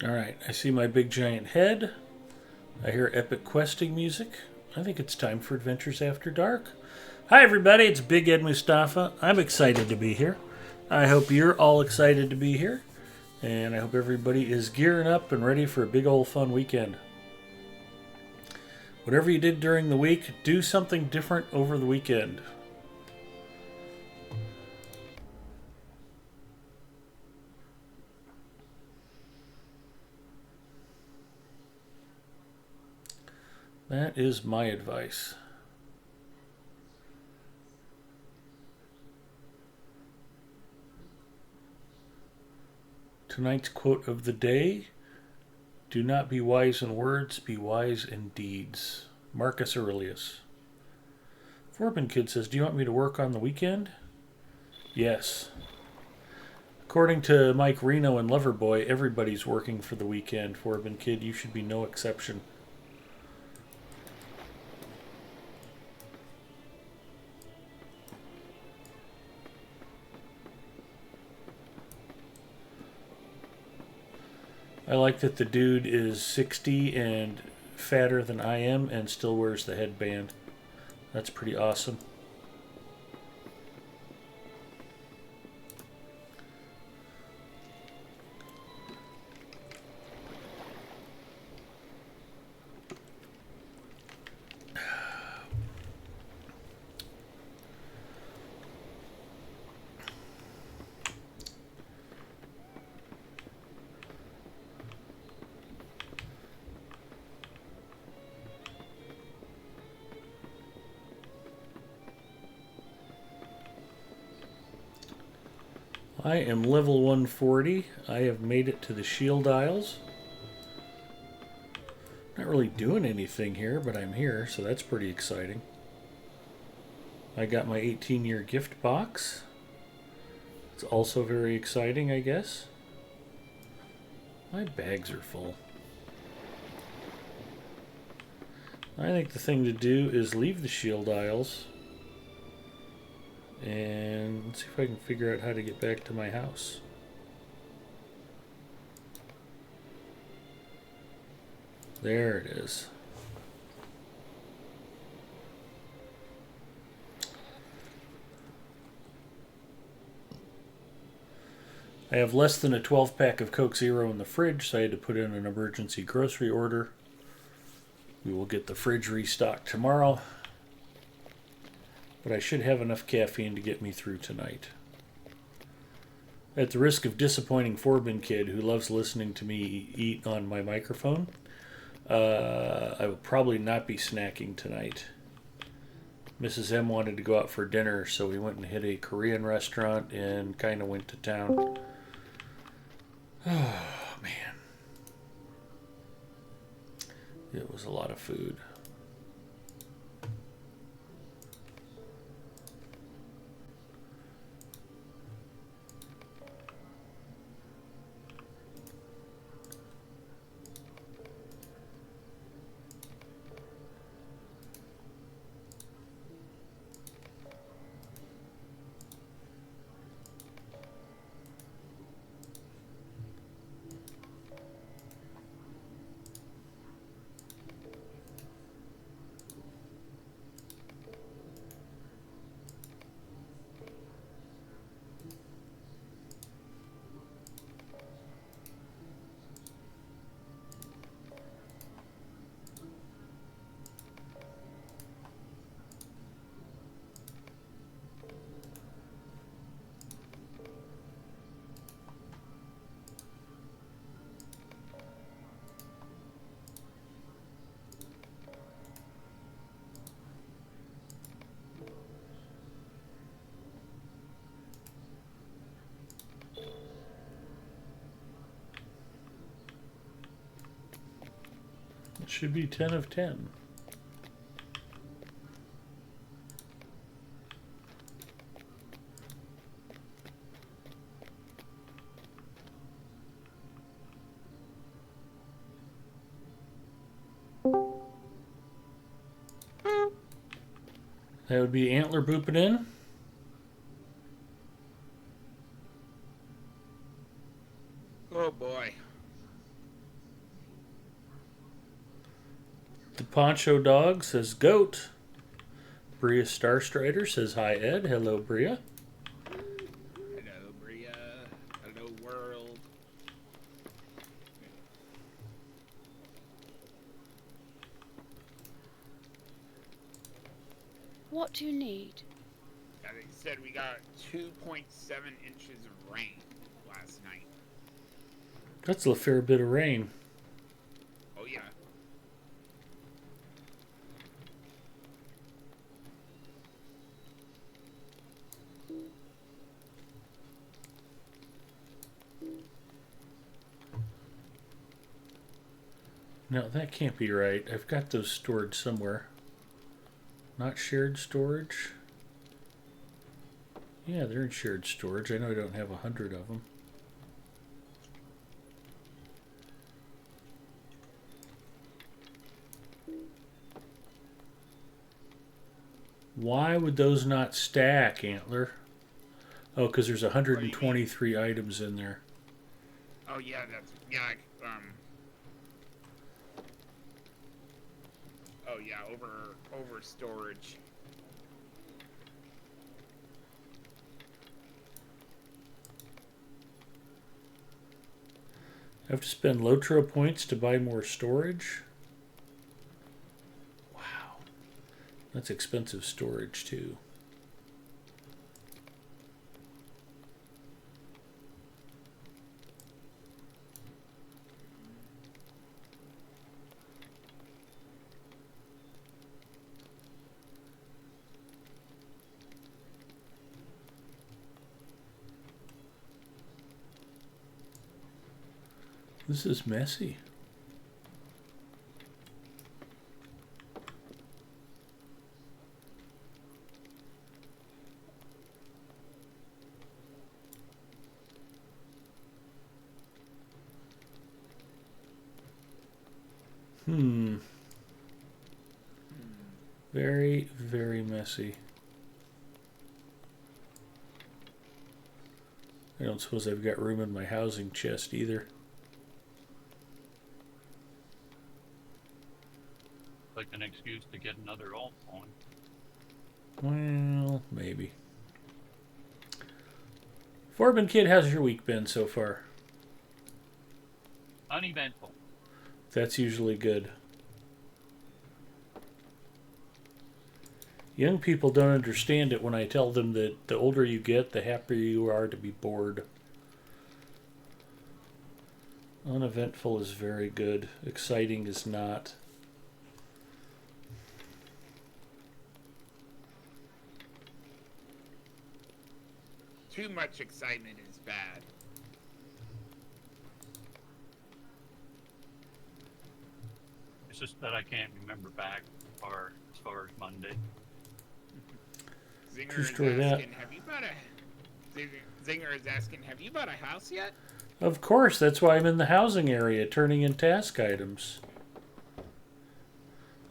Alright, I see my big giant head. I hear epic questing music. I think it's time for Adventures After Dark. Hi, everybody, it's Big Ed Mustafa. I'm excited to be here. I hope you're all excited to be here. And I hope everybody is gearing up and ready for a big old fun weekend. Whatever you did during the week, do something different over the weekend. That is my advice. Tonight's quote of the day: do not be wise in words, be wise in deeds. Marcus Aurelius. Forbin Kid says, do you want me to work on the weekend? Yes. According to Mike Reno and Loverboy, everybody's working for the weekend. Forbin Kid, you should be no exception. I like that the dude is 60 and fatter than I am and still wears the headband. That's pretty awesome. I am level 140. I have made it to the shield isles. Not really doing anything here, but I'm here, so that's pretty exciting. I got my 18-year gift box. It's also very exciting, I guess. My bags are full. I think the thing to do is leave the shield isles. And let's see if I can figure out how to get back to my house. There it is. I have less than a 12-pack of Coke Zero in the fridge, so I had to put in an emergency grocery order. We will get the fridge restocked tomorrow. But I should have enough caffeine to get me through tonight. At the risk of disappointing Forbin Kid, who loves listening to me eat on my microphone, I will probably not be snacking tonight. Mrs. M wanted to go out for dinner, so we went and hit a Korean restaurant and kind of went to town. Oh, man. It was a lot of food. It should be 10 of 10. That would be Antler booping in. Oh boy. The Poncho Dog says goat. Bria Starstrider says hi Ed. Hello Bria. Hello, Bria. Hello, world. What do you need? They said we got 2.7 inches of rain last night. That's a fair bit of rain. Oh, yeah. No, that can't be right. I've got those stored somewhere. Not shared storage. Yeah, they're in shared storage. I know I don't have 100 of them. Why would those not stack, Antler? Oh, because there's What do you mean? 123 items in there. Oh, yeah, that's. Yeah, Oh, yeah, over storage. I have to spend Lotro points to buy more storage? Wow. That's expensive storage, too. This is messy. Hmm. Hmm. Very, very messy. I don't suppose I've got room in my housing chest either. Like an excuse to get another altcoin. Well, maybe. Forbin Kid, how's your week been so far? Uneventful. That's usually good. Young people don't understand it when I tell them that the older you get, the happier you are to be bored. Uneventful is very good. Exciting is not. Too much excitement is bad. It's just that I can't remember back as far as Monday. True Zinger is story that. asking, have you bought a. Zinger is asking, have you bought a house yet? Of course, that's why I'm in the housing area turning in task items.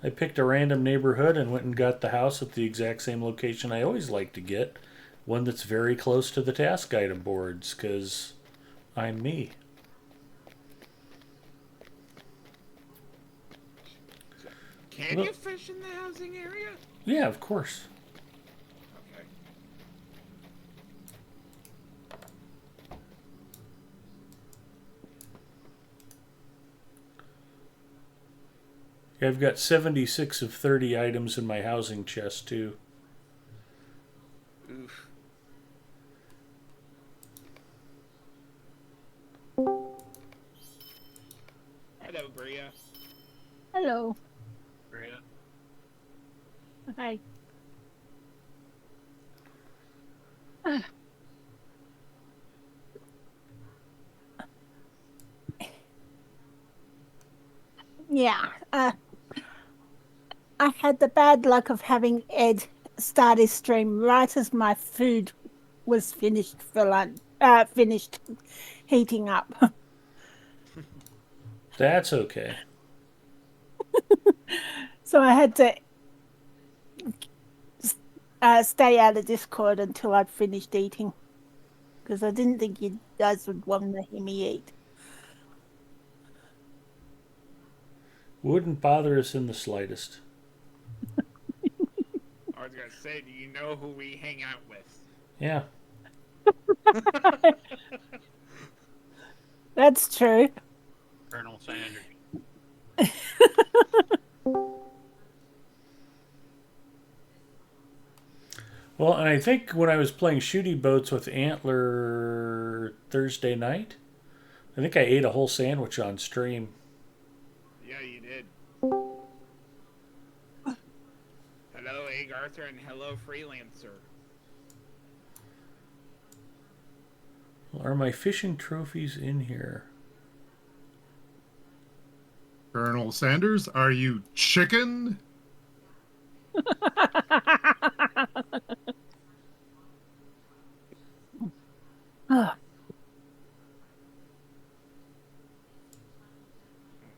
I picked a random neighborhood and went and got the house at the exact same location I always like to get. One that's very close to the task item boards, because I'm me. Can Well, you fish in the housing area? yeah, of course. Okay. I've got 76 of 30 items in my housing chest, too. Oof. Hello, Bria. Hello. Bria. Hi. Uh, yeah, I had the bad luck of having Ed start his stream right as my food was finished for lunch, finished heating up. That's okay. So I had to stay out of Discord until I'd finished eating because I didn't think you guys would want to hear me eat. Wouldn't bother us in the slightest. I was gonna say, do you know who we hang out with? Yeah. That's true. Colonel Sanders. Well, and I think when I was playing shooty boats with Antler Thursday night, I think I ate a whole sandwich on stream. Yeah, you did. Hello, Egg Arthur, and hello, Freelancer. Are my fishing trophies in here? Colonel Sanders, are you chicken? Ah,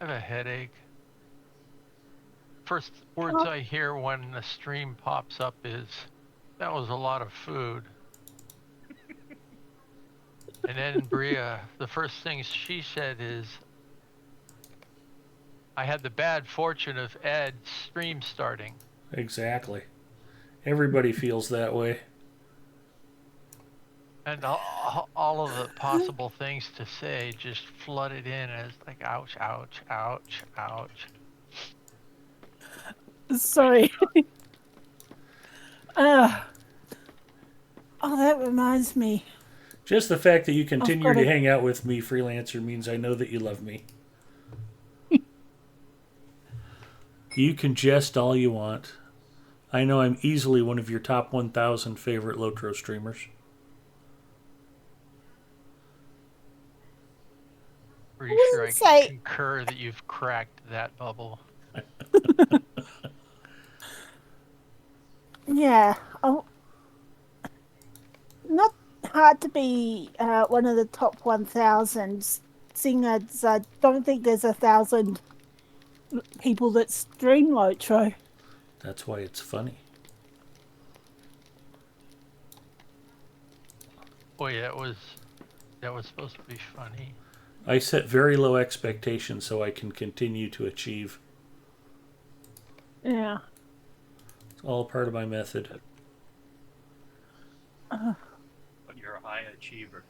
I have a headache. First words I hear when the stream pops up is, "That was a lot of food." And then Bria, the first thing she said is, "I had the bad fortune of Ed's stream starting." Exactly. Everybody feels that way. And all of the possible things to say just flooded in as like, ouch, ouch, ouch, ouch. sorry. Ah. Oh, that reminds me. Just the fact that you continue got to a- hang out with me, Freelancer, means I know that you love me. You can jest all you want. I know I'm easily one of your top 1,000 favorite Lotro streamers. Pretty sure I Wouldn't can say- concur that you've cracked that bubble. Yeah. Oh, not hard to be one of the top 1,000, seeing as I don't think there's 1,000 people that stream Lotro. That's why it's funny. Boy, that was supposed to be funny. I set very low expectations so I can continue to achieve. Yeah. It's all part of my method. But you're a high achiever.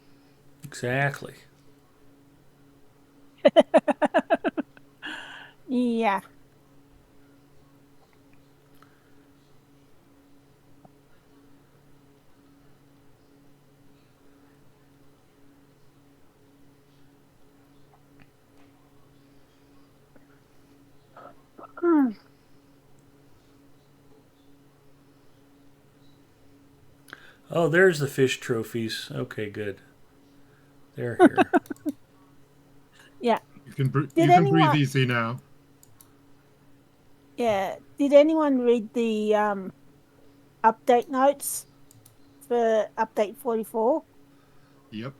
Exactly. Yeah. Hmm. Oh, there's the fish trophies. Okay, good. They're here. Yeah. You can anyone- breathe easy now. Yeah. Did anyone read the update notes for update 44? Yep.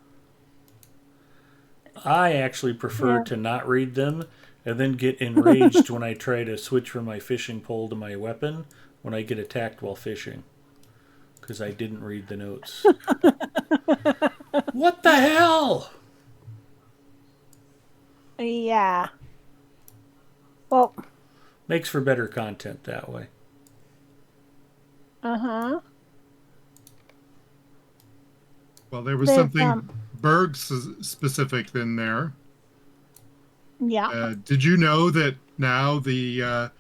I actually prefer Yeah. to not read them and then get enraged when I try to switch from my fishing pole to my weapon when I get attacked while fishing. Because I didn't read the notes. What the hell? Yeah. Well, Makes for better content that way. uh-huh. Well, there was They've, something Berg specific in there. Yeah. Did you know that now the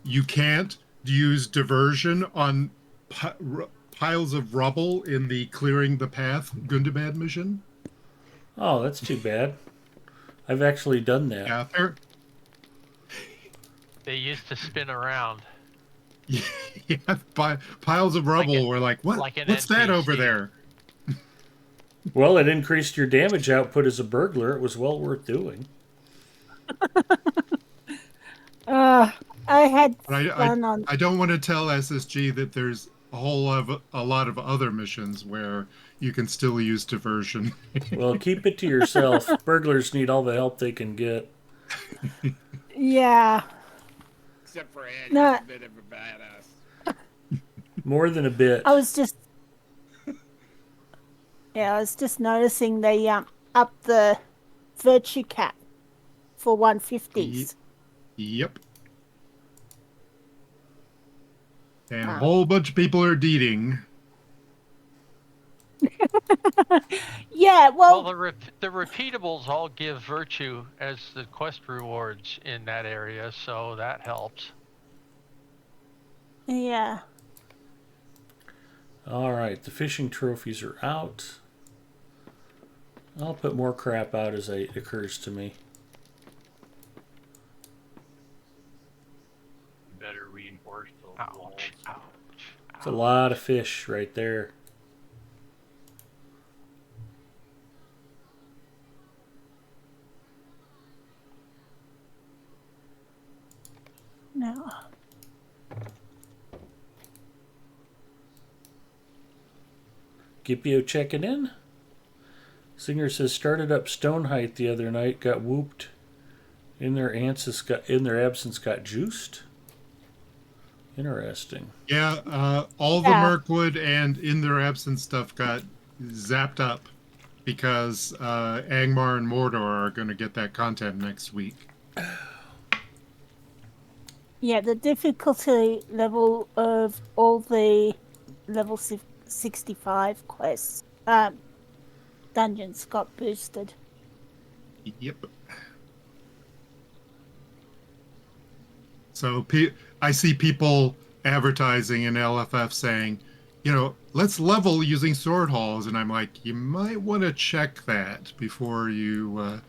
you can't use diversion on piles of rubble in the Clearing the Path Gundabad mission? Oh, that's too bad. I've actually done that. Yeah, They used to spin around. yeah, piles of rubble were like, what? like an What's that over NPC. there? Well, it increased your damage output as a burglar. It was well worth doing. I had But fun on. I don't want to tell SSG that there's a lot of other missions where you can still use diversion. Well, keep it to yourself. Burglars need all the help they can get. Yeah. Except for Ed, No. he's a bit of a badass. More than a bit. I was just. Yeah, I was just noticing they upped the virtue cap for 150s. Yep. And a Wow. whole bunch of people are deeding. Yeah, Well, well, the repeatables all give virtue as the quest rewards in that area, so that helps. yeah. All right, the fishing trophies are out. I'll put more crap out as it occurs to me. Better reinforce the walls. Ouch, ouch, It's a lot of fish right there. No. Gipio checking in. Singer says started up Stone Height the other night, got whooped. In their absence, got juiced. Interesting. Yeah, all the Yeah. Mirkwood and in their absence stuff got zapped up because Angmar and Mordor are going to get that content next week. Yeah, the difficulty level of all the level 65 quests, dungeons got boosted. Yep. So I see people advertising in LFF saying, let's level using sword halls, and I'm like, you might want to check that before you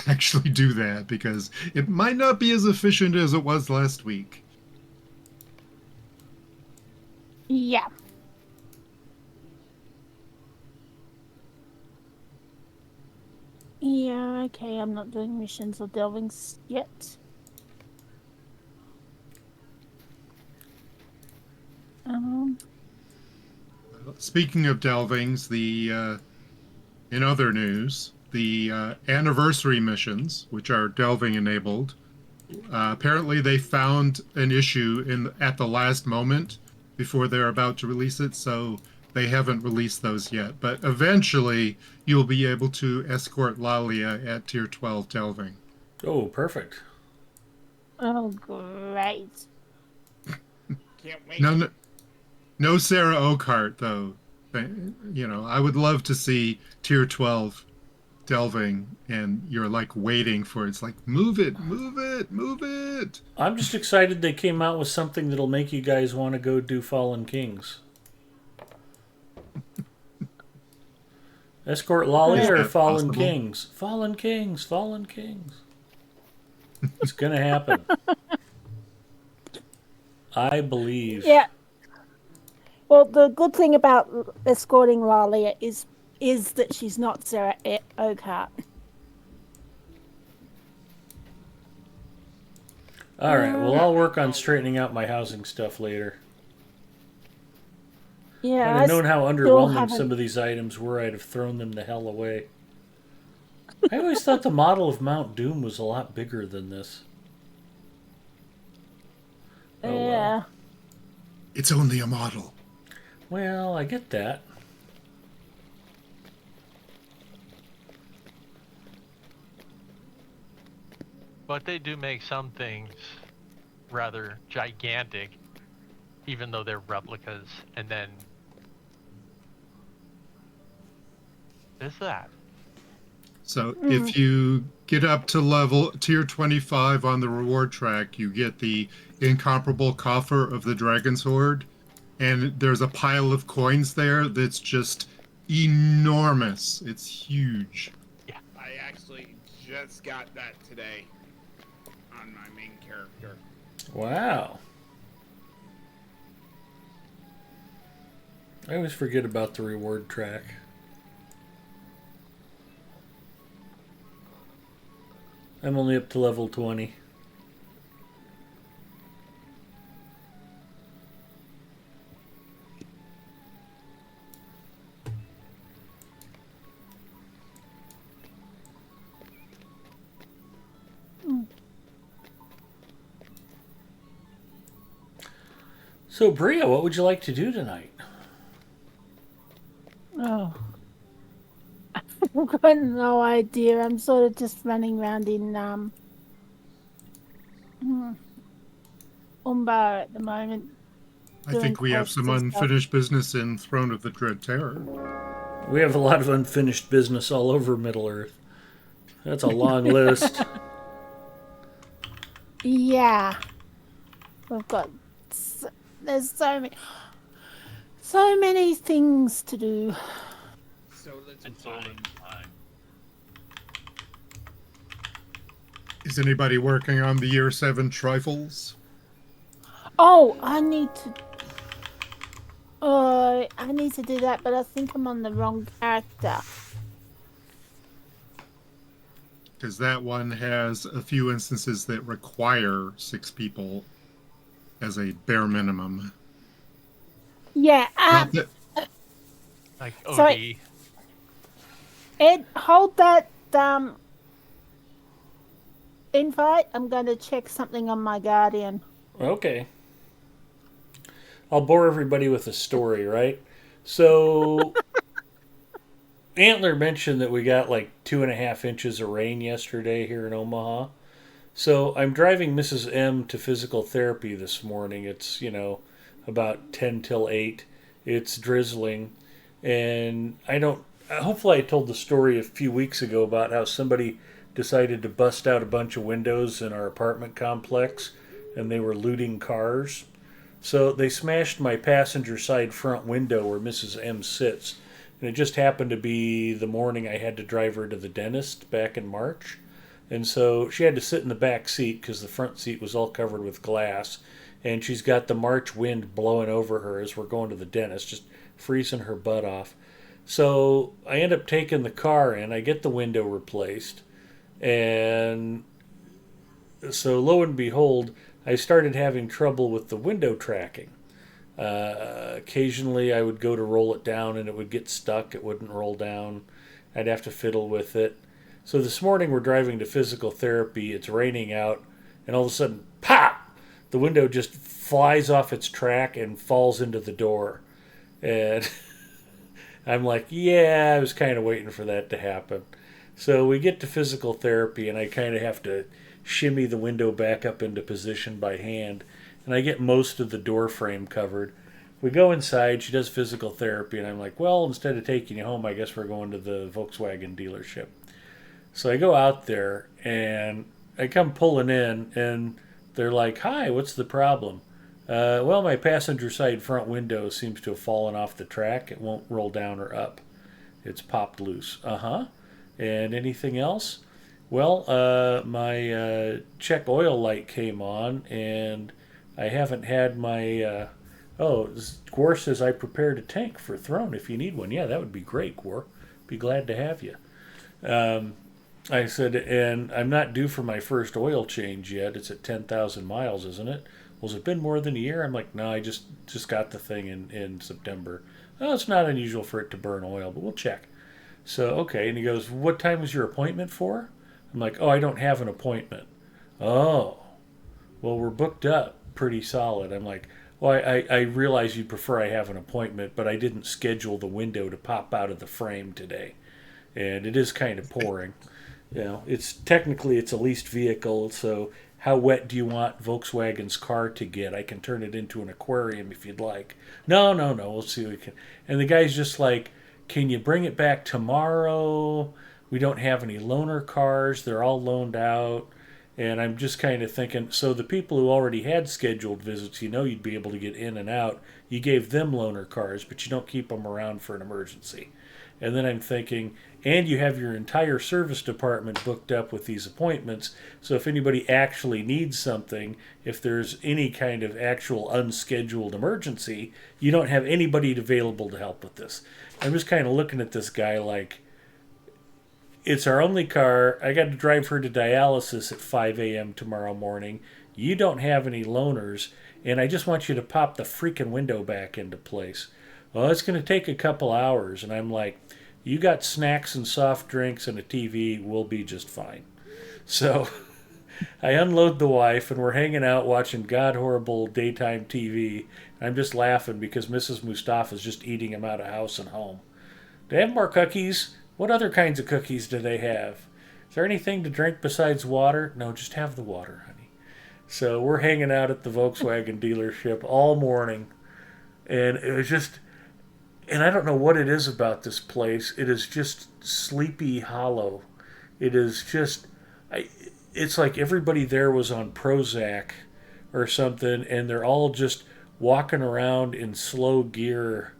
actually do that, because it might not be as efficient as it was last week. Yeah. Yeah, okay, I'm not doing missions or delvings yet. Speaking of delvings, in other news, the anniversary missions, which are delving enabled, apparently they found an issue at the last moment before they're about to release it, so they haven't released those yet. But eventually, you'll be able to escort Lalia at Tier 12 delving. Oh, perfect. Oh, great. Can't wait. No Sarah Oakhart, though. I would love to see Tier 12 delving, and you're like waiting for it's like, move it, move it, move it. I'm just excited they came out with something that'll make you guys want to go do Fallen Kings. Escort Lolly Is or that Fallen possible? Kings? Fallen Kings, Fallen Kings. It's gonna happen. I believe. Yeah. Well, the good thing about escorting Lalia is that she's not Sarah Oakhart. All right. Well, I'll work on straightening out my housing stuff later. Yeah, I'd have known how still underwhelming haven't. some of these items were, I'd have thrown them the hell away. I always thought the model of Mount Doom was a lot bigger than this. Oh, well. Yeah. It's only a model. Well, I get that. But they do make some things rather gigantic, even though they're replicas. And then there's that. So if you get up to level Tier 25 on the reward track, you get the incomparable coffer of the Dragon's Hoard, and there's a pile of coins there that's just enormous. It's huge. I actually just got that today on my main character. Wow. I always forget about the reward track. I'm only up to level 20. So, Bria, what would you like to do tonight? Oh. I've got no idea. I'm sort of just running around in Umbar at the moment. I Doing think we have quests some and stuff. unfinished business in Throne of the Dread Terror. We have a lot of unfinished business all over Middle Earth. That's a long list. Yeah, we've got. There's so many things to do. So let's And vote. time. Is anybody working on the Year 7 trifles? Oh, I need to. I need to do that, but I think I'm on the wrong character. Because that one has a few instances that require 6 people as a bare minimum. Yeah. Not that, Like OD. Sorry. Ed, hold that invite. I'm going to check something on my Guardian. Okay. I'll bore everybody with a story, right? So, Antler mentioned that we got like 2.5 inches of rain yesterday here in Omaha. So, I'm driving Mrs. M to physical therapy this morning. It's, about 10 till 8. It's drizzling. And hopefully, I told the story a few weeks ago about how somebody decided to bust out a bunch of windows in our apartment complex and they were looting cars. So they smashed my passenger side front window where Mrs. M sits. And it just happened to be the morning I had to drive her to the dentist back in March. And so she had to sit in the back seat because the front seat was all covered with glass. And she's got the March wind blowing over her as we're going to the dentist, just freezing her butt off. So I end up taking the car in. I get the window replaced. And so lo and behold, I started having trouble with the window tracking. Occasionally, I would go to roll it down and it would get stuck. It wouldn't roll down. I'd have to fiddle with it. So this morning, we're driving to physical therapy. It's raining out, and all of a sudden, pop! The window just flies off its track and falls into the door. And I'm like, yeah, I was kind of waiting for that to happen. So we get to physical therapy, and I kind of have to shimmy the window back up into position by hand, and I get most of the door frame covered. We go inside, she does physical therapy, and I'm like, well, instead of taking you home, I guess we're going to the Volkswagen dealership. So I go out there, and I come pulling in, and they're like, hi, what's the problem? Well, my passenger side front window seems to have fallen off the track. It won't roll down or up. It's popped loose. Uh-huh. And anything else? Well, my check oil light came on, and I haven't had my. Gwar says I prepared a tank for Throne if you need one. Yeah, that would be great, Gwar. Be glad to have you. I said, and I'm not due for my first oil change yet. It's at 10,000 miles, isn't it? Well, has it been more than a year? I'm like, no, I just got the thing in September. Oh, it's not unusual for it to burn oil, but we'll check. So, okay. And he goes, what time was your appointment for? I'm like, oh, I don't have an appointment. Oh, well, we're booked up pretty solid. I'm like, well, I realize you prefer I have an appointment, but I didn't schedule the window to pop out of the frame today. And it is kind of pouring. It's technically it's a leased vehicle, so how wet do you want Volkswagen's car to get? I can turn it into an aquarium if you'd like. No, we'll see what we can. And the guy's just like, can you bring it back tomorrow? We don't have any loaner cars. They're all loaned out. And I'm just kind of thinking, so the people who already had scheduled visits, you'd be able to get in and out. You gave them loaner cars, but you don't keep them around for an emergency. And then I'm thinking, and you have your entire service department booked up with these appointments. So if anybody actually needs something, if there's any kind of actual unscheduled emergency, you don't have anybody available to help with this. I'm just kind of looking at this guy like, it's our only car. I got to drive her to dialysis at 5 a.m. tomorrow morning. You don't have any loaners, and I just want you to pop the freaking window back into place. Well, it's going to take a couple hours. And I'm like, you got snacks and soft drinks and a TV, we'll be just fine. So I unload the wife, and we're hanging out watching God horrible daytime TV. I'm just laughing because Mrs. Mustafa is just eating them out of house and home. Do they have more cookies? What other kinds of cookies do they have? Is there anything to drink besides water? No, just have the water, honey. So we're hanging out at the Volkswagen dealership all morning, and it was just, and I don't know what it is about this place. It is just sleepy hollow. It is just, I, it's like everybody there was on Prozac or something, and they're all just walking around in slow gear,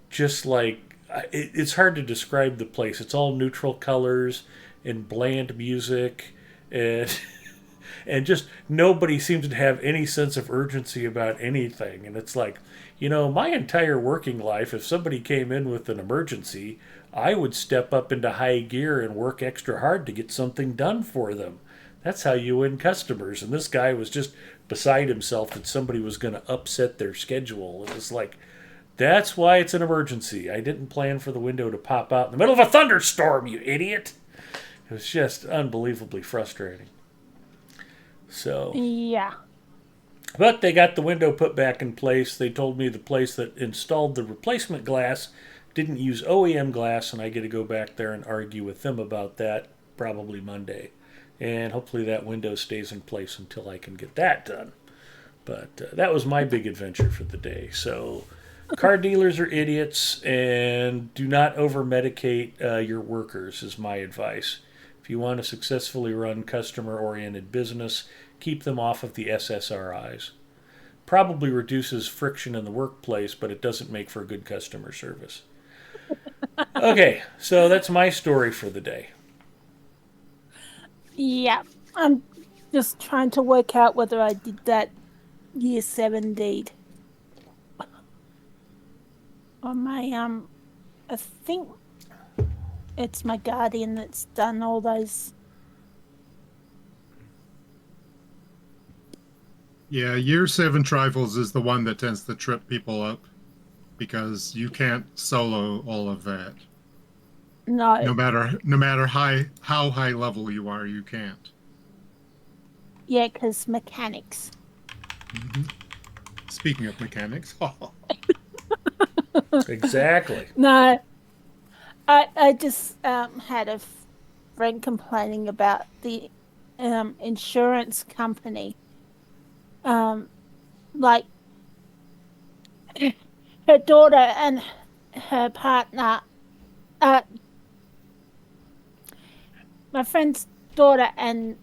just like it's hard to describe the place. It's all neutral colors and bland music, and and just nobody seems to have any sense of urgency about anything. And it's like, my entire working life, if somebody came in with an emergency, I would step up into high gear and work extra hard to get something done for them. That's how you win customers. And this guy was just beside himself that somebody was going to upset their schedule. It was like, that's why it's an emergency. I didn't plan for the window to pop out in the middle of a thunderstorm, you idiot. It was just unbelievably frustrating. So, Yeah. but they got the window put back in place. They told me the place that installed the replacement glass didn't use OEM glass, and I get to go back there and argue with them about that probably Monday. And hopefully that window stays in place until I can get that done. But that was my big adventure for the day. So, car dealers are idiots, and do not over medicate your workers, is my advice. If you want to successfully run customer oriented business, keep them off of the SSRIs. Probably reduces friction in the workplace, but it doesn't make for good customer service. Okay, so that's my story for the day. Yeah. I'm just trying to work out whether I did that year 7 deed. On my I think it's my guardian that's done all those. Yeah, year 7 trifles is the one that tends to trip people up because you can't solo all of that. No. No matter how high level you are, you can't. Yeah, because mechanics. Mm-hmm. Speaking of mechanics, Exactly. No, I just had a friend complaining about the insurance company. Like her daughter and her partner, my friend's daughter and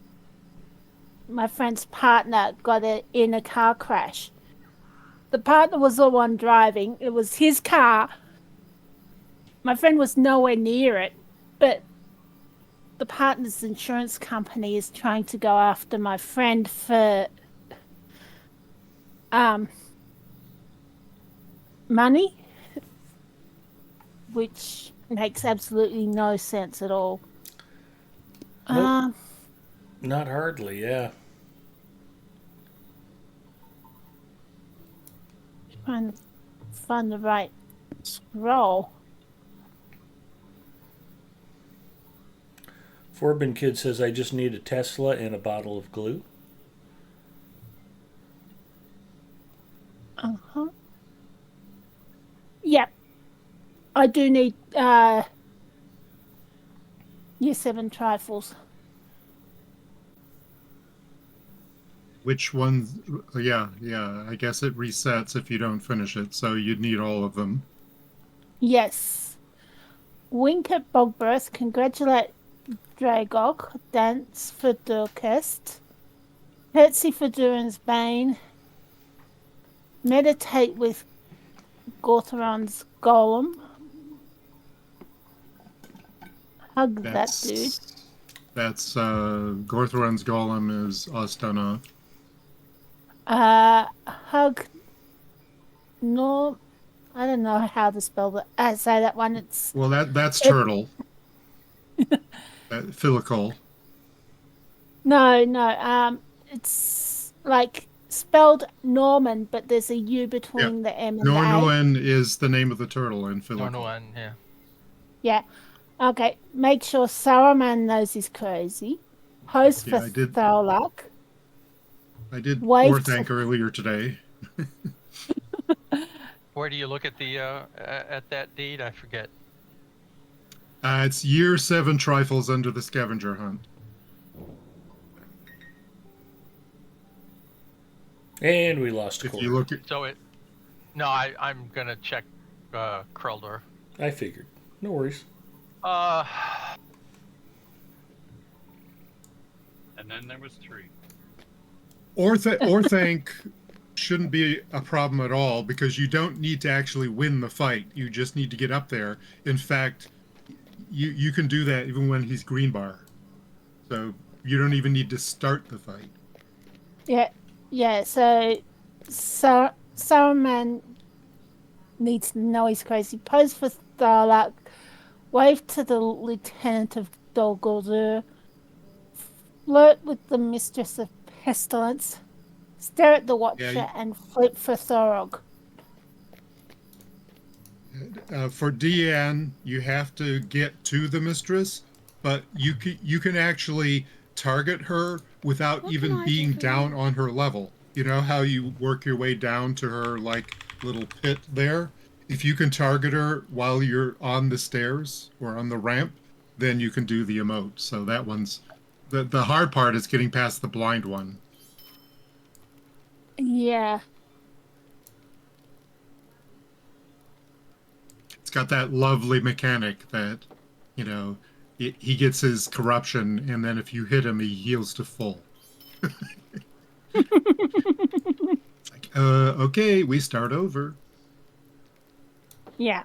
my friend's partner got in a car crash. The partner was the one driving. It was his car. My friend was nowhere near it, but the partner's insurance company is trying to go after my friend for money, which makes absolutely no sense at all. Nope. Not hardly, yeah. Trying to find the right scroll. Forbin Kid says, I just need a Tesla and a bottle of glue. Uh-huh. Yep. I do need year 7 trifles. which ones? Yeah, I guess it resets if you don't finish it, so you'd need all of them. Yes. Wink at Bogbirth, congratulate Dragog, dance for Durkest, curtsy for Duran's Bane, meditate with Gortheron's Golem, hug that dude. That's Gorthron's Golem is Ostana. Hug no, I don't know how to spell that. Say that one. It's Well, that's turtle. Filical. no. It's like spelled Norman, but there's a U between the M and the A. Nornuan is the name of the turtle in Filical. Nornuan, yeah. Yeah. Okay. Make sure Saruman knows he's crazy. Host for Tholak. I did Wave Orthanc earlier today. Where do you look at the at that deed? I forget. It's year 7 trifles under the scavenger hunt. And we lost a If quarter. you look at, So it. No, I'm gonna check Krelder. I figured. No worries. Uh, And then there was 3. Orthanc shouldn't be a problem at all because you don't need to actually win the fight. You just need to get up there. In fact, you can do that even when he's green bar. So you don't even need to start the fight. Yeah, yeah. Saruman needs to know he's crazy. Pose for Starluck. Wave to the Lieutenant of Dol Guldur. Flirt with the Mistress of Pestilence. Stare at the Yeah, Watcher and flip for Thorog. for Deanne, you have to get to the mistress, but you can actually target her without What can even I do being for down you? on her level. You know how you work your way down to her like little pit there? If you can target her while you're on the stairs or on the ramp, then you can do the emote. So that one's the hard part is getting past the blind one. Yeah. It's got that lovely mechanic that, you know, he gets his corruption, and then if you hit him, he heals to full. It's like, okay, we start over. Yeah.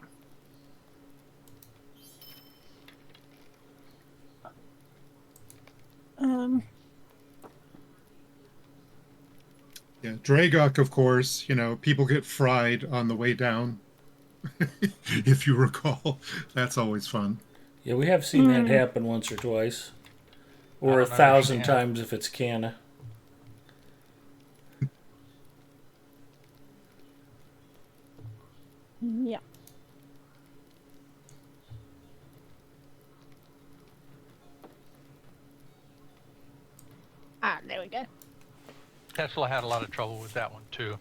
Um. Yeah, Dragok, of course, people get fried on the way down. If you recall, that's always fun. Yeah, we have seen that happen once or twice. I Or don't 1,000 understand. times if it's Canna. Yeah. Ah, there we go. Tesla had a lot of trouble with that one too.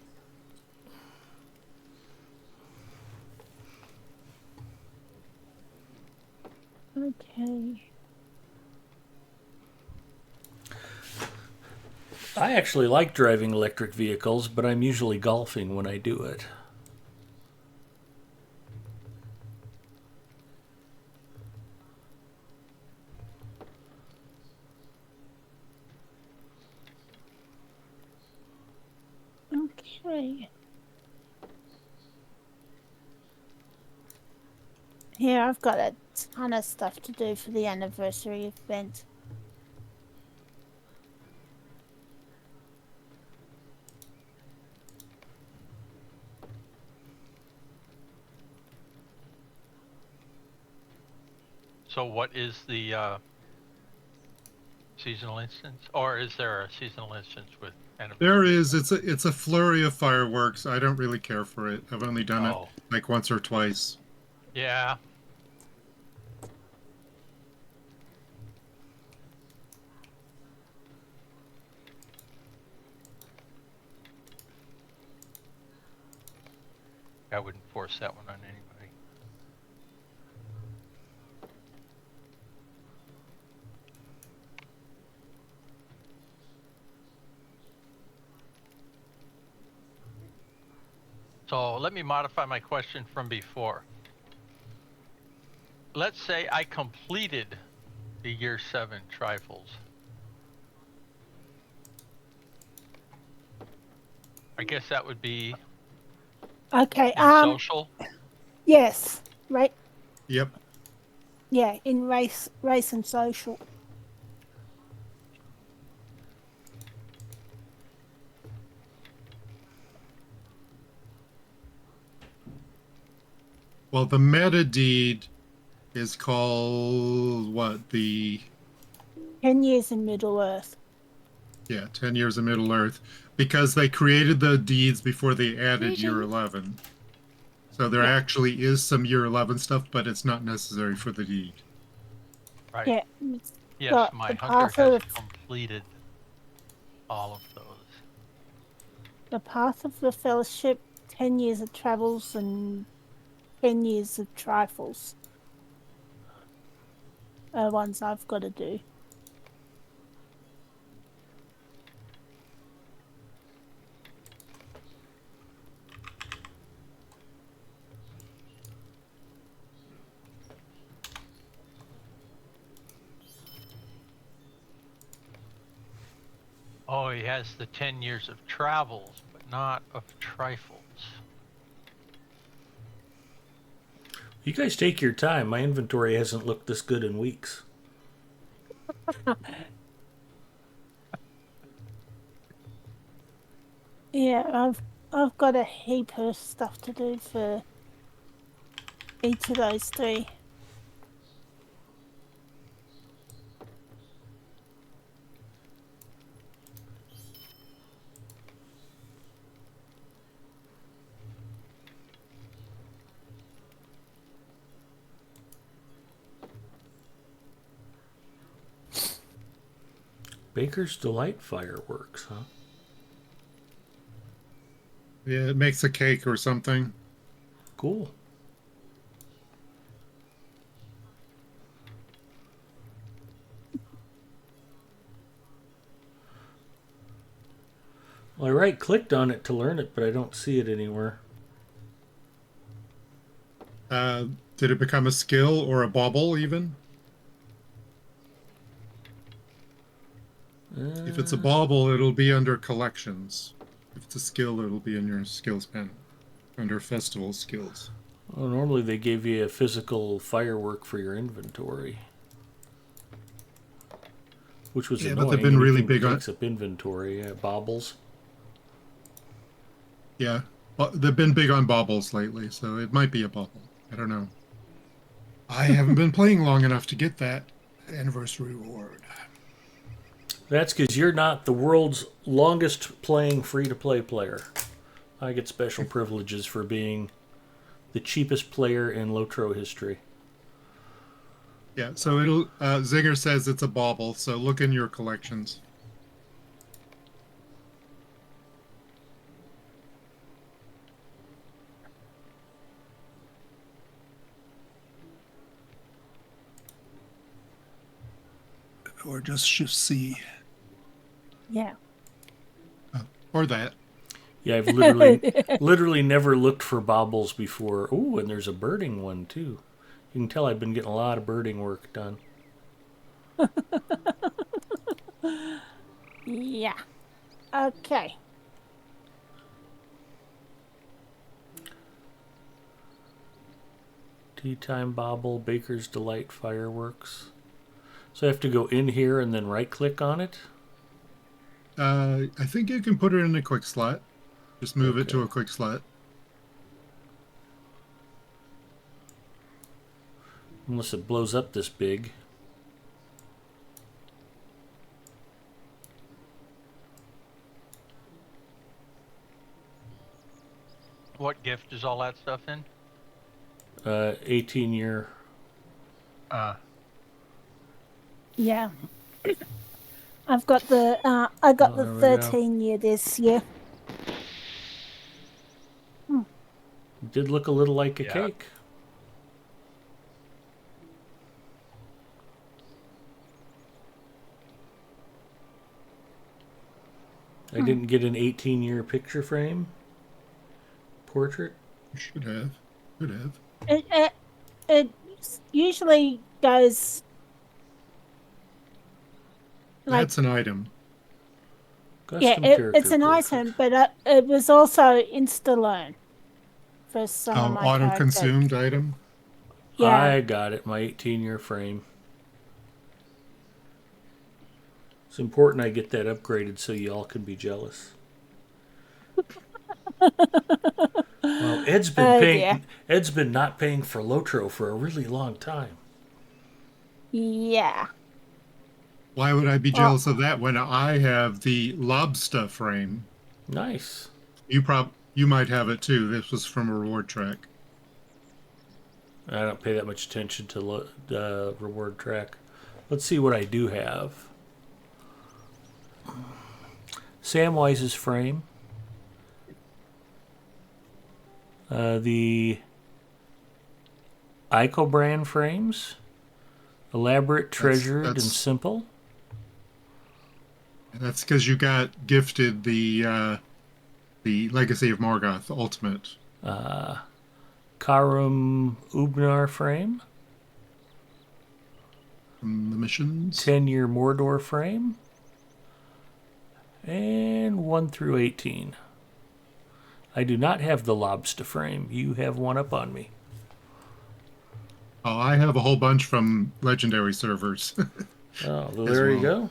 Okay. I actually like driving electric vehicles, but I'm usually golfing when I do it. Okay. Here, I've got a ton of stuff to do for the anniversary event. So what is the seasonal instance, or is there a seasonal instance with anniversary? There is. It's a flurry of fireworks. I don't really care for it. I've only done it Oh, like once or twice. yeah. I wouldn't force that one on anybody. So let me modify my question from before. Let's say I completed the year 7 trifles. I guess that would be Okay. in social. Yes. Right. Yep. Yeah. In race and social. Well, the meta deed is called what? The 10 years in Middle Earth. 10 years of Middle Earth, because they created the deeds before they added year Greetings. 11. So there Yeah. actually is some year 11 stuff, but it's not necessary for the deed. Right. Yeah. It's Yes, got my the hunter path has of completed all of those. the path of the fellowship, 10 years of travels, and 10 years of trifles. Ones I've got to do. Oh, he has the 10 years of travels, but not of trifles. You guys take your time. My inventory hasn't looked this good in weeks. Yeah, I've got a heap of stuff to do for each of those three. Baker's Delight fireworks, huh? Yeah, it makes a cake or something. Cool. Well, I right-clicked on it to learn it, but I don't see it anywhere. Did it become a skill or a bauble even? If it's a bauble, it'll be under collections. If it's a skill, it'll be in your skills panel under festival skills. Well, normally they give you a physical firework for your inventory, which was Yeah, annoying. but they've been really Anything that big on. takes up inventory. Baubles. Yeah, but they've been big on baubles lately, so it might be a bauble. I don't know. I haven't been playing long enough to get that anniversary reward. That's because you're not the world's longest playing free-to-play player. I get special privileges for being the cheapest player in Lotro history. Yeah, so it'll. Zinger says it's a bauble, so look in your collections. Or just Shift C. Yeah. Or that. Yeah, I've literally never looked for baubles before. Ooh, and there's a birding one too. You can tell I've been getting a lot of birding work done. Yeah. Okay. Tea time bauble, Baker's Delight fireworks. So I have to go in here and then right click on it? I think you can put it in a quick slot. Just move it to Okay. a quick slot. Unless it blows up this big. What gift is all that stuff in? 18-year. Yeah. I've got the I got the There we go. 13-year this year. It did look a little like a Yeah. cake. I didn't get an 18-year picture frame portrait. Should have. Could have. It usually goes like That's an item. Custom it's an character item, portrait. but it was also insta-learn for some of Oh, my characters. auto-consumed item. Yeah. I got it, my 18-year frame. It's important I get that upgraded so y'all can be jealous. Well, Ed's been Oh, paying. dear. Ed's been not paying for Lotro for a really long time. Yeah. Why would I be jealous of that when I have the lobster frame? Nice. You might have it too. This was from a reward track. I don't pay that much attention to the reward track. Let's see what I do have. Samwise's frame. The Ico brand frames. Elaborate, treasured, and simple. That's because you got gifted the Legacy of Morgoth Ultimate. Karum Ubnar frame. From the missions. 10-year Mordor frame. And 1 through 18. I do not have the lobster frame. You have one up on me. Oh, I have a whole bunch from legendary servers. Oh, well, As there you well. go.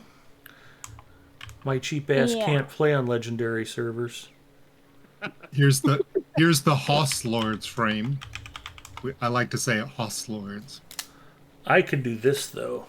My cheap ass Yeah. can't play on legendary servers. here's the Hoss Lords frame. I like to say it Hoss Lords. I could do this, though.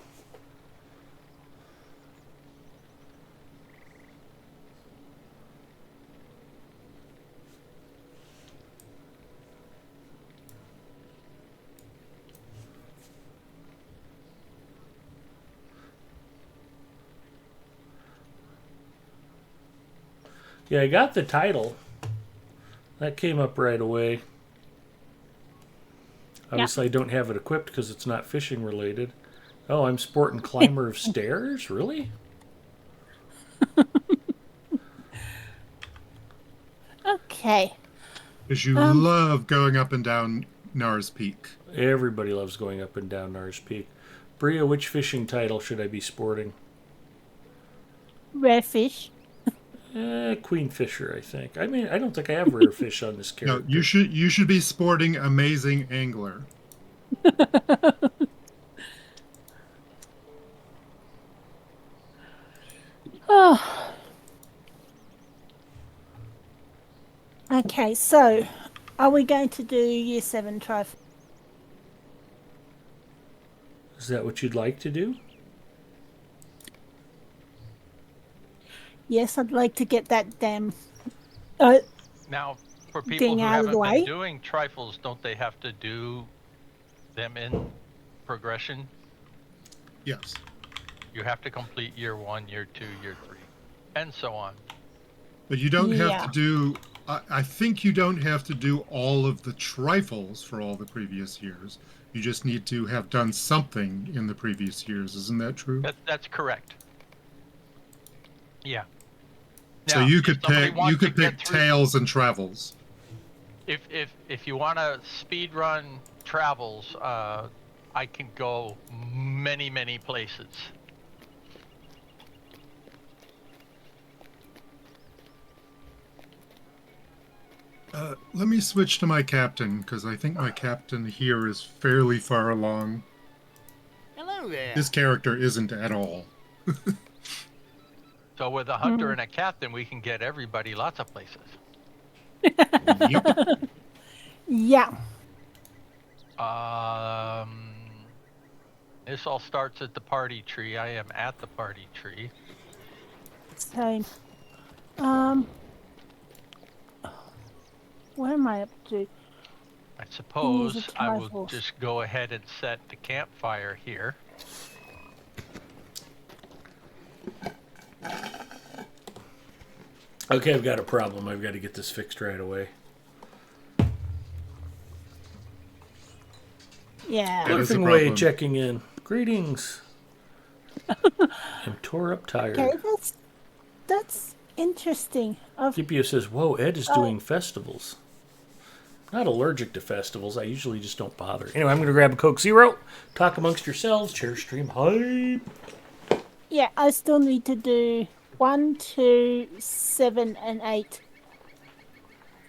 Yeah, I got the title. That came up right away. Obviously, I don't have it equipped because it's not fishing related. Oh, I'm sporting Climber of Stairs? Really? Okay. Because you Um, love going up and down Nars Peak. Everybody loves going up and down Nars Peak. Bria, which fishing title should I be sporting? rare fish. Queen Fisher, I think. I mean, I don't think I have rare fish on this No, character. you should be sporting Amazing Angler. Oh. Okay, so are we going to do year 7 trophy? Is that what you'd like to do? Yes, I'd like to get that damn Now, for people thing who out of the haven't been way. doing trifles, don't they have to do them in progression? Yes. You have to complete year 1, year 2, year 3, and so on. But you don't have Yeah. to do. I think you don't have to do all of the trifles for all the previous years. You just need to have done something in the previous years. Isn't that true? That's correct. Yeah. So Now, you if could somebody pick wants to get through- tails and travels. If you want to speed run travels, I can go many places. Let me switch to my captain because I think my captain here is fairly far along. Hello there. This character isn't at all. So with a hunter and a captain, we can get everybody lots of places. Yep. Yeah. This all starts at the party tree. I am at the party tree. So, what am I up to? I suppose These are I will trifles. just go ahead and set the campfire here. Okay, I've got a problem. I've got to get this fixed right away. Yeah. That is a Cliffing Way problem. checking in. Greetings. I'm tore up tired. Okay, that's interesting. Gipio says, whoa, Ed is doing festivals. Not allergic to festivals. I usually just don't bother. Anyway, I'm going to grab a Coke Zero. Talk amongst yourselves. Chair stream hype. Yeah, I still need to do 1, 2, 7, and 8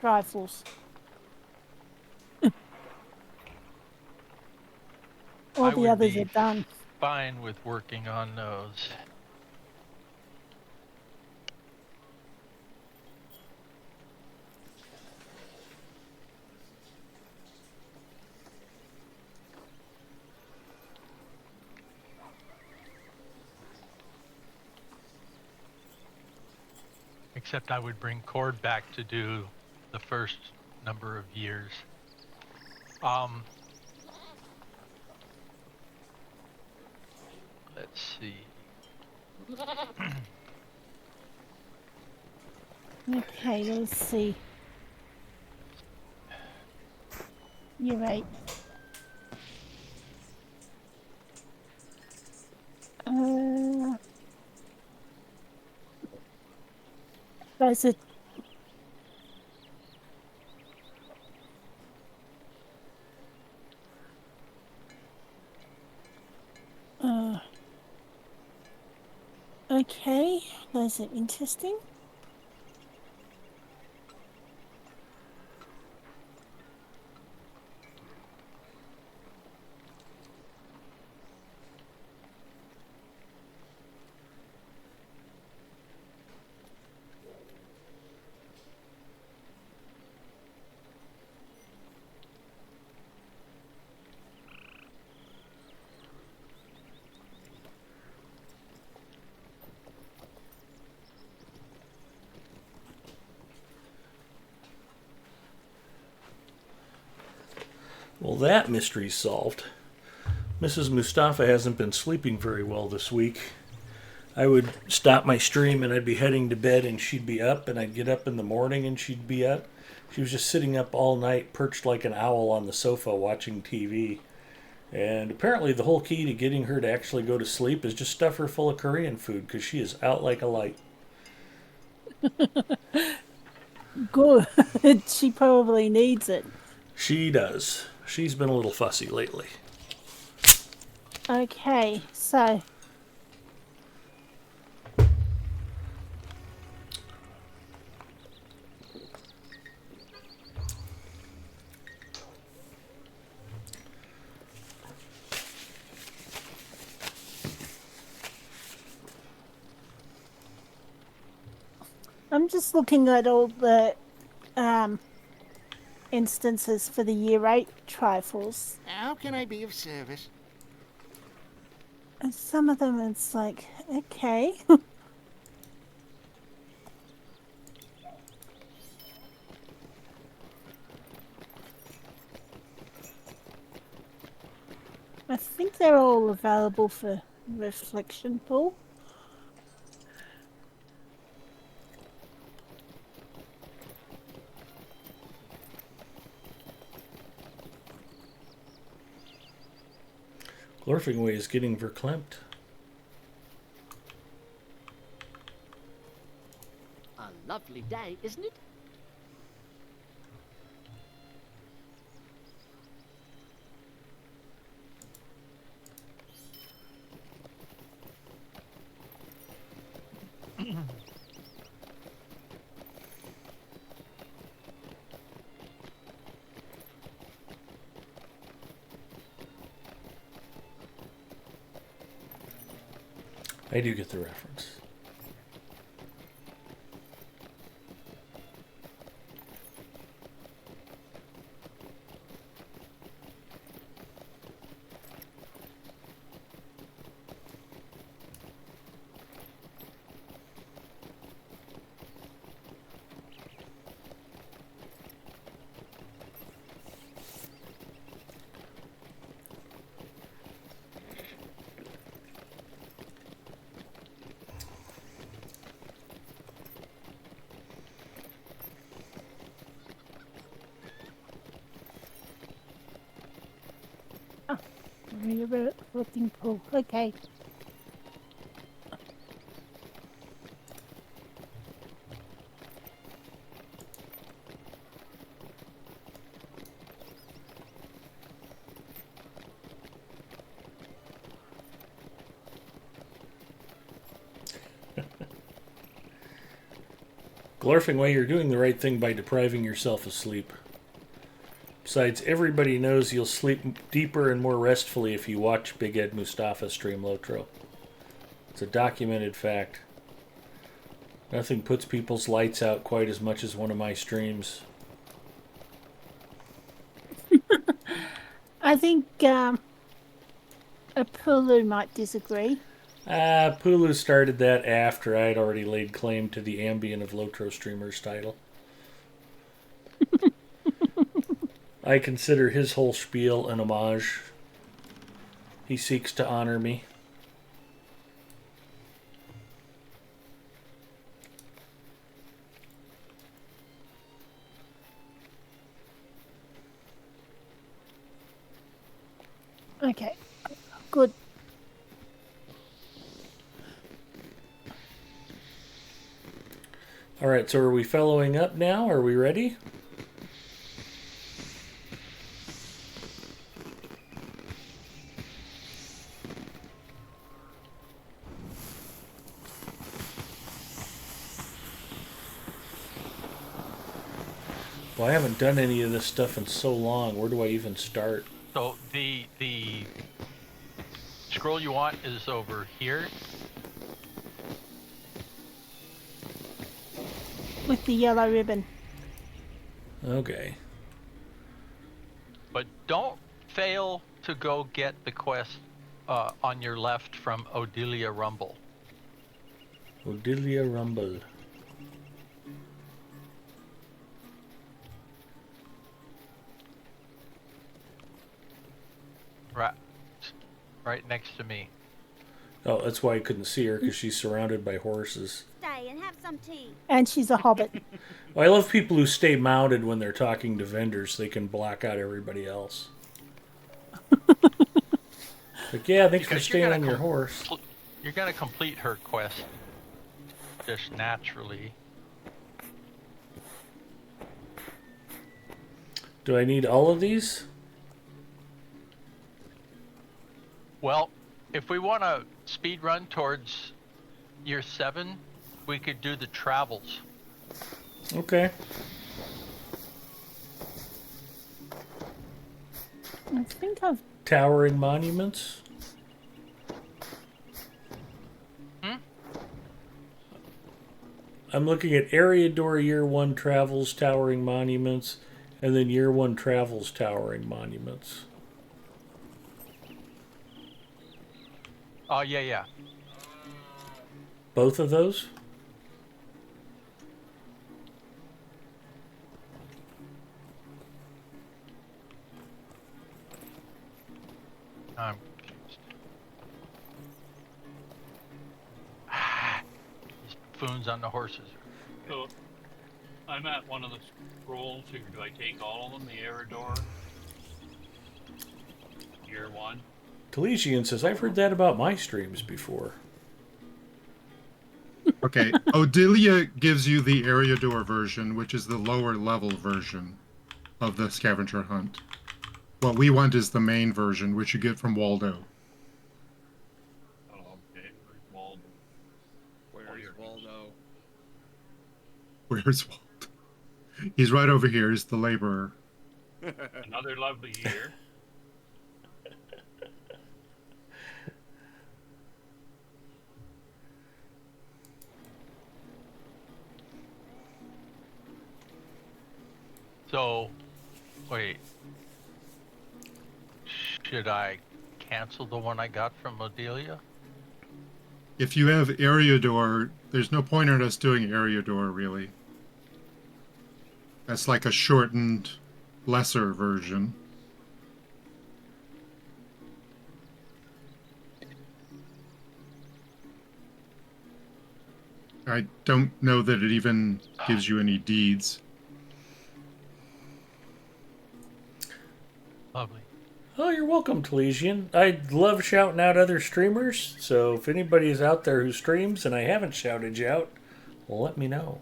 rifles. All I the would others be are done. Fine with working on those. Except I would bring Cord back to do the first number of years. Let's see. Okay, let's see. You're right. That's it. Okay, those are interesting. Well, that mystery's solved. Mrs. Mustafa hasn't been sleeping very well this week. I would stop my stream and I'd be heading to bed and she'd be up, and I'd get up in the morning and she'd be up. She was just sitting up all night, perched like an owl on the sofa watching TV. And apparently the whole key to getting her to actually go to sleep is just stuff her full of Korean food, because she is out like a light. Good. She probably needs it. She does. She's been a little fussy lately. Okay, so I'm just looking at all the instances for the year 8 trifles. How can I be of service? And some of them it's like, okay. I think they're all available for reflection pool. Glorfingway is getting verklempt. A lovely day, isn't it? I do get the reference. Reflecting pool. Okay. Glorfingway, you're doing the right thing by depriving yourself of sleep. Besides, everybody knows you'll sleep deeper and more restfully if you watch Big Ed Mustafa stream Lotro. It's a documented fact. Nothing puts people's lights out quite as much as one of my streams. I think Apulu might disagree. Pulu started that after I had already laid claim to the Ambient of Lotro Streamers title. I consider his whole spiel an homage. He seeks to honor me. Okay. Good. Alright, so are we following up now? Are we ready? Well, I haven't done any of this stuff in so long. Where do I even start? So the scroll you want is over here. With the yellow ribbon. Okay. But don't fail to go get the quest on your left from Odilia Rumble. Odilia Rumble. right next to me. Oh, that's why I couldn't see her, because she's surrounded by horses. Stay and have some tea. And she's a hobbit. Well, I love people who stay mounted when they're talking to vendors. They can block out everybody else. Like, yeah, thanks for Because staying on your horse. You're gonna complete her quest just naturally. Do I need all of these? Well, if we want to speed run towards year 7, we could do the travels. Okay. I think I've. Towering monuments. I'm looking at Area Door Year 1 Travels Towering Monuments, and then Year 1 Travels Towering Monuments. Oh, yeah. Both of those? I'm confused. These buffoons on the horses. So, I'm at one of the scrolls here. Do I take all of them? The Eridor? Year 1? Talesian says, I've heard that about my streams before. Okay, Odilia gives you the area door version, which is the lower level version of the scavenger hunt. What we want is the main version, which you get from Waldo. Oh, okay. Where's Waldo? Where's Waldo? Where's Waldo? He's right over here. He's the laborer. Another lovely year. So, wait. Should I cancel the one I got from Odelia? If you have area door, there's no point in us doing area door, really. That's like a shortened, lesser version. I don't know that it even gives you any deeds. Lovely. Oh, you're welcome, Talesian. I love shouting out other streamers, so if anybody is out there who streams and I haven't shouted you out, well, let me know.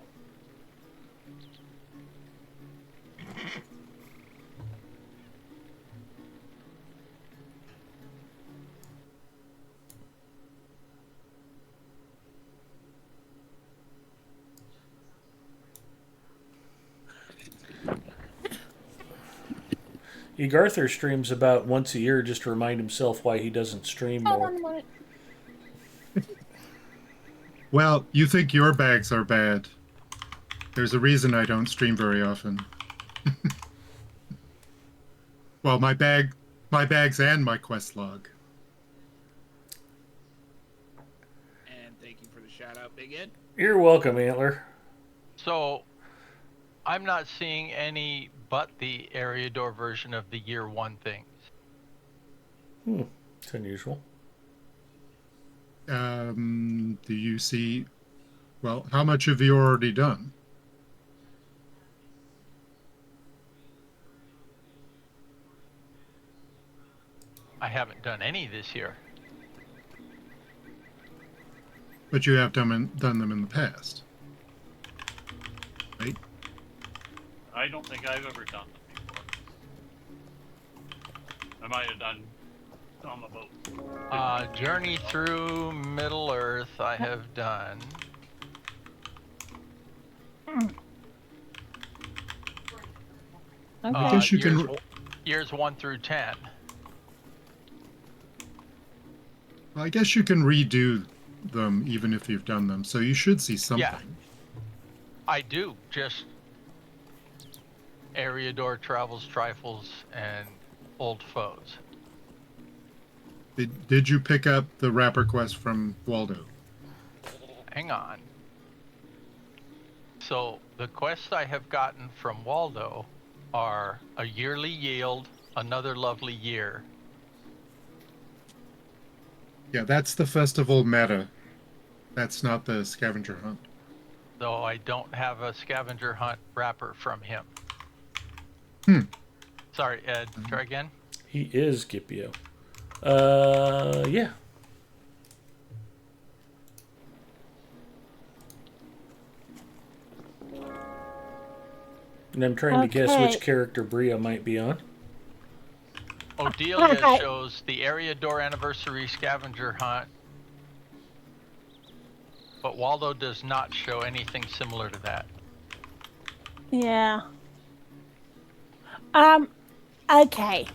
Egarther streams about once a year just to remind himself why he doesn't stream Hold more. on a minute. Well, you think your bags are bad. There's a reason I don't stream very often. Well, my bags and my quest log. And thank you for the shout out, Big Ed. You're welcome, Antler. So, I'm not seeing any but the area door version of the year 1 things. It's unusual. Do you see... Well, how much have you already done? I haven't done any this year. But you have done them in the past. Right? I don't think I've ever done them before. I might have done some about... Journey through Middle Earth I have done. Okay. I guess you can... Years 1 through 10. Well, I guess you can redo them even if you've done them, so you should see something. Yeah. I do, just area door, travels, trifles, and old foes. Did you pick up the wrapper quest from Waldo? Hang on. So the quests I have gotten from Waldo are a yearly yield, another lovely year, Yeah, that's the festival meta. That's not the scavenger hunt. Though I don't have a scavenger hunt wrapper from him. Hmm. Sorry, Ed. Try again. He is Scipio. Yeah. And I'm trying to guess Okay. which character Bria might be on. Odelia Okay. shows the area door anniversary scavenger hunt, but Waldo does not show anything similar to that. Yeah. Okay.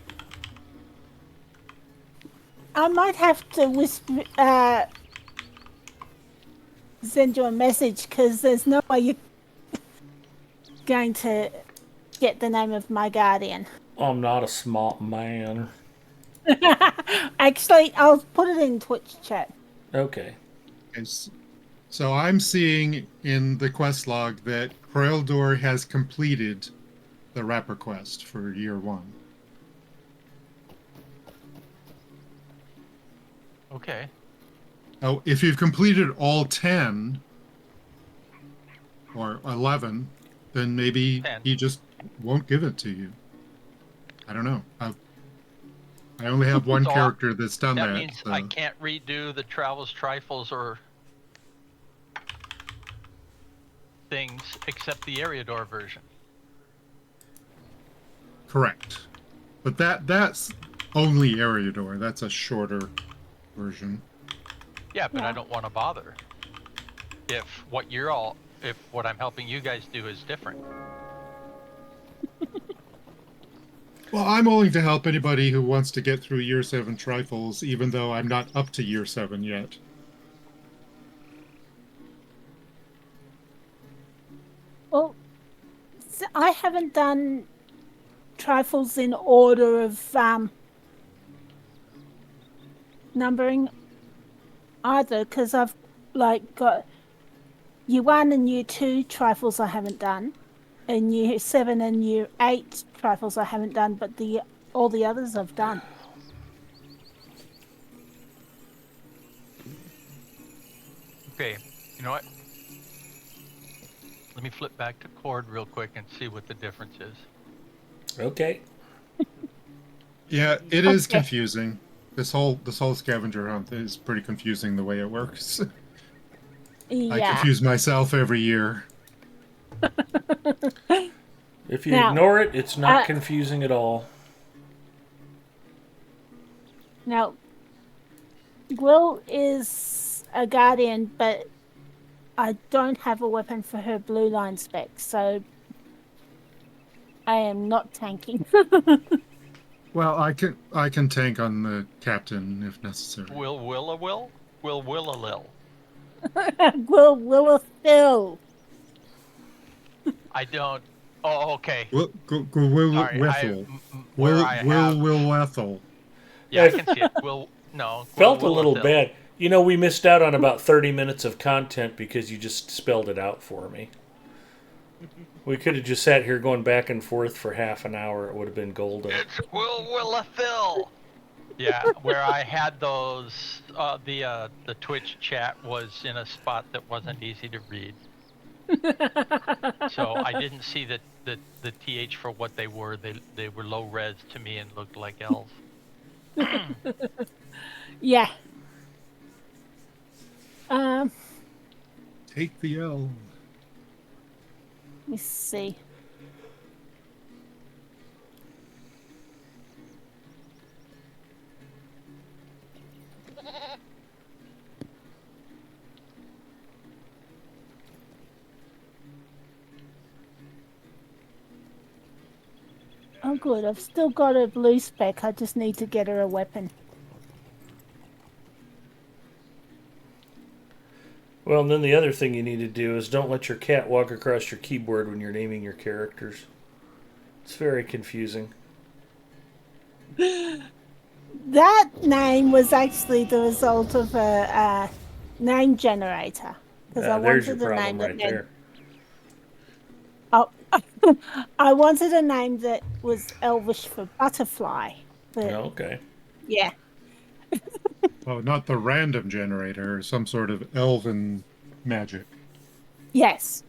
I might have to send you a message because there's no way you're going to get the name of my guardian. I'm not a smart man. Actually, I'll put it in Twitch chat. Okay. So I'm seeing in the quest log that Corildor has completed the wrapper quest for year 1. Okay. Oh, if you've completed all 10 or 11, then maybe 10. he just won't give it to you. I don't know. I only have one So character that's done That that. means so. I can't redo the Travels Trifles or things except the area door version. Correct. But that's only area door. That's a shorter version. Yeah, but I Yeah. don't want to bother. If what I'm helping you guys do is different. Well, I'm willing to help anybody who wants to get through year 7 trifles, even though I'm not up to year 7 yet. Well, I haven't done trifles in order of numbering either because I've got year 1 and year 2 trifles I haven't done, and year 7 and year 8 trifles I haven't done, but all the others I've done. Okay, you know what? Let me flip back to Cord real quick and see what the difference is. Okay. Yeah, it is Okay. confusing. This whole scavenger hunt is pretty confusing the way it works. I Yeah. confuse myself every year. If you Now, ignore it, it's not confusing at all. Now, Will is a guardian, but I don't have a weapon for her blue line spec, so I am not tanking. Well, I can tank on the captain if necessary. Will a lil? Will Phil. I don't. Oh, okay. Will Sorry, Wethel. where I have. Will Wethel. Yeah, I can see it. Felt a little Phil. bad. You know, we missed out on about 30 minutes of content because you just spelled it out for me. We could have just sat here going back and forth for half an hour. It would have been golden. It's Will Phil. Yeah, where I had those, the Twitch chat was in a spot that wasn't easy to read. So I didn't see the TH for what they were. They were low res to me and looked like elves. Yeah. Take the L. Let me see. Oh, good. I've still got a blue spec. I just need to get her a weapon. Well, and then the other thing you need to do is don't let your cat walk across your keyboard when you're naming your characters. It's very confusing. That name was actually the result of a name generator. Because I There's your wanted a problem name right that there. Oh, I wanted a name that was Elvish for butterfly. But Okay. yeah. Oh, not the random generator, some sort of elven magic. Yes.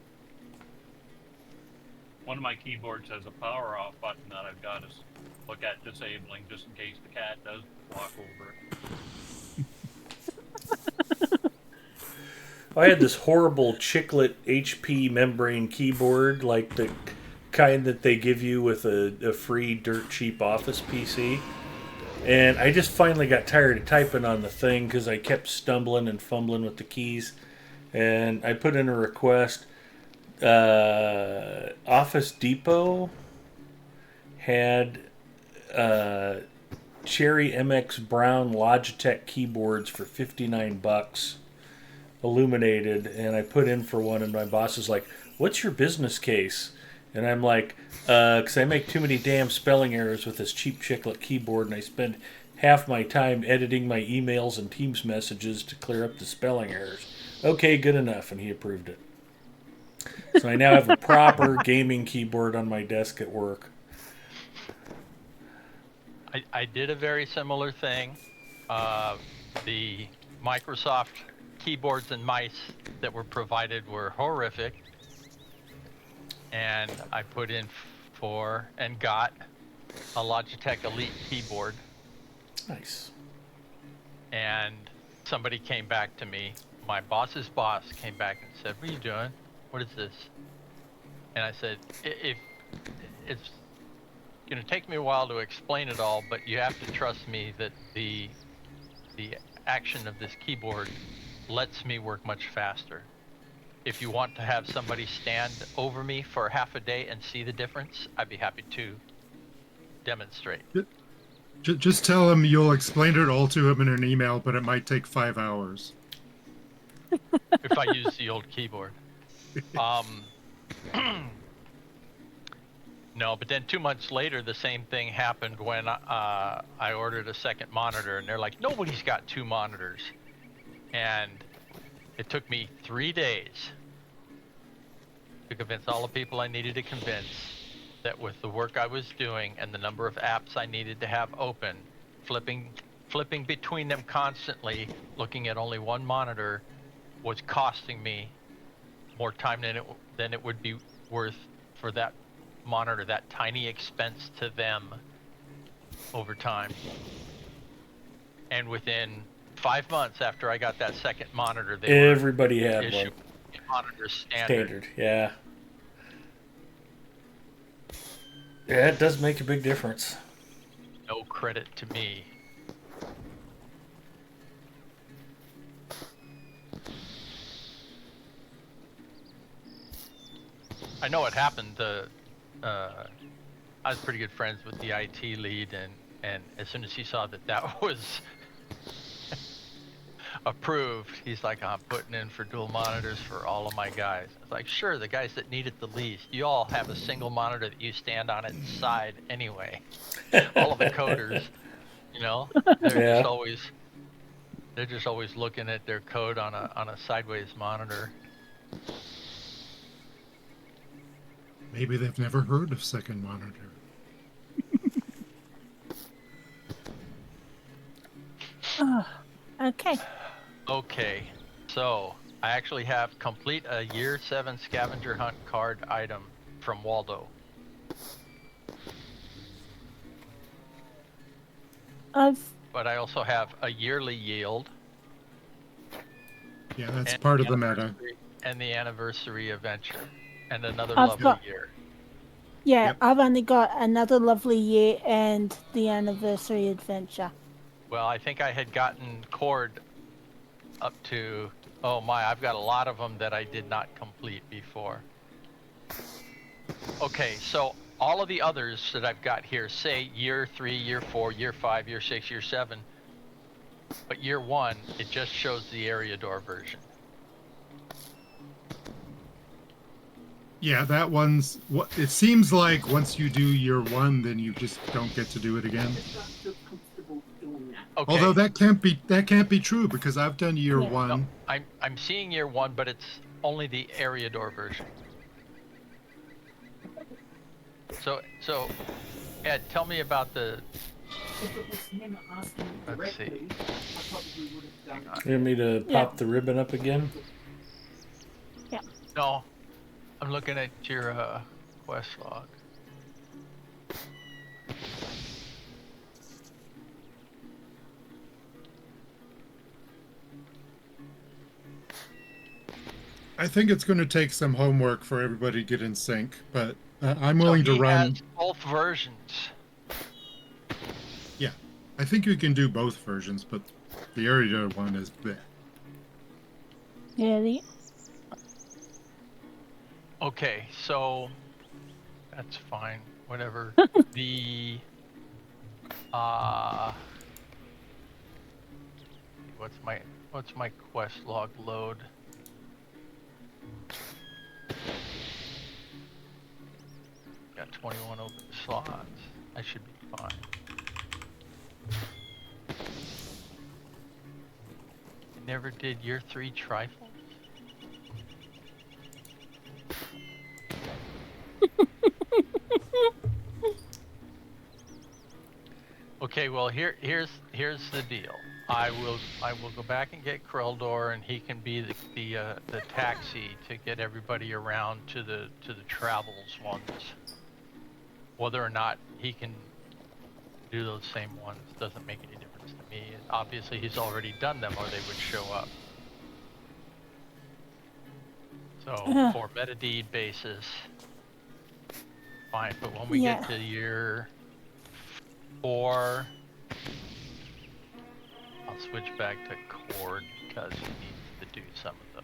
One of my keyboards has a power off button that I've got to look at disabling just in case the cat does walk over it. I had this horrible chiclet HP membrane keyboard, like the kind that they give you with a free dirt cheap office PC. And I just finally got tired of typing on the thing because I kept stumbling and fumbling with the keys. And I put in a request. Office Depot had Cherry MX Brown Logitech keyboards for $59, illuminated, and I put in for one, and my boss is like, "What's your business case?" And I'm like, "'Cause I make too many damn spelling errors with this cheap chiclet keyboard, and I spend half my time editing my emails and Teams messages to clear up the spelling errors." Okay, good enough, and he approved it. So I now have a proper gaming keyboard on my desk at work. I did a very similar thing. The Microsoft keyboards and mice that were provided were horrific. And I put in for and got a Logitech Elite keyboard. Nice. And somebody came back to me. My boss's boss came back and said, "What are you doing? What is this?" And I said, "If it's going to take me a while to explain it all, but you have to trust me that the action of this keyboard lets me work much faster. If you want to have somebody stand over me for half a day and see the difference, I'd be happy to demonstrate." Just tell him you'll explain it all to him in an email, but it might take 5 hours. If I use the old keyboard. No, but then 2 months later, the same thing happened when I ordered a second monitor, and they're like, "Nobody's got 2 monitors." And it took me 3 days to convince all the people I needed to convince that with the work I was doing and the number of apps I needed to have open, flipping between them constantly, looking at only one monitor, was costing me more time than it would be worth for that monitor, that tiny expense to them over time. And within 5 months after I got that second monitor, Everybody had one. Monitor standard. Yeah. Yeah, it does make a big difference. No credit to me. I know what happened. I was pretty good friends with the IT lead, and as soon as he saw that was approved, he's like, "I'm putting in for dual monitors for all of my guys." I was like, "Sure, the guys that need it the least. You all have a single monitor that you stand on its side anyway." All of the coders, they're just always looking at their code on a sideways monitor. Maybe they've never heard of second monitor. Okay. Okay, so I actually have complete a year 7 scavenger hunt card item from Waldo. But I also have a yearly yield. Yeah, that's part of the meta. And the anniversary adventure. And another I've lovely got- year. Yeah, Yep. I've only got another lovely year and the anniversary adventure. Well, I think I had gotten cord up to, oh my, I've got a lot of them that I did not complete before. Okay, so all of the others that I've got here say year 3, year 4, year 5, year 6, year 7. But year 1, it just shows the area door version. Yeah, that one's what it seems like. Once you do year 1, then you just don't get to do it again. Okay. Although that can't be true, because I've done year Yeah. 1. No, I'm seeing year 1, but it's only the area door version. So Ed, tell me about the Let's see. Hang on. You want me to Yeah. pop the ribbon up again? No, I'm looking at your quest log. I think it's going to take some homework for everybody to get in sync, but I'm So willing he to run. has both versions. Yeah, I think you can do both versions, but the area one is bleh. Yeah, Okay, so that's fine. Whatever. The what's my quest log load? Got 21 open slots. I should be fine. Never did year 3 trifles? Okay, well here's the deal. I will go back and get Kreldor, and he can be the taxi to get everybody around to the travels ones. Whether or not he can do those same ones doesn't make any difference to me. Obviously, he's already done them, or they would show up. So for meta-deed basis, fine. But when we get to year 4, I'll switch back to Cord because he needs to do some of those.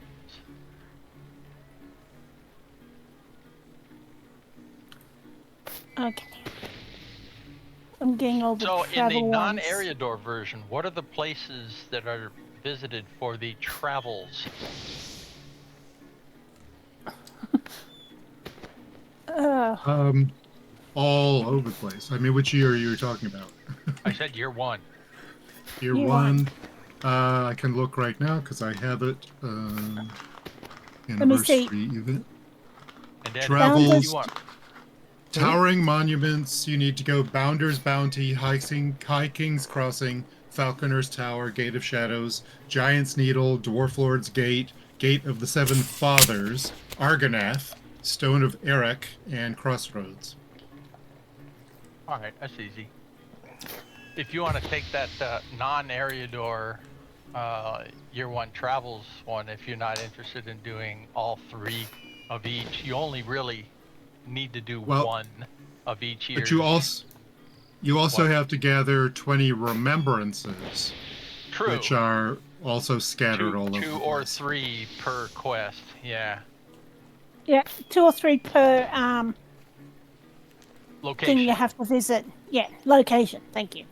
okay. I'm getting all the So in travel the ones. non-area door version, what are the places that are visited for the travels? All over the place. I mean, which year are you talking about? I said year 1. Year one. I can look right now because I have it. Let me see. Anniversary event. And then Travels. you want Towering monuments. You need to go Bounder's Bounty, King's Crossing, Falconer's Tower, Gate of Shadows, Giant's Needle, Dwarf Lord's Gate, Gate of the Seven Fathers, Argonath, Stone of Eric, and Crossroads. All right, that's easy. If you want to take that non-area door year 1 travels one, if you're not interested in doing all 3 of each, you only really need to do 1 of each year. But you also have to gather 20 remembrances. True. Which are also scattered all over the place. 2 or 3 per quest, yeah. Yeah, 2 or 3 per Location. thing you have to visit. Yeah, location. Thank you.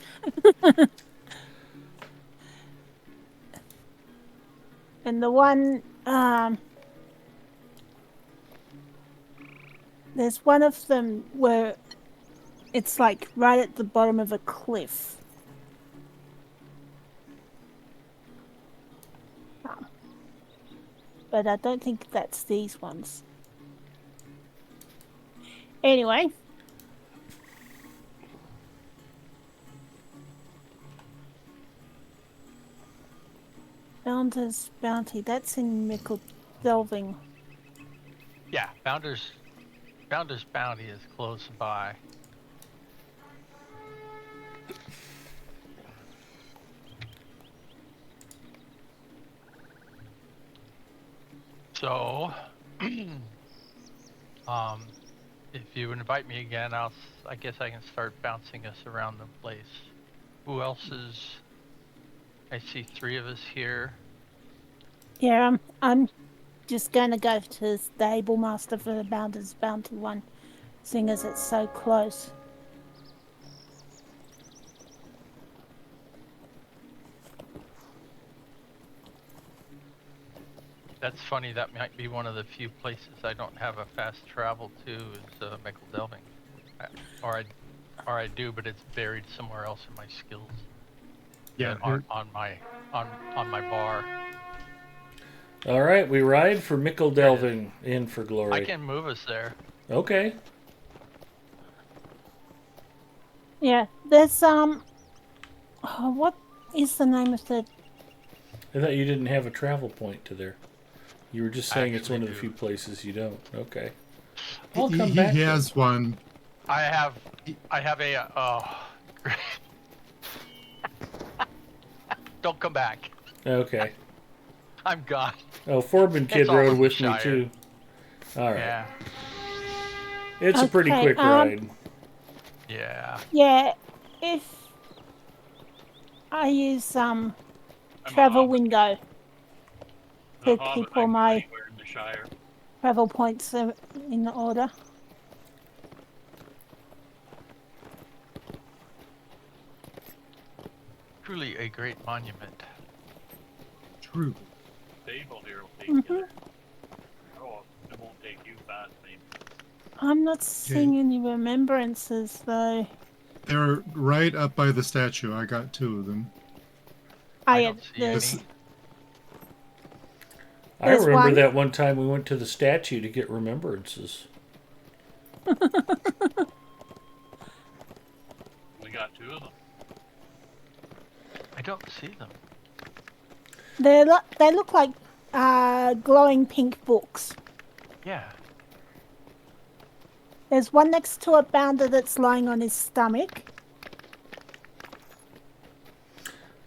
And the one, there's one of them where it's like right at the bottom of a cliff. But I don't think that's these ones. Anyway. Bounder's Bounty, that's in Mickle Delving. Yeah, Bounder's Bounty is close by. So, if you invite me again, I guess I can start bouncing us around the place. Who else is? I see 3 of us here. Yeah, I'm just gonna go to the Stable Master for the Bounder's Bounty one, seeing as it's so close. That's funny. That might be one of the few places I don't have a fast travel to is Mickle Delving, or I do, but it's buried somewhere else in my skills. Yeah, that aren't on my bar. All right, we ride for Mickle Delving in for glory. I can move us there. Okay. Yeah, there's Oh, what is the name of the? I thought you didn't have a travel point to there. You were just I saying it's one actually of the do. few places you don't. Okay. I'll He, come he, back. he then. has one. I have a. Don't come back. Okay. I'm gone. Oh, Forbin Kid It's all rode in the with me Shire. too. All right. Yeah. It's a pretty Okay, quick ride. Yeah. Yeah, if I use I'm travel a hobbit. window The to hobbit, keep I all can go my anywhere in the Shire. travel points in order. Truly a great monument. True. Stable here will take Mhm. you. Oh, it won't take you fast, maybe. I'm not seeing any remembrances though. They're right up by the statue. I got 2 of them. I don't see There's any. I There's remember one. that one time we went to the statue to get remembrances. We got 2 of them. I don't see them. they look like glowing pink books. Yeah. There's one next to a bounder that's lying on his stomach.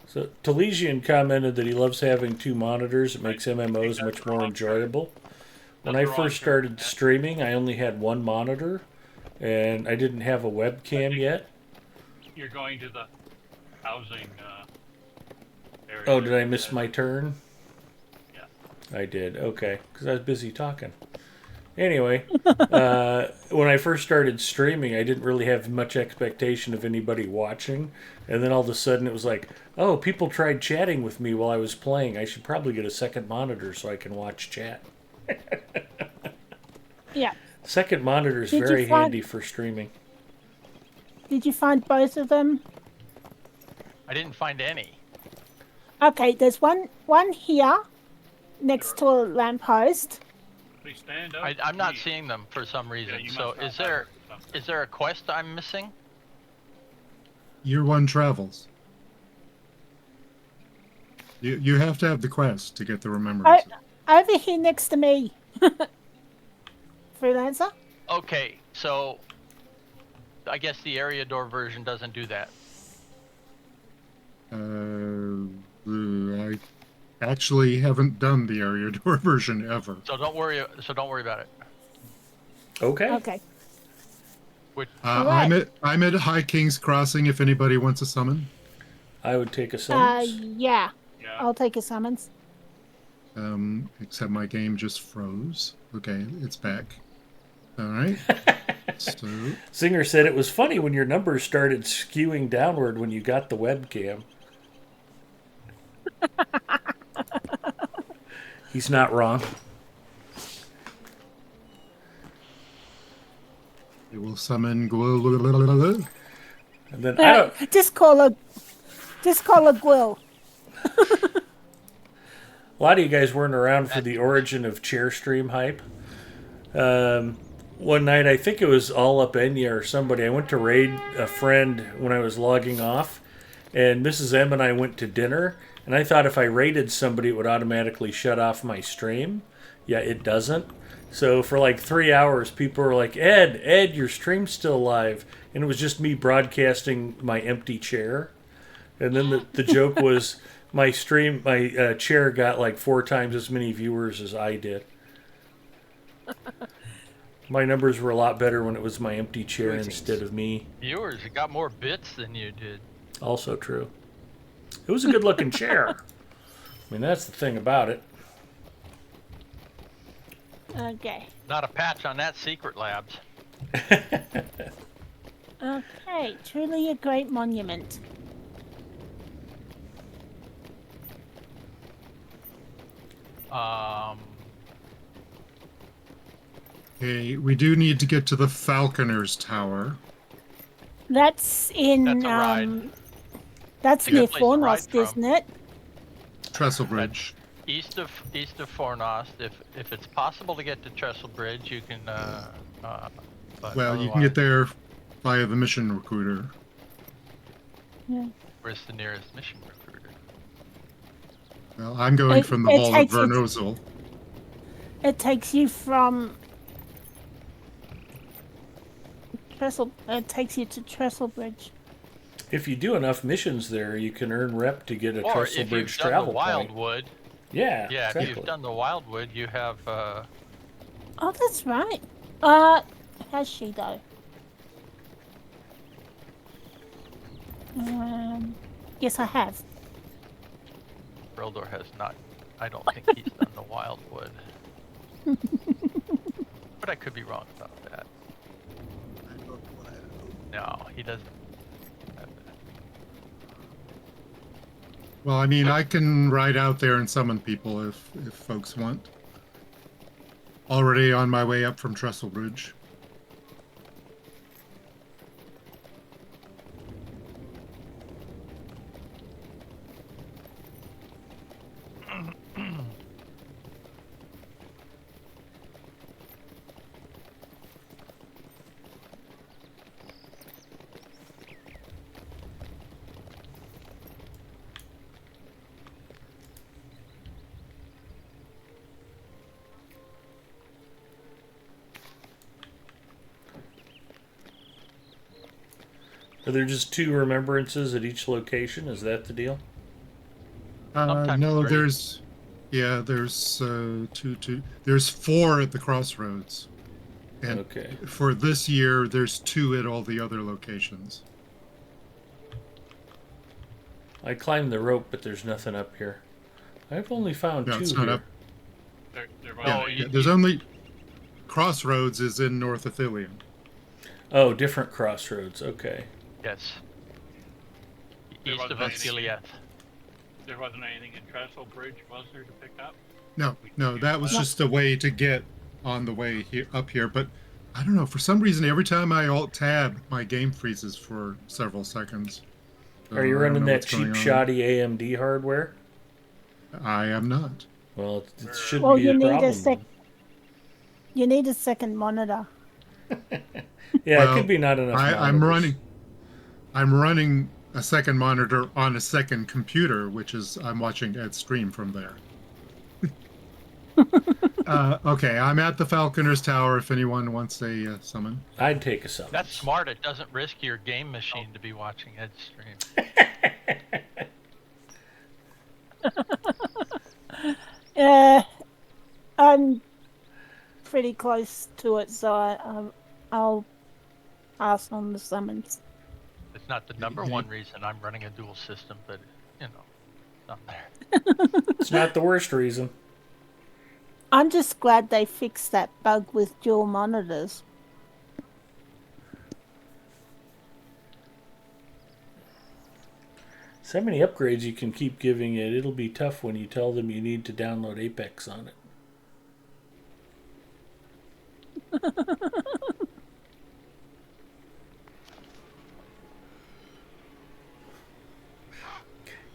So Talesian commented that he loves having 2 monitors. It makes MMOs much more enjoyable. When I That's the wrong first turn. started streaming, I only had 1 monitor, and I didn't have a webcam yet. You're going to the housing area. Oh, did I miss my turn? Yeah. I did. Okay, because I was busy talking. Anyway, when I first started streaming, I didn't really have much expectation of anybody watching. And then all of a sudden it was like, oh, people tried chatting with me while I was playing. I should probably get a second monitor so I can watch chat. Yeah. Second monitor is Did you very find- handy for streaming. Did you find both of them? I didn't find any. Okay, there's one here next to a lamppost. They stand up. I'm not Gee. seeing them for some reason. you So must not is there have them. is there a quest I'm missing? Year 1 travels. You have to have the quest to get the remembrance. Over here next to me. Freelancer? Okay, so I guess the area door version doesn't do that. I actually haven't done the area door version ever. So don't worry about it. Okay. Okay. I'm at High King's Crossing if anybody wants a summon. I would take a summons. Yeah. Yeah. I'll take a summons. Except my game just froze. Okay, it's back. All right. So Singer said it was funny when your numbers started skewing downward when you got the webcam. He's not wrong. it will summon. And then I don't. Just call a Gwill. A lot of you guys weren't around for the origin of chair stream hype. One night, I think it was All Up Enya or somebody, I went to raid a friend when I was logging off, and Mrs. M and I went to dinner, and I thought if I raided somebody, it would automatically shut off my stream. Yeah, it doesn't. So for like 3 hours, people were like, Ed, your stream's still live. And it was just me broadcasting my empty chair. And then the joke was my chair got like 4 times as many viewers as I did. My numbers were a lot better when it was my empty chair instead of me. Viewers, it got more bits than you did. Also true. It was a good looking chair. I mean, that's the thing about it. Okay. Not a patch on that Secret Labs. Okay. Truly a great monument. Okay, we do need to get to the Falconer's Tower. That's in That's a ride. That's It's a good near place to ride Fornost, from. isn't it? Trestle Bridge. East of Fornost, if it's possible to get to Trestle Bridge, you can. But Well, you can otherwise- get there via the mission recruiter. Yeah. Where's the nearest mission recruiter? Well, I'm going It- from the it Hall of takes you- Vernozel. It takes you from Trestle. It takes you to Trestlebridge. If you do enough missions there, you can earn rep to get a Or if Trestlebridge you've done the travel point. Wildwood, Yeah, yeah, exactly. if you've done the Wildwood, you have. Oh, that's right. Has she though? Yes, I have. Freldor has not. I don't think he's done the Wildwood. But I could be wrong about that. No, he doesn't have that. Well, I mean, I can ride out there and summon people if folks want. Already on my way up from Trestlebridge. Are there just 2 remembrances at each location? Is that the deal? Sometimes No, 3. there's two. There's 4 at the crossroads, and Okay. for this year, there's 2 at all the other locations. I climbed the rope, but there's nothing up here. I've only found No, 2 it's here. not up. There Yeah, was you- there's only crossroads is in North Athelion. Oh, different crossroads. Okay. Yes. There East of wasn't anything. Asiliath. there wasn't anything in Trestle Bridge, was there, to pick up? No, that was just a way to get on the way here up here. But I don't know, for some reason, every time I alt tab, my game freezes for several seconds. So Are you I don't running know that what's going cheap, on. shoddy AMD hardware? I am not. Well, it shouldn't Well, be you a need problem. a sec. You need a second monitor. Yeah, Well, it could be not enough. I'm running a second monitor on a second computer, which is I'm watching Ed stream from there. Okay, I'm at the Falconer's Tower if anyone wants a summon. I'd take a summon. That's smart. It doesn't risk your game machine to be watching Ed's stream. I'm pretty close to it, so I'll pass on the summons. It's not the number Mhm. one reason I'm running a dual system, but you know, it's not there. It's not the worst reason. I'm just glad they fixed that bug with dual monitors. So many upgrades you can keep giving it. It'll be tough when you tell them you need to download Apex on it.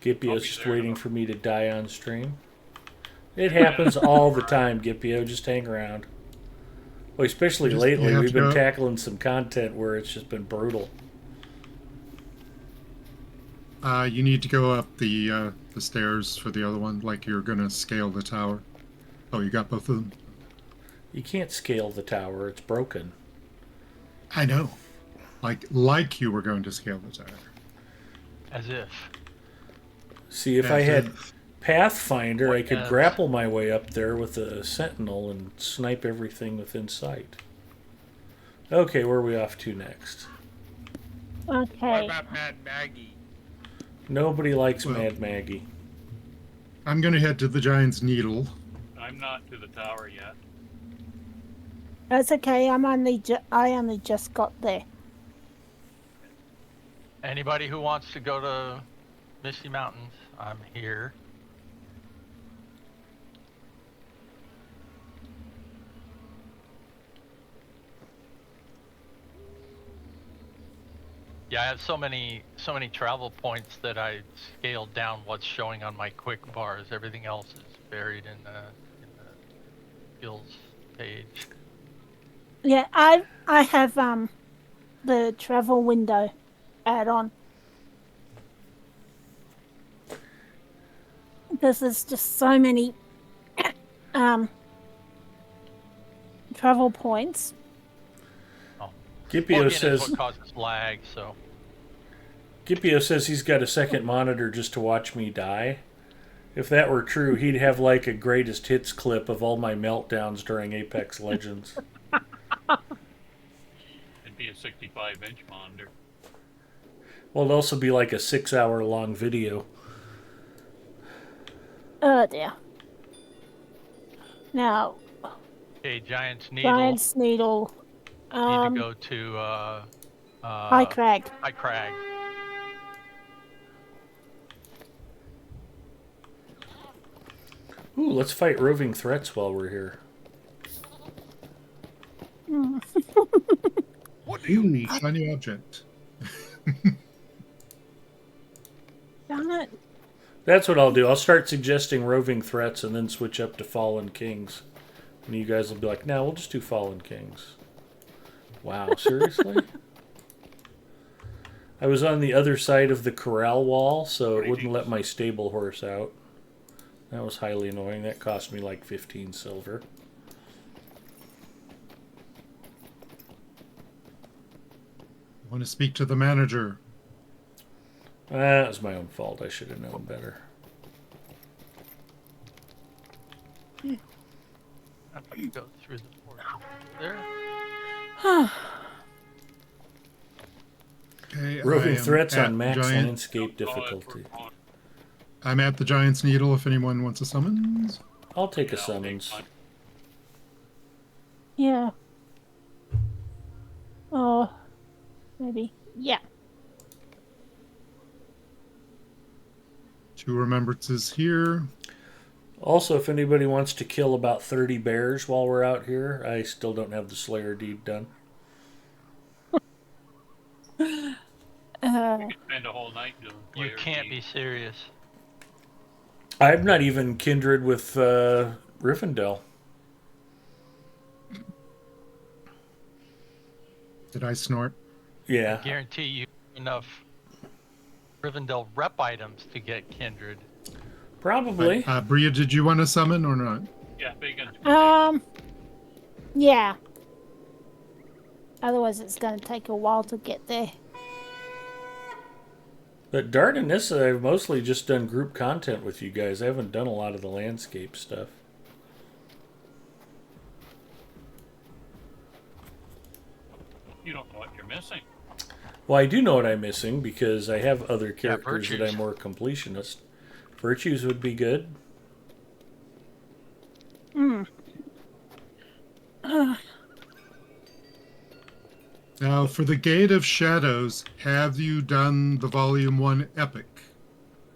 Gipio's just waiting for me to die on stream. It happens all the time, Gipio. Just hang around. Well, especially You lately, have we've to been go- tackling some content where it's just been brutal. You need to go up the stairs for the other one, like you're gonna scale the tower. Oh, you got both of them? You can't scale the tower; it's broken. I know. Like you were going to scale the tower. As if. See, if Yeah, I so- had Pathfinder, I could Yes. grapple my way up there with a sentinel and snipe everything within sight. Okay, where are we off to next? What Okay. about Mad Maggie? Nobody likes Well- Mad Maggie. I'm gonna head to the Giant's Needle. I'm not to the tower yet. That's okay. I only just got there. Anybody who wants to go to Misty Mountains, I'm here. Yeah, I have so many travel points that I scaled down what's showing on my quick bars. Everything else is buried in the skills page. Yeah, I have the travel window add-on. because there's just so many travel points. Gipio Plug-in says is what causes lag, so Gipio says he's got a second monitor just to watch me die. If that were true, he'd have like a greatest hits clip of all my meltdowns during Apex Legends. It'd be a 65-inch monitor. Well, it'd also be like a 6-hour long video. Oh dear. Now, okay, Giant's Needle. Giant's Needle. Need to go to High Crag. High Crag. Ooh, let's fight roving threats while we're here. What do you need? Shiny object. Darn it. That's what I'll do. I'll start suggesting roving threats and then switch up to Fallen Kings. And you guys will be like, no, we'll just do Fallen Kings. Wow, seriously? I was on the other side of the corral wall, so it wouldn't let my stable horse out. That was highly annoying. That cost me like 15 silver. Want to speak to the manager? That was my own fault. I should have known better. I thought you go through the portal there. Okay, Roving I am threats at on max Giant- landscape difficulty. I'm at the Giant's Needle if anyone wants a summons. I'll take a summons. Yeah. Oh, maybe. Yeah. 2 remembrances here. Also, if anybody wants to kill about 30 bears while we're out here, I still don't have the Slayer deed done. We could spend a whole night doing You player can't be games. serious. I'm not even kindred with Rivendell. Did I snort? Yeah. Guarantee you enough Rivendell rep items to get kindred. Probably. Bria, did you want to summon or not? Yeah, big and Yeah. Otherwise, it's going to take a while to get there. But Dardanissa, I've mostly just done group content with you guys. I haven't done a lot of the landscape stuff. you don't know what you're missing. Well, I do know what I'm missing because I have other characters that Virtues. I'm more completionist. Virtues would be good. Now, for the Gate of Shadows, have you done the Volume 1 Epic?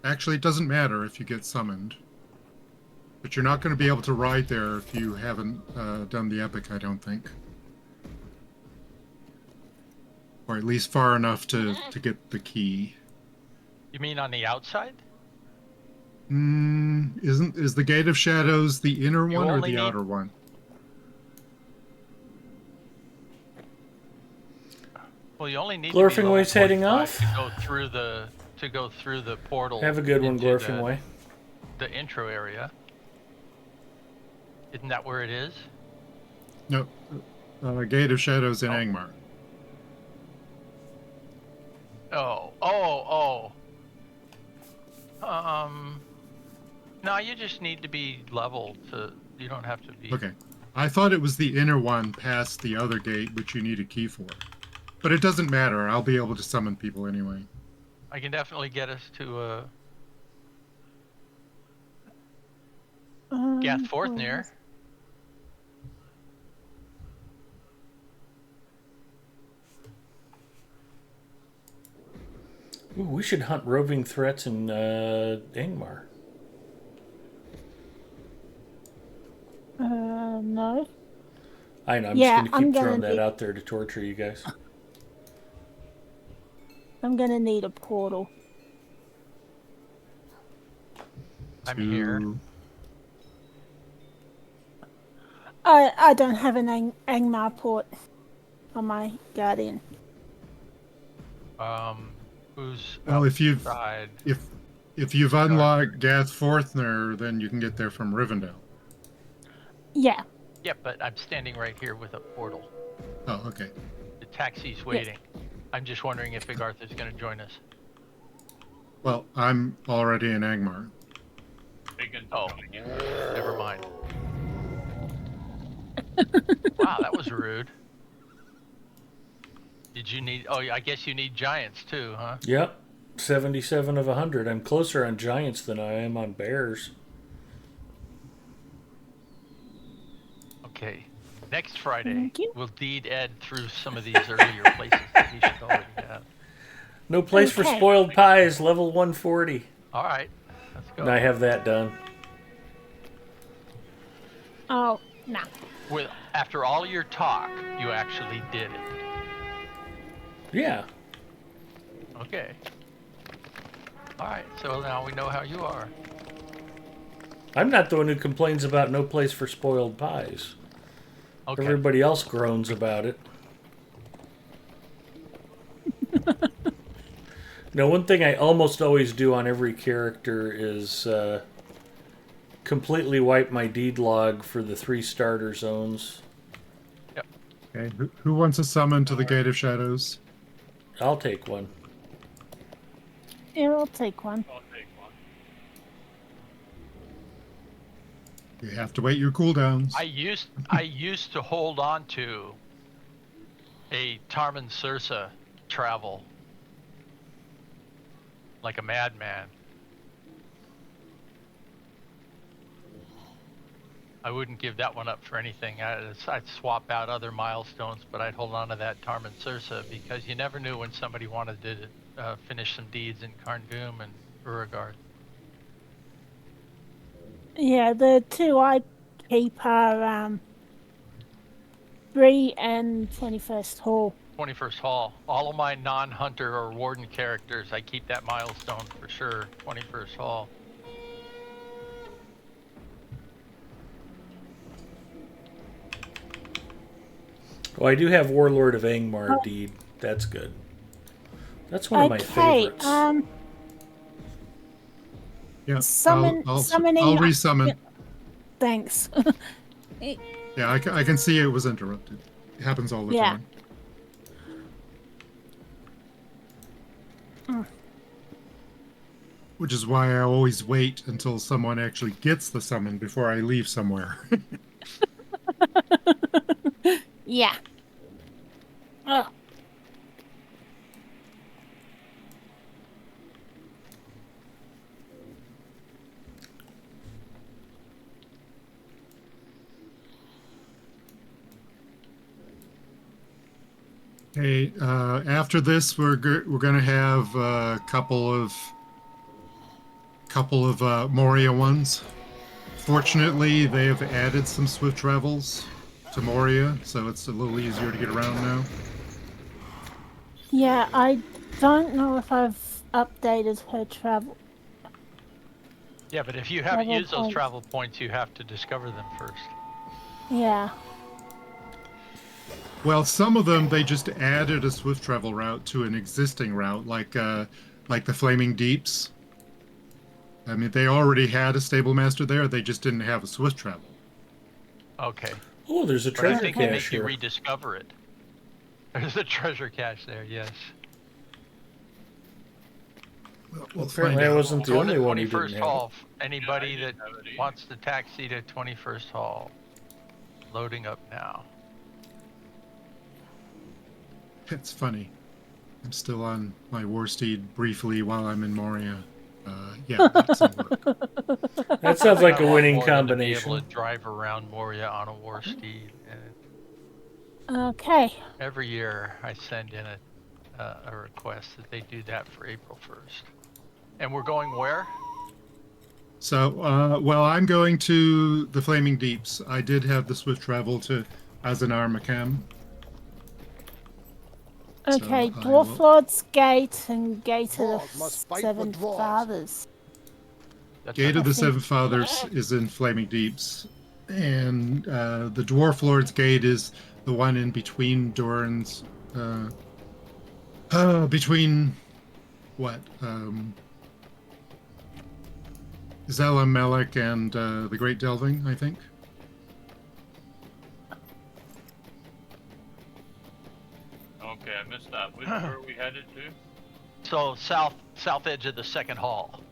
Actually, it doesn't matter if you get summoned. But you're not going to be able to ride there if you haven't done the Epic, I don't think. Or at least far enough to get the key. You mean on the outside? Is the Gate of Shadows the inner You one or only the need- outer one? Well, you only need to be Glorfing level Way's heading 45 off. to go through the portal. Have a good one, into Glorfing the- Way. The intro area. Isn't that where it is? No. Gate of Shadows in Oh. Angmar. Oh. No, you just need to be level to. You don't have to be. Okay. I thought it was the inner one past the other gate, which you need a key for. But it doesn't matter. I'll be able to summon people anyway. I can definitely get us to Gath Forthner. Ooh, we should hunt roving threats in Angmar. No. I know, I'm Yeah, just going to I'm keep gonna throwing that be- out there to torture you guys. I'm going to need a portal. I'm here. I don't have an Angmar port on my Guardian. Who's Well, if you've outside? If you've unlocked Gath Forthner, then you can get there from Rivendell. Yeah. Yeah, but I'm standing right here with a portal. Oh, okay. The taxi's waiting. I'm just wondering if Big Arthur's going to join us. Well, I'm already in Angmar. Oh, never mind. Wow, that was rude. Did you need... Oh, I guess you need giants too, huh? Yep. 77 of 100. I'm closer on giants than I am on bears. Okay. Next Friday, Thank you. we'll deed Ed through some of these earlier places that he should already have. No place for Okay. spoiled pies, level 140. All right, let's go. And I have that done. Oh, no. With, after all your talk, you actually did it. Yeah. Okay. All right, so now we know how you are. I'm not the one who complains about no place for spoiled pies. Okay. Everybody else groans about it. Now, one thing I almost always do on every character is completely wipe my deed log for the 3 starter zones. Yep. Okay. Who wants a summon to the Gate of Shadows? I'll take one. Yeah, I'll take one. I'll take one. You have to wait your cooldowns. I used to hold on to a Tarman Sursa travel like a madman. I wouldn't give that one up for anything. I'd swap out other milestones, but I'd hold on to that Tarman Sursa because you never knew when somebody wanted to finish some deeds in Carngoom and Beauregard. Yeah, the 2 I keep are 3 and 21st Hall. 21st Hall. All of my non-hunter or warden characters, I keep that milestone for sure. 21st Hall. Oh, I do have Warlord of Angmar deed. That's good. That's one of my favorites. Yeah, Summoning. I'll resummon. Thanks. Yeah, I can see it was interrupted. It happens all the time. Which is why I always wait until someone actually gets the summon before I leave somewhere. Yeah. Oh. Okay, after this, we're gonna have a couple of Moria ones. Fortunately, they have added some swift travels to Moria, so it's a little easier to get around now. Yeah, I don't know if I've updated her travel. Yeah, but if you haven't Travel used those points. travel points, you have to discover them first. Yeah. Well, some of them they just added a swift travel route to an existing route, like the Flaming Deeps. I mean, they already had a stable master there; they just didn't have a swift travel. Okay. Oh, there's a But I treasure think they cache make you here. rediscover it. There's a treasure cache there, yes. We'll Apparently find I out. wasn't the Going only to one who 21st didn't have Hall. Anybody Yeah, I that didn't have it either. wants to taxi to 21st Hall. Loading up now. It's funny. I'm still on my war steed briefly while I'm in Moria. Yeah, that's some work. it. That sounds like a I want winning more than to be able combination. to drive around Moria on a war steed. And Okay. every year I send in a request that they do that for April 1st. And we're going where? So, well, I'm going to the Flaming Deeps. I did have the swift travel to Azanar Makam. Okay, So I Dwarf will- Lord's Gate and Gate of Dwarves the must fight Seven with dwarves. Fathers. That's Gate of the I think- Seven Fathers is in Flaming Deeps, and the Dwarf Lord's Gate is the one in between Doran's. Between what? Zella Melek and the Great Delving, I think. Okay, I missed that. Where are we headed to? So south edge of the second hall.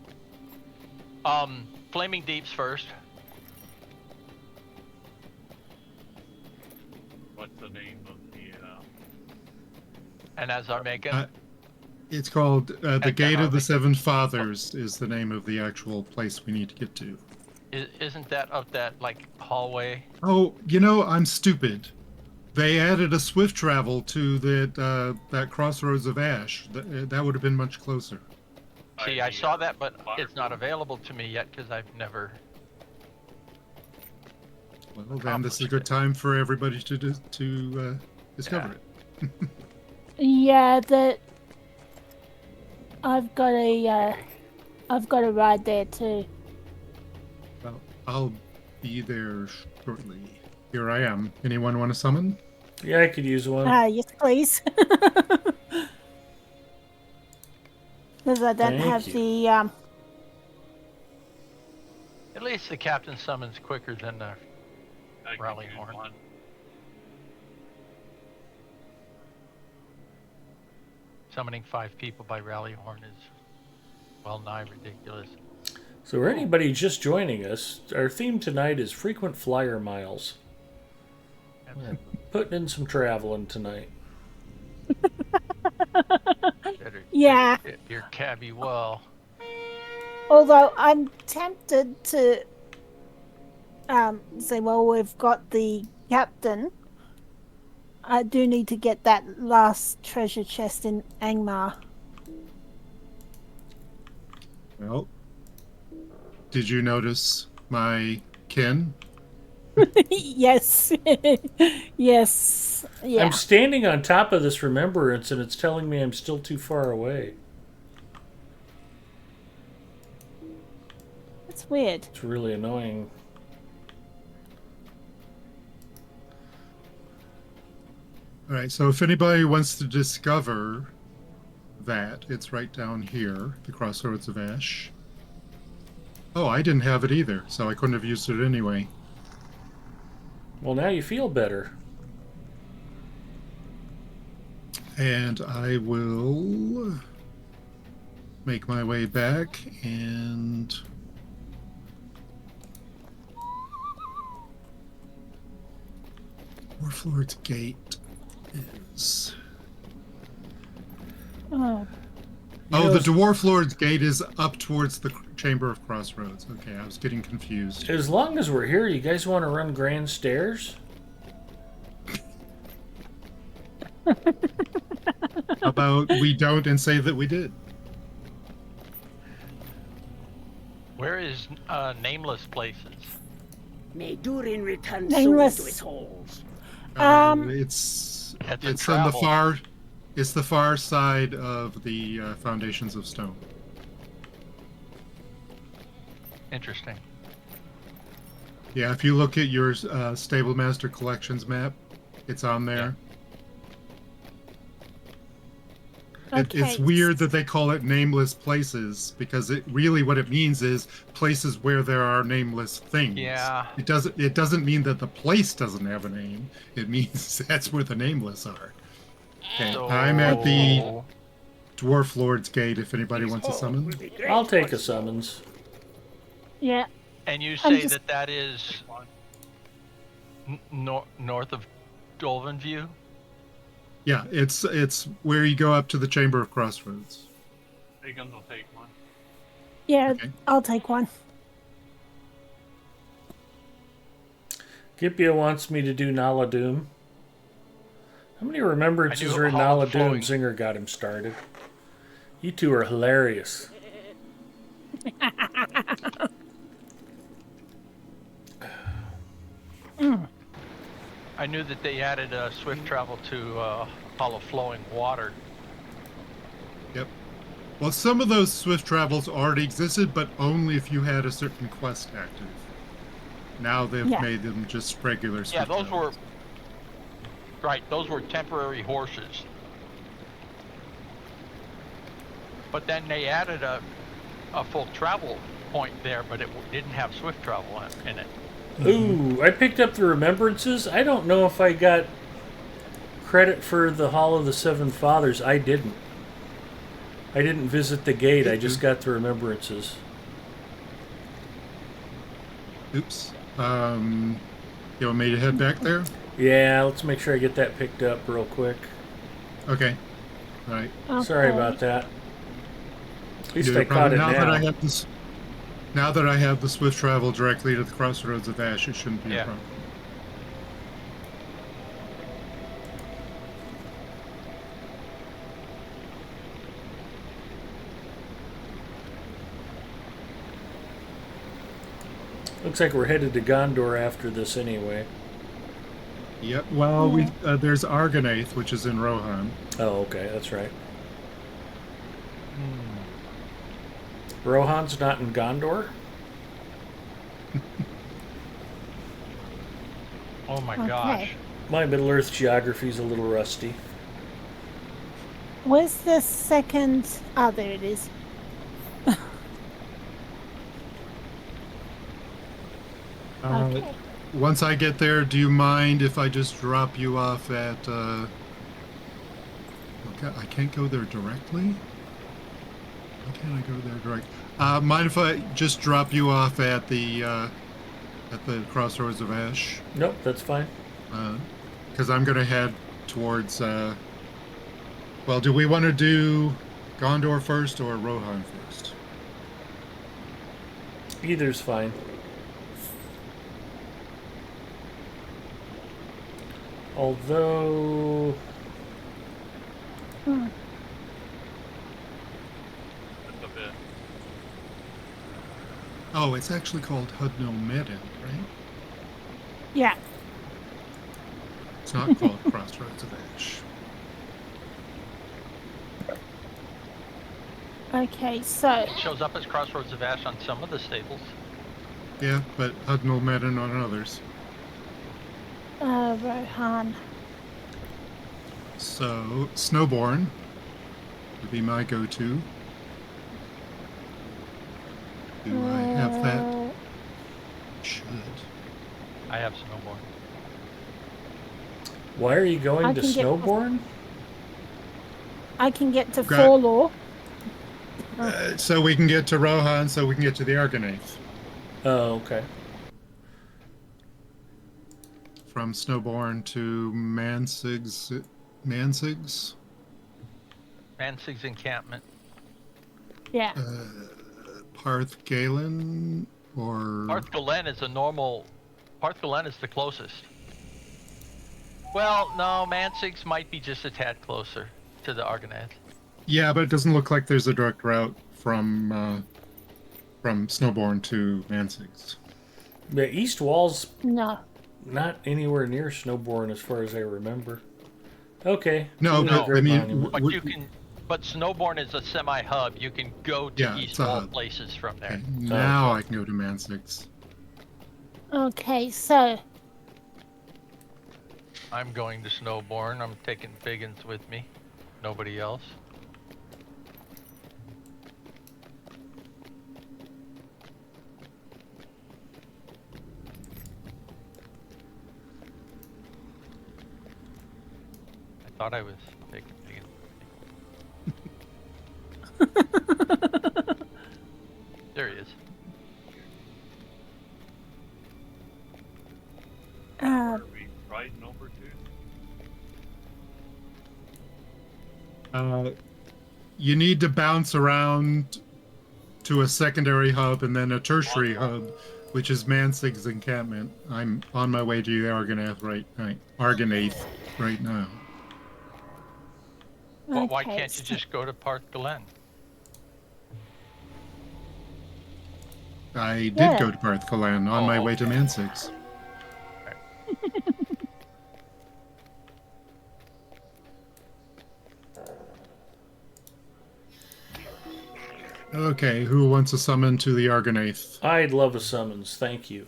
Flaming Deeps first. What's the name of the? And as I make it, It's called the then Gate are of the we- Seven Fathers is the name of the actual place we need to get to. isn't that up that like hallway? Oh, I'm stupid. They added a swift travel to that Crossroads of Ash. That would have been much closer. See, I saw that, but it's not available to me yet because I've never. Well, then this is a good time for everybody to discover it. Yeah, I've got a ride there too. Well, I'll be there shortly. Here I am. Anyone want to summon? Yeah, I could use one. Yes, please. Because I don't Thank have you. the At least the captain summons quicker than the I could rally use horn. one. Summoning 5 people by rally horn is well nigh ridiculous. So, for anybody just joining us, our theme tonight is frequent flyer miles. We're putting in some traveling tonight. Yeah. Better get your cabbie well. Although I'm tempted to say, well, we've got the captain. I do need to get that last treasure chest in Angmar. Well, did you notice my kin? Yes. Yes. Yeah. I'm standing on top of this remembrance and it's telling me I'm still too far away. That's weird. It's really annoying. All right, so if anybody wants to discover that, it's right down here, the Crossroads of Ash. Oh, I didn't have it either, so I couldn't have used it anyway. Well, now you feel better. And I will make my way back and Warlord's Gate is. Oh. Oh, the Dwarf Lord's Gate is up towards the Chamber of Crossroads. Okay, I was getting confused. As long as we're here, you guys want to run grand stairs? How about we don't and say that we did? Where is Nameless Places? May Durin return Nameless. soon to its halls. It's That's a it's on the travel. it's the far side of the Foundations of Stone. Interesting. Yeah, if you look at your Stable Master Collections map, it's on there. Okay. It's weird that they call it nameless places because it really what it means is places where there are nameless things. Yeah. It doesn't mean that the place doesn't have a name. It means that's where the nameless are. Okay, I'm at the Dwarf Lord's Gate. If anybody wants to summon, I'll take a summons. Yeah. And you I'm say just- that is north of Dolven View? yeah, it's where you go up to the Chamber of Crossroads. Higgins will take one. Yeah, Okay. I'll take one. Gipia wants me to do Nala Doom. How many remembrances I do are in Hall Nala of Doom? Flowing. Zinger got him started. You two are hilarious. I knew that they added swift travel to Hall of Flowing Water. Yep. Well, some of those swift travels already existed, but only if you had a certain quest active. Now they've Yeah. made them just regular swift Yeah, those travels. were right. Those were temporary horses. But then they added a full travel point there, but it didn't have swift travel in it. Ooh, I picked up the remembrances. I don't know if I got credit for the Hall of the Seven Fathers. I didn't. I didn't visit the gate. I just got the remembrances. Oops. You want me to head back there? Yeah, let's make sure I get that picked up real quick. Okay. All right. Sorry about that. At least No I caught problem. it Now now. that I have this, now that I have the swift travel directly to the crossroads of Ash, it shouldn't be a problem. Looks like we're headed to Gondor after this anyway. Yep. Well, we there's Argonath, which is in Rohan. Oh, okay, that's right. Rohan's not in Gondor? Oh my gosh. My Middle-earth geography's a little rusty. Where's the second? Oh, there it is. Okay. Once I get there, do you mind if I just drop you off at? Okay, I can't go there directly. Why can't I go there direct? Mind if I just drop you off at the crossroads of Ash? Nope, that's fine. Because I'm gonna head towards. Well, do we want to do Gondor first or Rohan first? Either's fine. Although... That's a bit. Oh, it's actually called Hudno Medin, right? Yeah. It's not called Crossroads of Ash. Okay, so It shows up as Crossroads of Ash on some of the stables. Yeah, but Hudno Medin on others. Rohan. So, Snowborn would be my go-to. Do I have that? Should. I have Snowborn. Why are you going I to can get- Snowborn? I can get to Gra- Forlor. So we can get to Rohan, so we can get to the Argonath. Oh, okay. From Snowborn to Mansig's Mansig's encampment. Yeah. Parth Galen, or Parth Galen is a normal. Parth Galen is the closest. Well, no, Mansig's might be just a tad closer to the Argonath. yeah, but it doesn't look like there's a direct route from Snowborn to Mansig's. The East Wall's No. not anywhere near Snowborn as far as I remember. Okay. No, Either but Great I mean, Monument. But you can. But Snowborn is a semi-hub. You can go to Yeah, East it's a Wall hub. places from there. Okay, now I can go to Mansig's. Okay, so I'm going to Snowborn. I'm taking Biggins with me. Nobody else. I thought I was taking Biggins with me. There he is. Are we riding over to? You need to bounce around to a secondary hub and then a tertiary hub, which is Mansig's encampment. I'm on my way to the Argonath right now. Well, why okay, can't you so- just go to Parth Galen? I did Yeah. go to Parth Galen on my way to Mansig's. Okay, who wants to summon to the Argonath? I'd love a summons, thank you.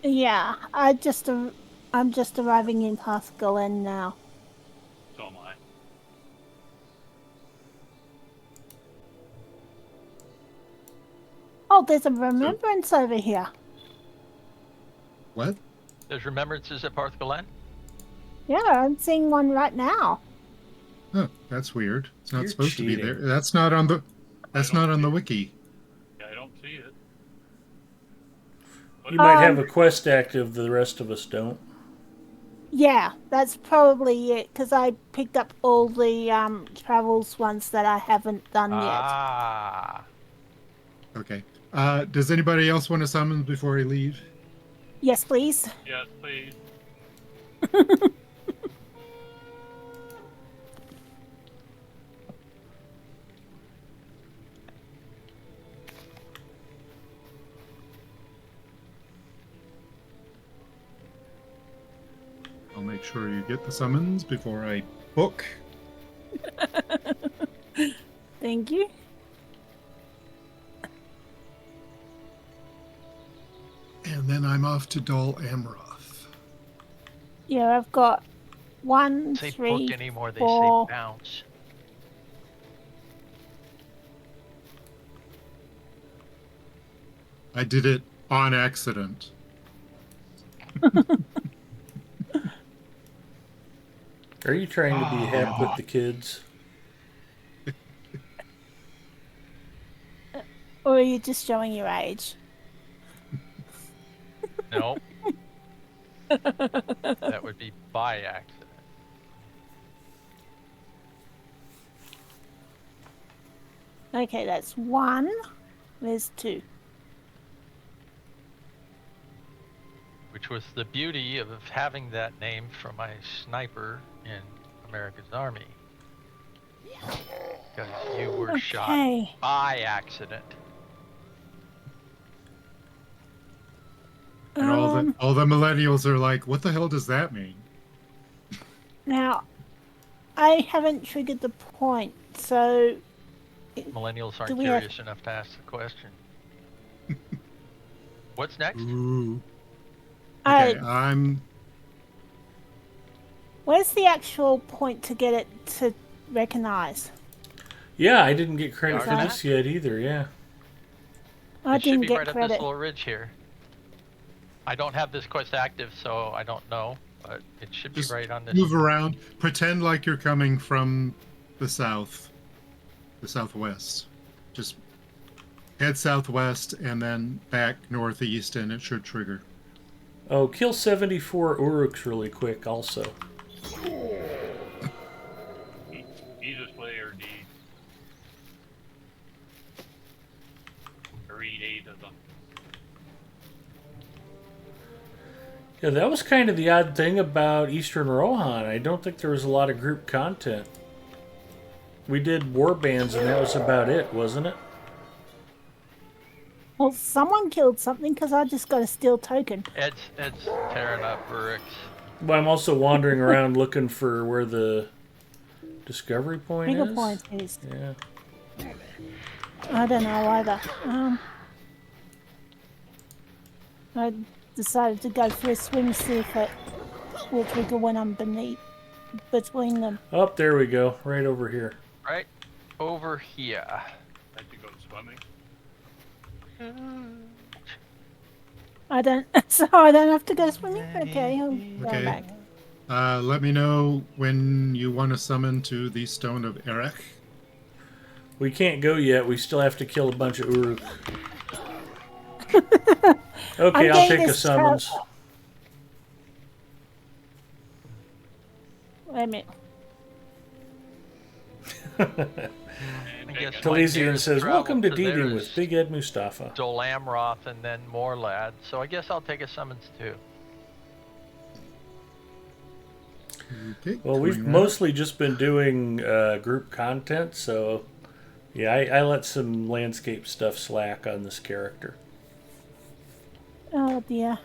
Yeah, I'm just arriving in Pascaline now. So am I. Oh, there's a remembrance over here. What? There's remembrances at Parth Glen? Yeah, I'm seeing one right now. Oh, that's weird. It's not You're supposed to be there. cheating. That's not on the. That's don't not on see the it. wiki. Yeah, I don't see it. You might have a quest active the rest of us don't. Yeah, that's probably it, because I picked up all the travels ones that I haven't done yet. Ah. Okay. Does anybody else want to summon before I leave? Yes, please. Yes, please. I'll make sure you get the summons before I book. Thank you. And then I'm off to Dol Amroth. Yeah, I've got one, Say three, book anymore, they 4. say bounce. I did it on accident. Are you trying to be hep with the kids? Or are you just showing your age? No. That would be by accident. Okay, that's 1. There's 2. Which was the beauty of having that name from my sniper in America's Army. Because you were shot Okay. by accident. And all the millennials are like, what the hell does that mean? Now, I haven't triggered the point, so Millennials Do aren't we have- curious enough to ask the question. What's next? Ooh. I, Okay, I'm where's the actual point to get it to recognize? Yeah, I didn't get credit for Okay. this yet either, yeah. I It should didn't be get right up credit. this little ridge here. I don't have this quest active, so I don't know, but it should be just right on this. move around. Pretend like you're coming from the south, the southwest. Just head southwest and then back northeast, and it should trigger. Oh, kill 74 Uruks really quick also. Jesus Slayer D. Or eat 8 of them. Yeah, that was kind of the odd thing about Eastern Rohan. I don't think there was a lot of group content. We did war bands and that was about it, wasn't it? Well, someone killed something because I just got a steel token. Ed's tearing up Urix. But I'm also wandering around looking for where the discovery point Trigger is. point is. Yeah. I don't know either. I decided to go for a swing, see if it will trigger when I'm between them. Oh, there we go. Right over here. Right over here. I should go swimming. So I don't have to go swimming? Okay, I'll go Okay. back. Let me know when you want to summon to the Stone of Erech. We can't go yet. We still have to kill a bunch of Uruk. Okay, I'm I'll getting take a this summons. Wait a minute. I guess my Talesian nearest says, travel "Welcome to to there Deeding is with Big Ed Mustafa." Dol Amroth and then Morlad, so I guess I'll take a summons too. Okay. Well, we've coming right mostly just been doing group content, so yeah, I let some landscape stuff slack on this character. Oh dear.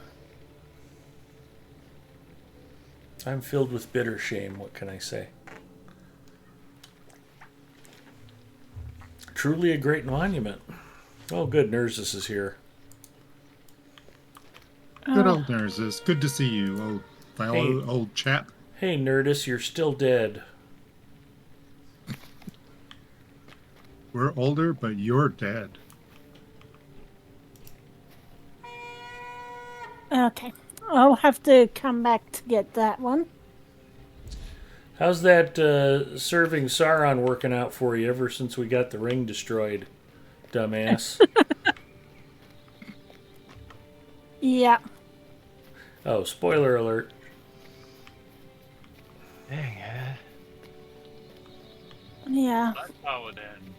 I'm filled with bitter shame. What can I say? Truly a great monument. Oh, good. Nerzus is here. Good old nurses. Good to see you, old fellow, Hey. old chap. Hey, Nerdus, you're still dead. We're older, but you're dead. Okay. I'll have to come back to get that one. How's that serving Sauron working out for you ever since we got the ring destroyed, dumbass? Yeah. Oh, spoiler alert. Dang it. Yeah. That's how it ends.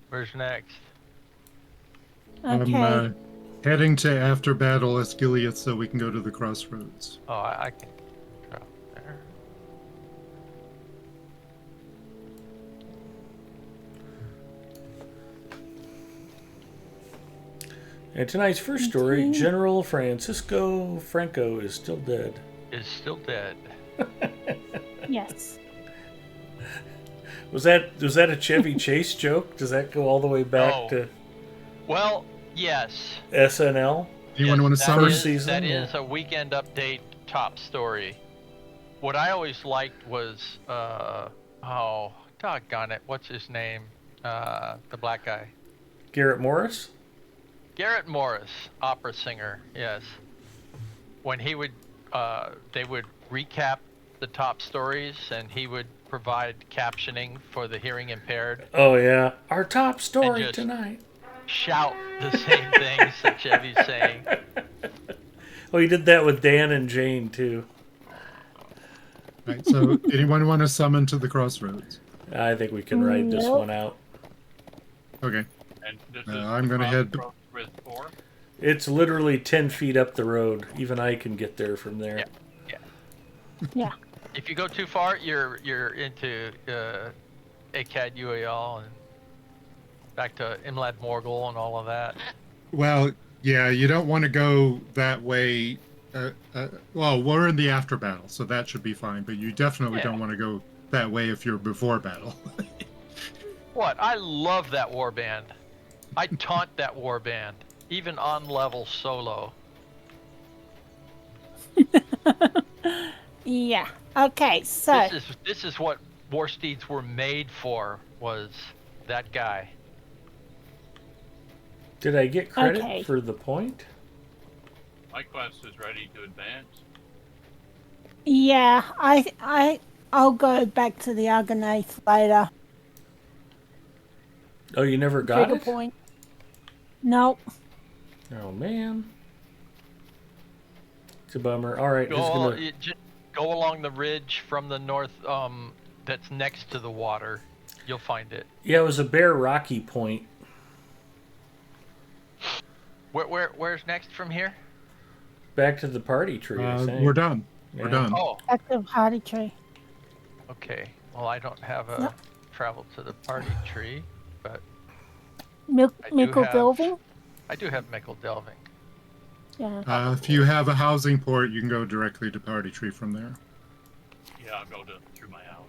Where's next? Okay. I'm heading to after battle Esgiliath so we can go to the crossroads. Oh, I can drop there. And tonight's first story, General Francisco Franco is still dead. Is still dead. Yes. Was that a Chevy Chase joke? Does that go all the way back No. to Well, yes. SNL? Anyone want to that summon? First season, That yeah. is a weekend update top story. What I always liked was, oh, doggone it, what's his name? The black guy. Garrett Morris? Garrett Morris, opera singer, yes. When he would, they would recap the top stories and he would provide captioning for the hearing impaired. Oh yeah, our top story just- tonight. Shout the same things that Chevy's saying. Oh, he did that with Dan and Jane too. Right, so anyone want to summon to the crossroads? I think we can ride this Nope. one out. Okay. And this I'm the gonna head- crossroads with 4. It's literally 10 feet up the road. Even I can get there from there. Yeah. If you go too far, you're into ACAD UAL and back to Imlad Morgul and all of that. Well, yeah, you don't want to go that way. Well, we're in the after battle, so that should be fine. But you definitely Yeah. don't want to go that way if you're before battle. What? I love that warband. I taunt that warband, even on level solo. Yeah. Okay, so This is what war steeds were made for. Was that guy? Did I get credit Okay. for the point? My quest is ready to advance. yeah, I'll go back to the Argonath later. Oh, you never got Trigger it? point. Nope. Oh man. It's a bummer. All right, Go, just gonna. go along the ridge from the north. That's next to the water. You'll find it. Yeah, it was a bare rocky point. Where's next from here? Back to the party tree. I think. We're done. We're Yeah. done. Oh, Active Hardy Tree. okay. Well, I don't have a Yep. travel to the party tree, but I do Mickle have- Delving. I do have Mickle Delving. Yeah. If you have a housing port, you can go directly to Party Tree from there. Yeah, I'll go through my house.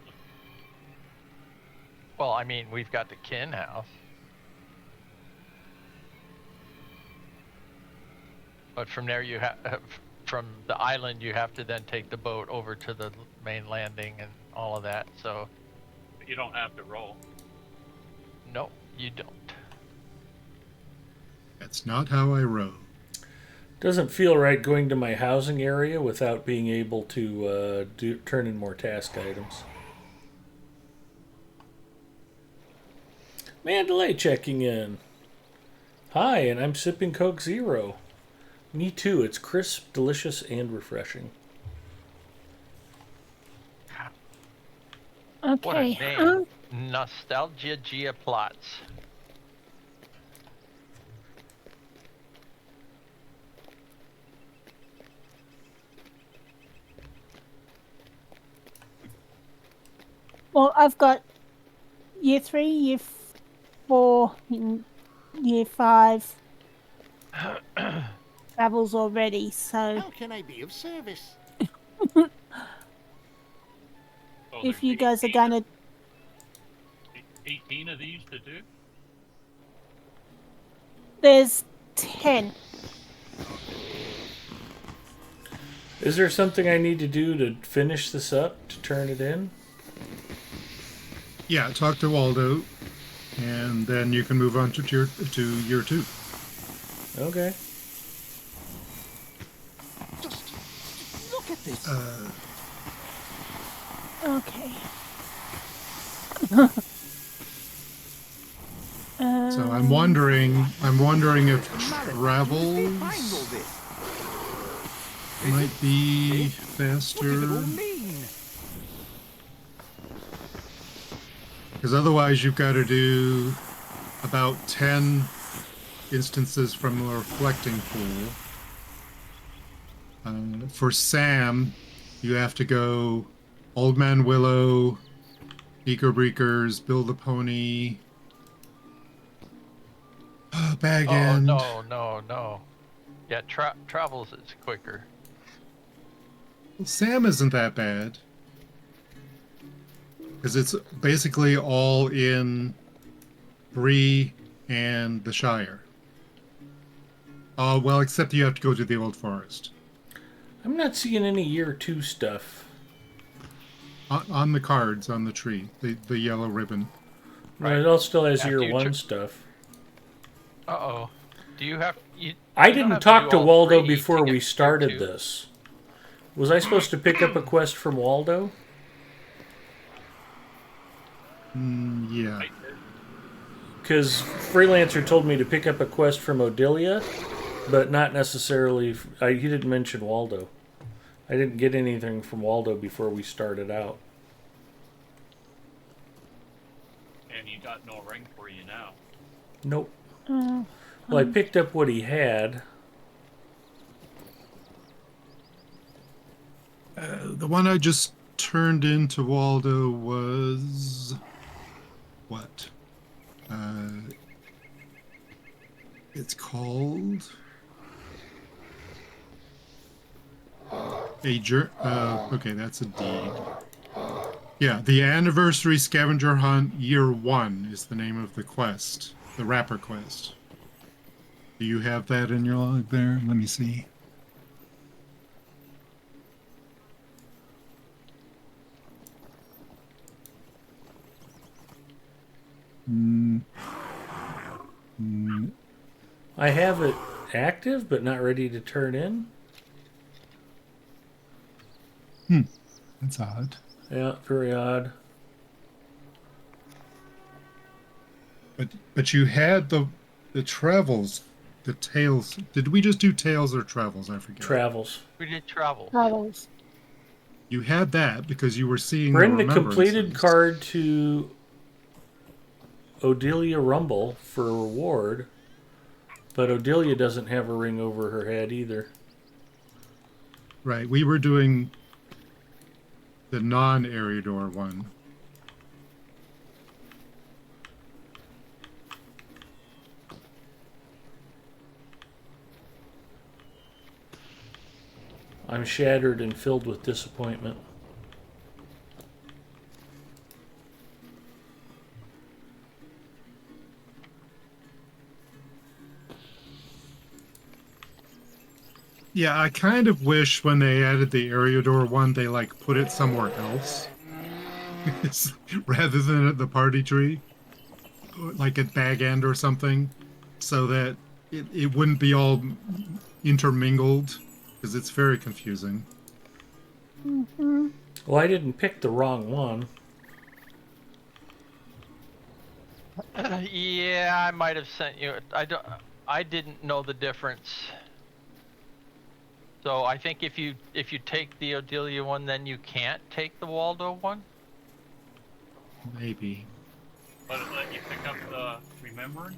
Well, I mean, we've got the kin house. But from there, you have from the island, you have to then take the boat over to the main landing and all of that. So, But you don't have to roll. no, you don't. That's not how I row. Doesn't feel right going to my housing area without being able to turn in more task items. Mandalay checking in. Hi, and I'm sipping Coke Zero. Me too. It's crisp, delicious, and refreshing. What a Okay. name. Nostalgia Gia Plots. Well, I've got year 3, year 4, and year 5 travels already. So How can I be of service? So if there's you guys are 18 going to 18 of these to do? there's 10. Is there something I need to do to finish this up, to turn it in? Yeah, talk to Waldo, and then you can move on to year 2. Okay. Just look at this. Okay. So I'm wondering if travel Behind all this. might be What does it all faster. mean? Because otherwise you've got to do about 10 instances from the reflecting pool. For Sam, you have to go Old Man Willow, Eco Breakers, Build a Pony, Bag Oh, End. no. Yeah, travels is quicker. Well, Sam isn't that bad. Because it's basically all in Bree and the Shire. Well, except you have to go to the Old Forest. I'm not seeing any year 2 stuff. On the cards on the tree, the yellow ribbon. No, it all still has After year you 1 stuff. Uh-oh. Do you have... I you don't didn't have talk do to all Waldo 3 to before get we year started 2? this. Was I supposed to pick up a quest from Waldo? Yeah. Because Freelancer told me to pick up a quest from Odilia, but not necessarily... he didn't mention Waldo. I didn't get anything from Waldo before we started out. And you got no ring for you now. Nope. Well, I picked up what he had. The one I just turned into Waldo was... what? It's called... okay, that's a deed. Yeah, the Anniversary Scavenger Hunt Year 1 is the name of the quest. The wrapper quest. Do you have that in your log there? Let me see. I have it active, but not ready to turn in. That's odd. Yeah, very odd. But you had the travels, the tales. Did we just do tales or travels? I forget. Travels. We did travel. Travels. You had that because you were seeing Bring the remembrances. completed card to Odilia Rumble for a reward, but Odilia doesn't have a ring over her head either. Right, we were doing the non-Eriador one. I'm shattered and filled with disappointment. Yeah, I kind of wish when they added the Eriador one, they like put it somewhere else. Rather than at the party tree. Like at Bag End or something. So that it wouldn't be all intermingled. Because it's very confusing. Well, I didn't pick the wrong one. Yeah, I might have sent you. I didn't know the difference. So I think if you take the Odilia one, then you can't take the Waldo one. Maybe. But it let you pick up the remembrance?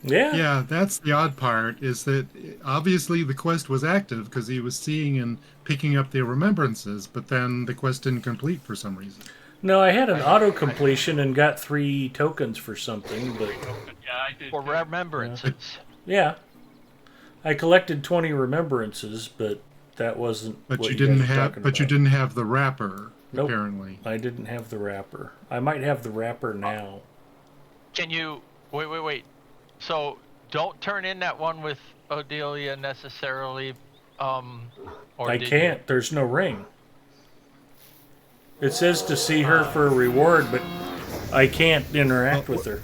Yeah. Yeah, that's the odd part, is that obviously the quest was active because he was seeing and picking up the remembrances, but then the quest didn't complete for some reason. No, I had an auto completion and got 3 tokens for something, but Yeah, I did. For too. remembrances. yeah. I collected 20 remembrances, but that wasn't But what you guys didn't were have talking but you about. didn't have the wrapper, Nope. apparently. I didn't have the wrapper. I might have the wrapper now. Can you wait? So don't turn in that one with Odilia necessarily Or I did can't. There's no ring. It says to see her for a reward, but I can't interact with her.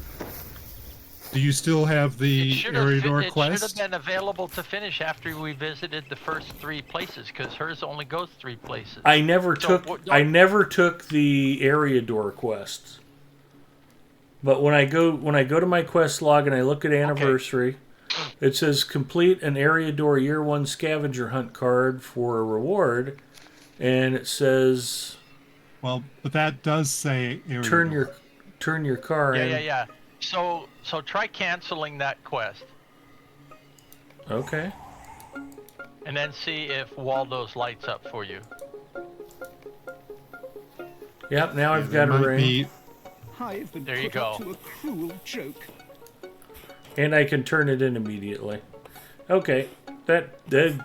Do you still have It the should area door have quest? been available to finish after we visited the first 3 places, because hers only goes 3 places. I never So, took the area door quests. But when I go to my quest log and I look at anniversary, it says complete an area door year 1 scavenger hunt card for a reward, and it says Well, but that does say area door. turn your car in. Yeah. So try canceling that quest, Okay. and then see if Waldo's lights up for you. Yep, now I've got a Might ring. be- I've been There you put up go. to a cruel joke. And I can turn it in immediately. Okay. That good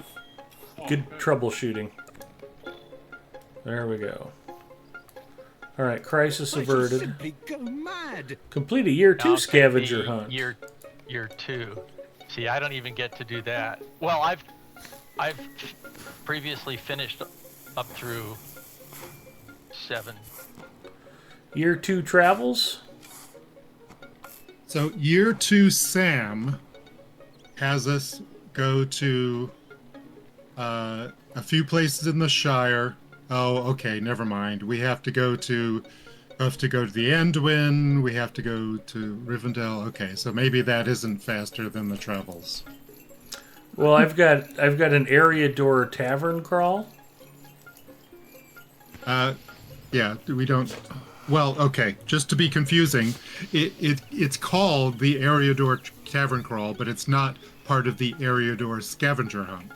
troubleshooting. There we go. Alright, crisis I shall averted. simply go mad. Complete a year 2 Now take scavenger the hunt. Year 2. See, I don't even get to do that. Well, I've previously finished up through 7. Year 2 travels? So year 2 Sam has us go to a few places in the Shire. Oh, okay, never mind. We have to go to the Anduin. We have to go to Rivendell. Okay, so maybe that isn't faster than the travels. Well, I've got an area door tavern crawl. Yeah, we don't. Well, okay. Just to be confusing, it's called the Area Door Tavern Crawl, but it's not part of the Area Door Scavenger Hunt.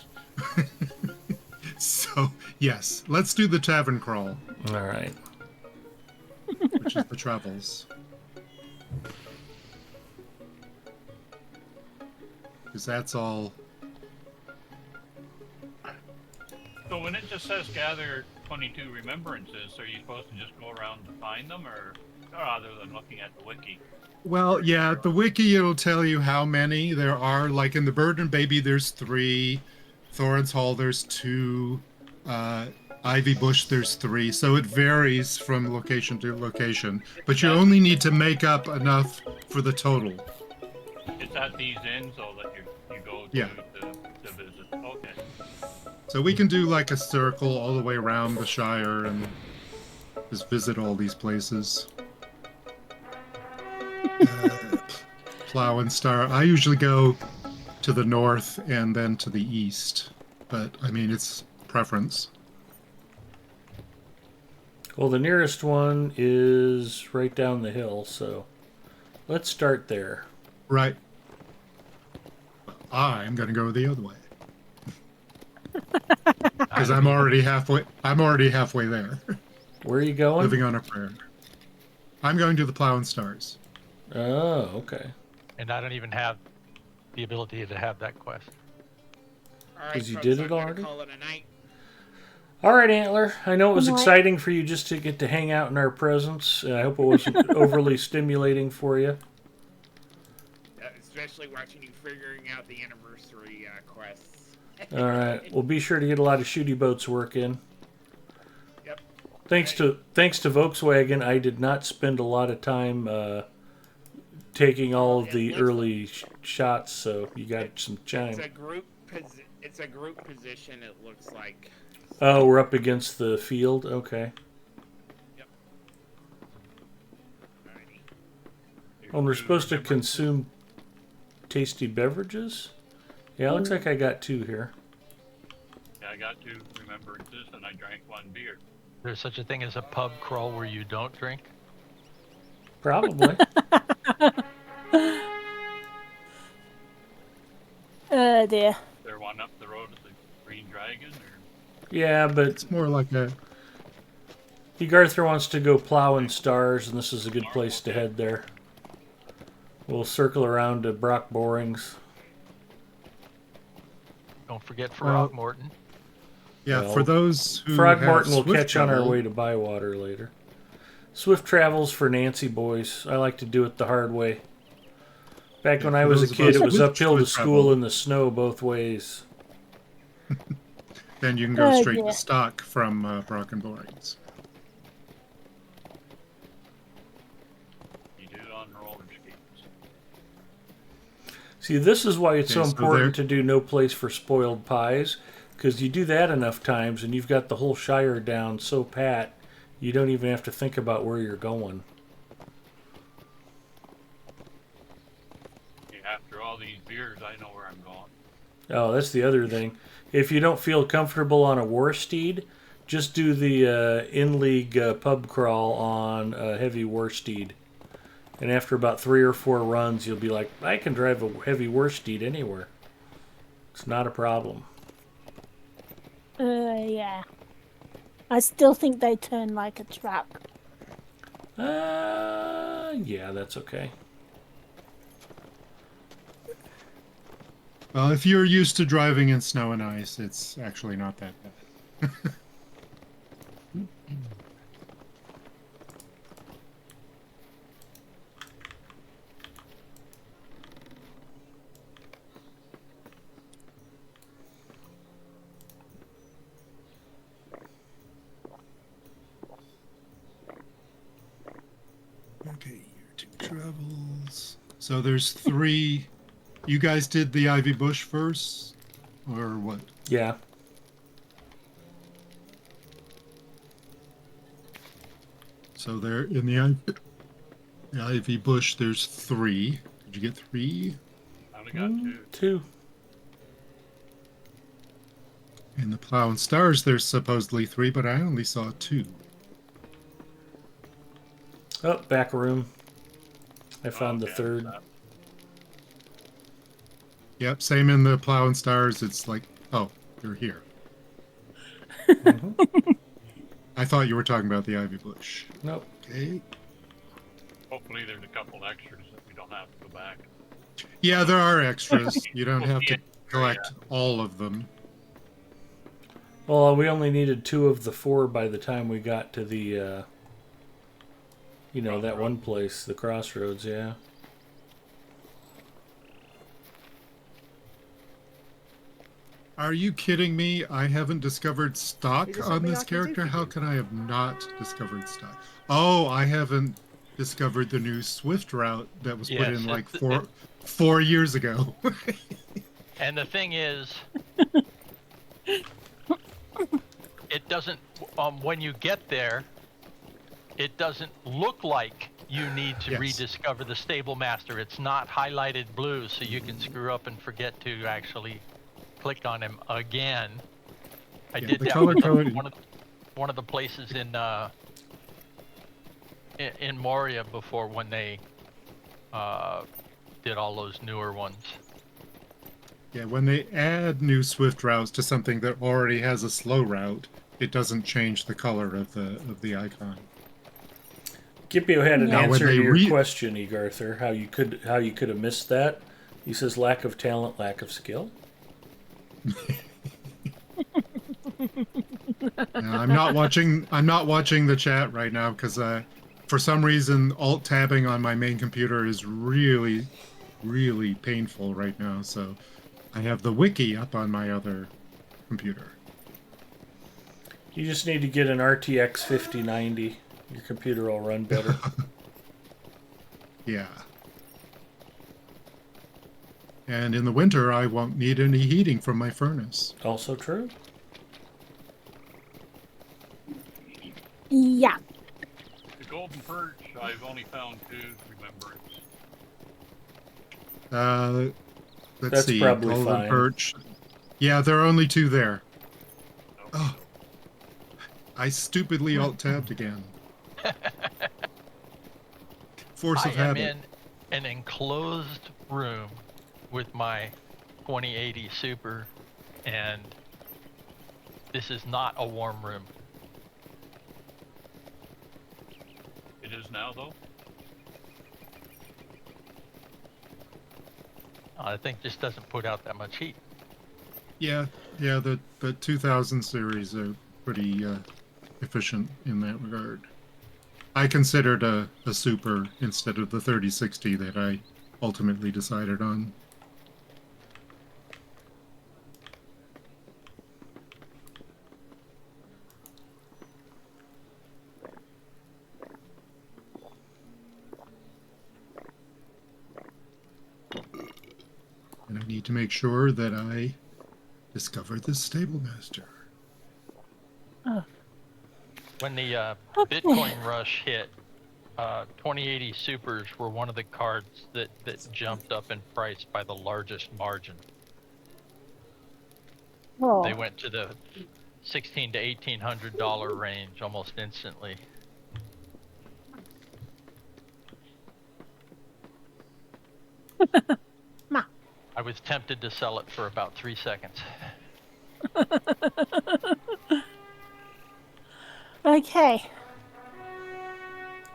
So yes, let's do the Tavern Crawl, All right. which is the travels. Because that's all. So when it just says gather 22 remembrances, are you supposed to just go around to find them, or other than looking at the wiki? Well, yeah, the wiki it'll tell you how many there are. Like in the Bird and Baby, there's 3. Thorin's Hall, there's 2. Ivy Bush, there's 3. So it varies from location to location. But you only need to make up enough for the total. It's at these inns, so that you go to, Yeah. to visit. Okay. So we can do like a circle all the way around the Shire and just visit all these places. Plow and Star. I usually go to the north and then to the east. But, I mean, it's preference. Well, the nearest one is right down the hill, so let's start there. Right. I'm going to go the other way. Because I'm already halfway there. Where are you going? Living on a prayer. I'm going to the Plow and Stars. Oh, okay. And I don't even have the ability to have that quest. All right, 'Cause you folks, did I'm it gonna already? Call it a night. All right, Antler. I know it was Good night. exciting for you just to get to hang out in our presence. I hope it wasn't overly stimulating for you. Especially watching you figuring out the anniversary quests. All right. Well, be sure to get a lot of shooty boats work in. Yep. Thanks to Volkswagen, I did not spend a lot of time taking all of the early shots, so you got some It's time. a group. It's a group position. It looks like. Oh, we're up against the field. Okay. Yep. Alrighty. Oh, we're supposed to consume tasty beverages. Yeah, looks like I got 2 here. Yeah, I got 2 remembrances, and I drank 1 beer. There's such a thing as a pub crawl where you don't drink. Probably. Oh dear. Is there one up the road at the Green Dragon, or Yeah, but It's more like a. Garther wants to go plowing stars, and this is a good place to head there. We'll circle around to Brock Borings. Don't forget Well, Frogmorton. Yeah, Well, for those who. Frogmorton have will Swift catch on our travel, way to Bywater later. Swift travels for Nancy boys. I like to do it the hard way. Back Yeah, when I for was a those of kid, us it was with uphill to Swift school travel. in the snow both ways. Then you can go Oh, straight dear. to stock from Brocken Borings. You do it on roller skates. See, this is why it's so Okay, so important there- to do no place for spoiled pies, because you do that enough times and you've got the whole Shire down so pat, you don't even have to think about where you're going. After all these beers, I know where I'm going. Oh, that's the other thing. If you don't feel comfortable on a war steed, just do the in-league pub crawl on a heavy war steed. And after about 3 or 4 runs, you'll be like, I can drive a heavy war steed anywhere. It's not a problem. Yeah. I still think they turn like a truck. Yeah, that's okay. Well, if you're used to driving in snow and ice, it's actually not that bad. Okay, year 2 travels. So there's 3. You guys did the Ivy Bush first, or what? Yeah. So there in the Ivy Bush, there's 3. Did you get 3? I only got 2. 2. In the Plow and Stars, there's supposedly 3, but I only saw 2. Oh, back room. I found Okay, the 3rd. Yep, same in the Plow and Stars. It's like, oh, you're here. I thought you were talking about the Ivy Bush. Nope. Okay. Hopefully there's a couple extras that we don't have to go back. Yeah, there are extras. You don't have to collect all of them. Well, we only needed 2 of the 4 by the time we got to the, that one place, the Crossroads, yeah. Are you kidding me? I haven't discovered stock on this character. How can I have not discovered stock? Oh, I haven't discovered the new Swift route that was put in like 4 years ago. And the thing is, it doesn't, when you get there, it doesn't look like you need to rediscover the Stable Master. It's not highlighted blue, so you can screw up and forget to actually click on him again. I did that with one of the places in Moria before when they did all those newer ones. Yeah, when they add new Swift routes to something that already has a slow route, it doesn't change the color of the icon. Gippio had an Now, answer to your question, Egarther, how you could have missed that. He says lack of talent, lack of skill. I'm not watching the chat right now because for some reason alt tabbing on my main computer is really painful right now, so I have the wiki up on my other computer. You just need to get an RTX 5090. Your computer will run better. Yeah. And in the winter, I won't need any heating from my furnace. Also true. Yeah. The Golden Perch, I've only found 2 remembrance. Let's see. Probably Golden fine. Perch. Yeah, there are only 2 there. Oh. I stupidly alt-tabbed again. Force of habit. I am in an enclosed room with my 2080 Super, and this is not a warm room. It is now, though. I think this doesn't put out that much heat. Yeah, the 2000 series are pretty efficient in that regard. I considered a Super instead of the 3060 that I ultimately decided on. And I need to make sure that I discover the stable master. When the Okay. Bitcoin rush hit, 2080 Supers were one of the cards that jumped up in price by the largest margin. Oh. They went to the $1,600 to $1,800 range almost instantly. Ma. I was tempted to sell it for about 3 seconds. Okay.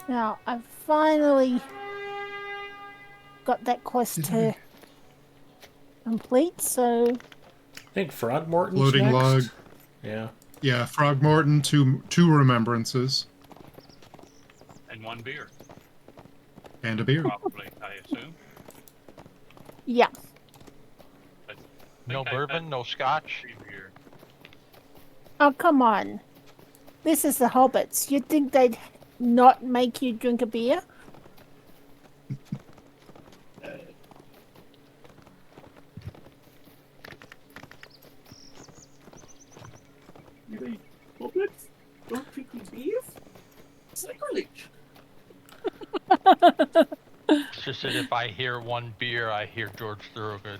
Now, I've finally got that quest to complete, so... I think Frogmorton's Floating next. log. Yeah. Yeah, Frogmorton, two remembrances, And 1 beer, and a beer. probably, I assume. Yeah. I No think I've bourbon, had no scotch. 3 beer. Oh, come on. This is the Hobbits. You'd think they'd not make you drink a beer? Hobbits? Don't drink beers? Sacrilege! It's just that if I hear 1 beer, I hear George Thorogood.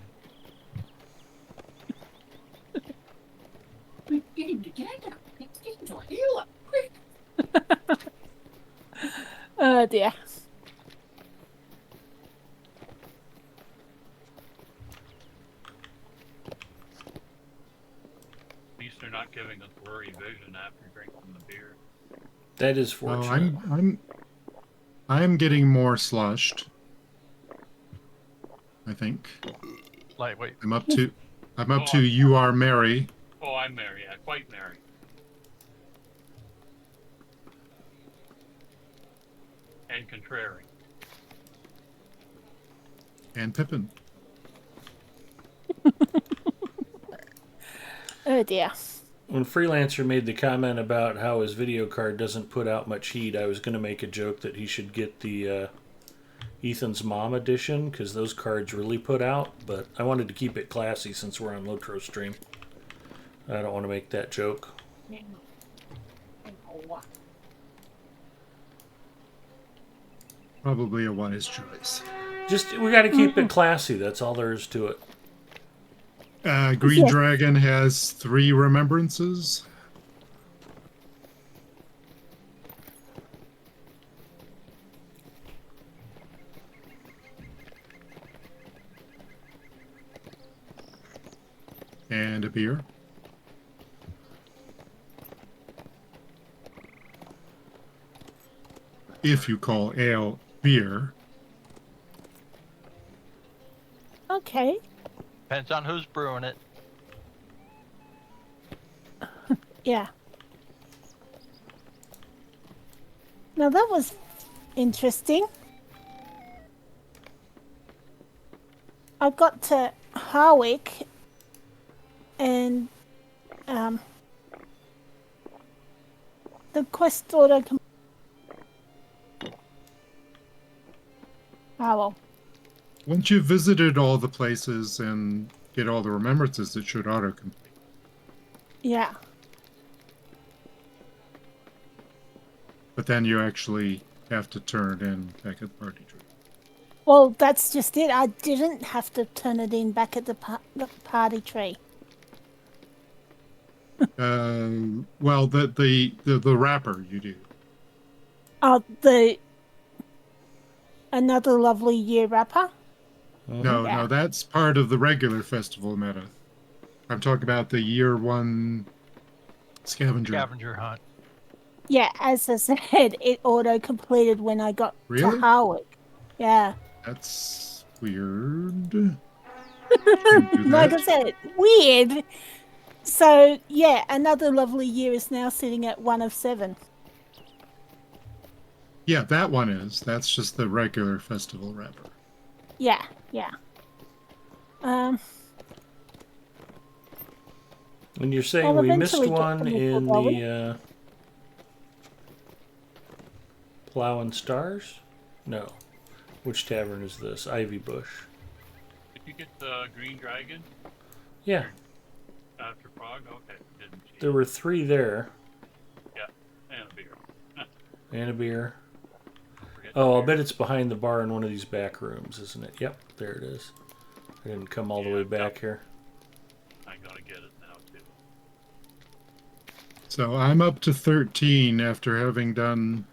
We get him together. Let's get him to a healer. Quick! Oh, dear. At least they're not giving us blurry vision after drinking the beer. That is Oh, fortunate. I'm getting more slushed. I think Lightweight. I'm up to You Are Mary. Oh, I'm merry, yeah, quite merry. And contrary. And Pippin. Oh, dear. When Freelancer made the comment about how his video card doesn't put out much heat, I was going to make a joke that he should get the Ethan's Mom edition, because those cards really put out, but I wanted to keep it classy since we're on Lotro stream. I don't want to make that joke. Probably a wise choice. Just, we got to keep it classy, that's all there is to it. Green Yeah. Dragon has 3 remembrances. And a beer. If you call ale beer. Okay. Depends on who's brewing it. Yeah. Now, that was interesting. I got to Harwick and the quest order. Oh, well. Once you've visited all the places and get all the remembrances, it should autocomplete. Yeah. But then you actually have to turn in back at the party tree. Well, that's just it. I didn't have to turn it in back at the party tree. Well, the wrapper you do. Oh, another lovely year wrapper. No, Yeah. no, that's part of the regular festival meta. I'm talking about the year 1 scavenger. Scavenger hunt. Yeah, as I said, it auto completed when I got to Really? Harwick. Yeah. That's weird. Didn't do Like I that. said, weird. So, yeah, another lovely year is now sitting at 1 of 7. Yeah, that one is. That's just the regular festival wrapper. Yeah, yeah. And you're saying I'll we missed eventually get one them in before the Plow and Stars? No. Which tavern is this? Ivy Bush. you get the green dragon Yeah, after Prague? Okay, didn't see. there were 3 there. Yeah, and a beer. And a beer. Forget Oh, the I'll beer. bet it's behind the bar in one of these back rooms, isn't it? Yep, there it is. I didn't come all the way back here. I gotta get it now too. So I'm up to 13 after having done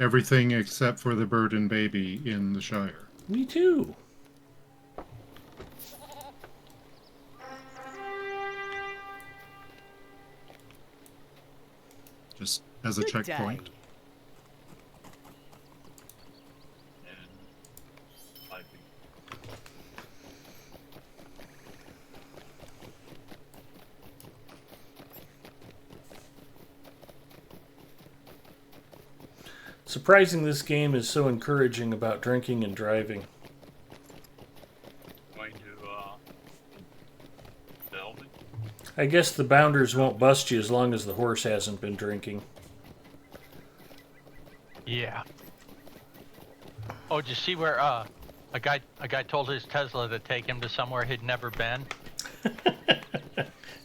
everything except for the bird and baby in the Shire. Me too. Just as a Good checkpoint. day. And I think Surprising this game is so encouraging about drinking and driving. going to Delvin. I guess the bounders won't bust you as long as the horse hasn't been drinking. Yeah. Oh, did you see where a guy told his Tesla to take him to somewhere he'd never been?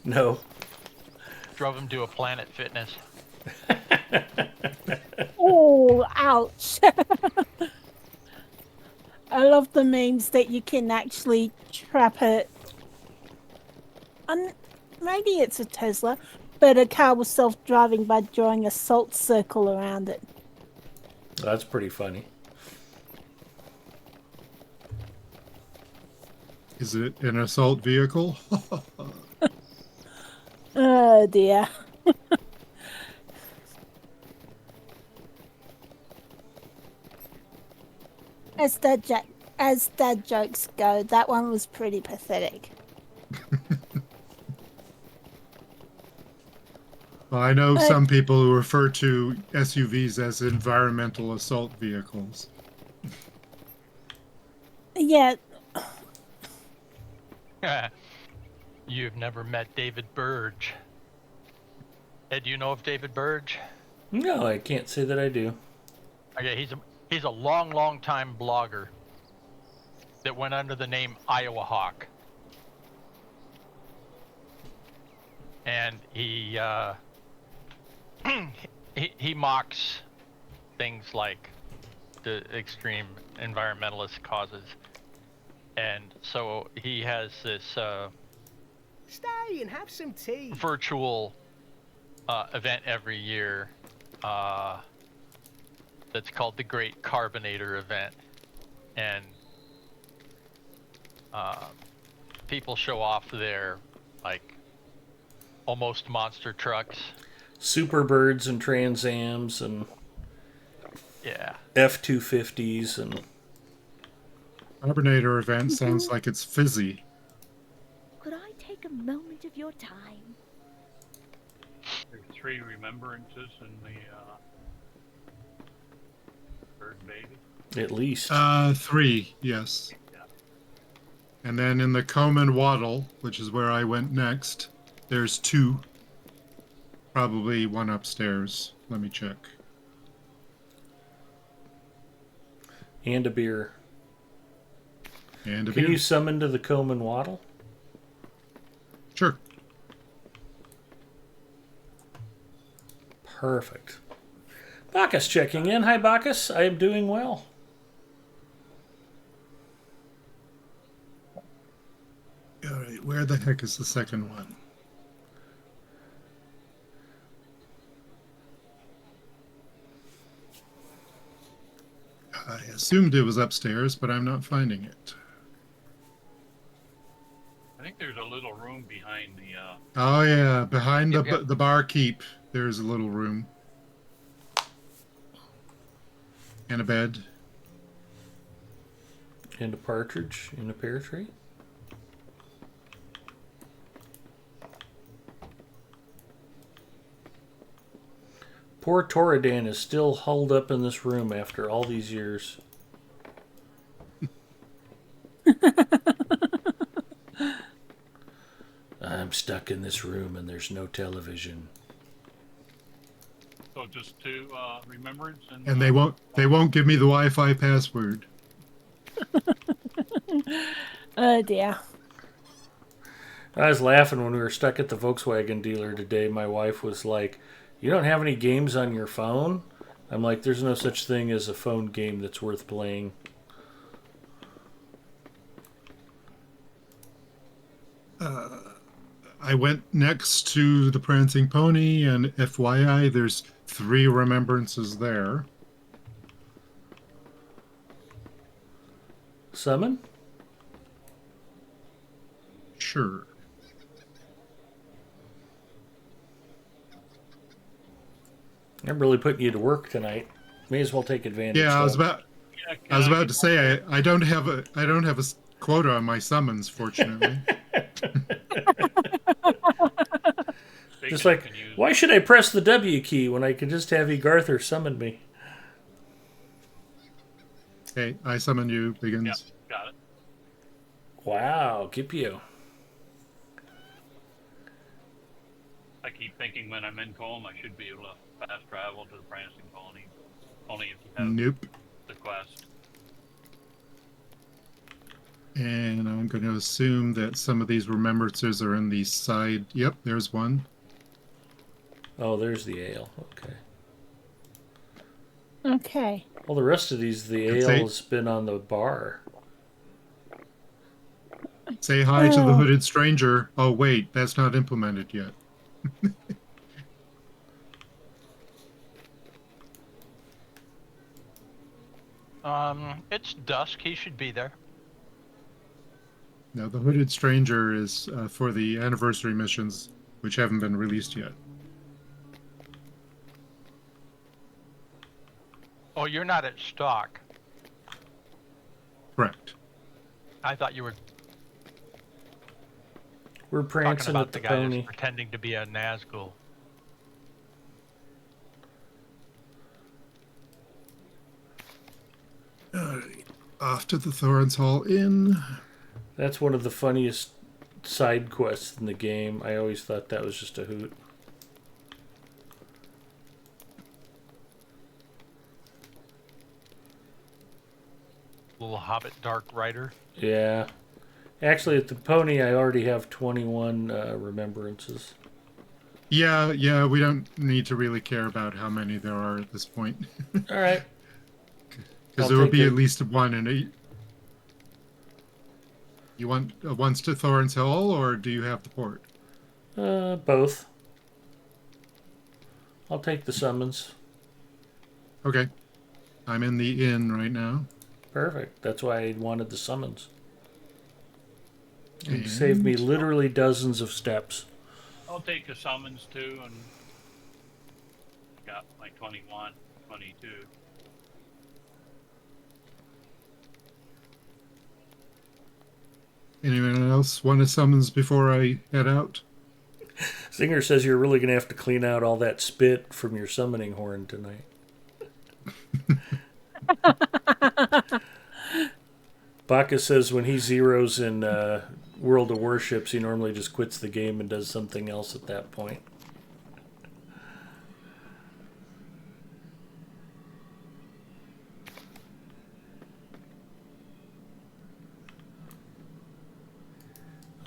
No. Drove him to a Planet Fitness. Oh, ouch. I love the memes that you can actually trap it. Maybe it's a Tesla, but a car was self-driving by drawing a salt circle around it. That's pretty funny. Is it an assault vehicle? Oh dear. As dad jokes go, that one was pretty pathetic. Well, I know some people who refer to SUVs as environmental assault vehicles. Yeah, You've never met David Burge. Ed, do you know of David Burge? No, I can't say that I do. Okay, he's a long time blogger that went under the name Iowa Hawk. And he he mocks things like the extreme environmentalist causes. And so he has this Stay and have some tea. virtual event every year that's called the Great Carbonator Event. And people show off their, like, almost monster trucks. Superbirds and Transams and Yeah. F-250s and... Carbonator event sounds like it's fizzy. Could I take a moment of your time? There's 3 remembrances in the bird baby. At least. 3, yes. And then in the Comb and Waddle, which is where I went next, there's 2. Probably one upstairs. Let me check. And a beer. And a Can beer. you summon to the Comb and Waddle? Sure. Perfect. Bacchus checking in. Hi, Bacchus. I am doing well. All right, where the heck is the second one? I assumed it was upstairs, but I'm not finding it. I think there's a little room behind the Oh yeah, behind Yep, yep. the barkeep, there's a little room. And a bed. And a partridge in a pear tree. Poor Toradan is still holed up in this room after all these years. I'm stuck in this room and there's no television. so just 2 remembrance And they won't give me the Wi-Fi password. Oh dear. I was laughing when we were stuck at the Volkswagen dealer today. My wife was like, "You don't have any games on your phone?" I'm like, "There's no such thing as a phone game that's worth playing." I went next to the Prancing Pony, and FYI, there's 3 remembrances there. Summon? Sure. I'm really putting you to work tonight. May as well take advantage. Yeah, I was though. about to say I don't have a quota on my summons, fortunately. Just like, why should I press the W key when I can just have Egarther summon me? Okay, I summon you, Biggins. Yep, got it. Wow, Gipio. I keep thinking when I'm in Colm, I should be able to fast travel to the Prancing Pony. Only if you have Nope. the quest. And I'm going to assume that some of these remembrances are in the side. Yep, there's one. Oh, there's the ale. Okay. Okay. Well, the rest of these, the ale has been on the bar. Say hi to the hooded stranger. Oh, wait, that's not implemented yet. It's dusk. He should be there. No, the hooded stranger is for the anniversary missions, which haven't been released yet. Oh, you're not at stock. Correct. I thought you were We're talking prancing about at the the guy pony. that's pretending to be a Nazgul. Alright, off to the Thorin's Hall Inn. That's one of the funniest side quests in the game. I always thought that was just a hoot. Little Hobbit Dark Rider. Yeah. Actually, at the pony, I already have 21 remembrances. Yeah, we don't need to really care about how many there are at this point. All right. Because there will be at least one in it. You want once to Thorin's Hall, or do you have the port? Both. I'll take the summons. Okay. I'm in the inn right now. Perfect. That's why I wanted the summons. It And saved me literally dozens of steps. I'll take the summons too, and got like 21, 22. anyone else want to summons before I head out? Singer says you're really going to have to clean out all that spit from your summoning horn tonight. Baka says when he zeroes in World of Warships, he normally just quits the game and does something else at that point.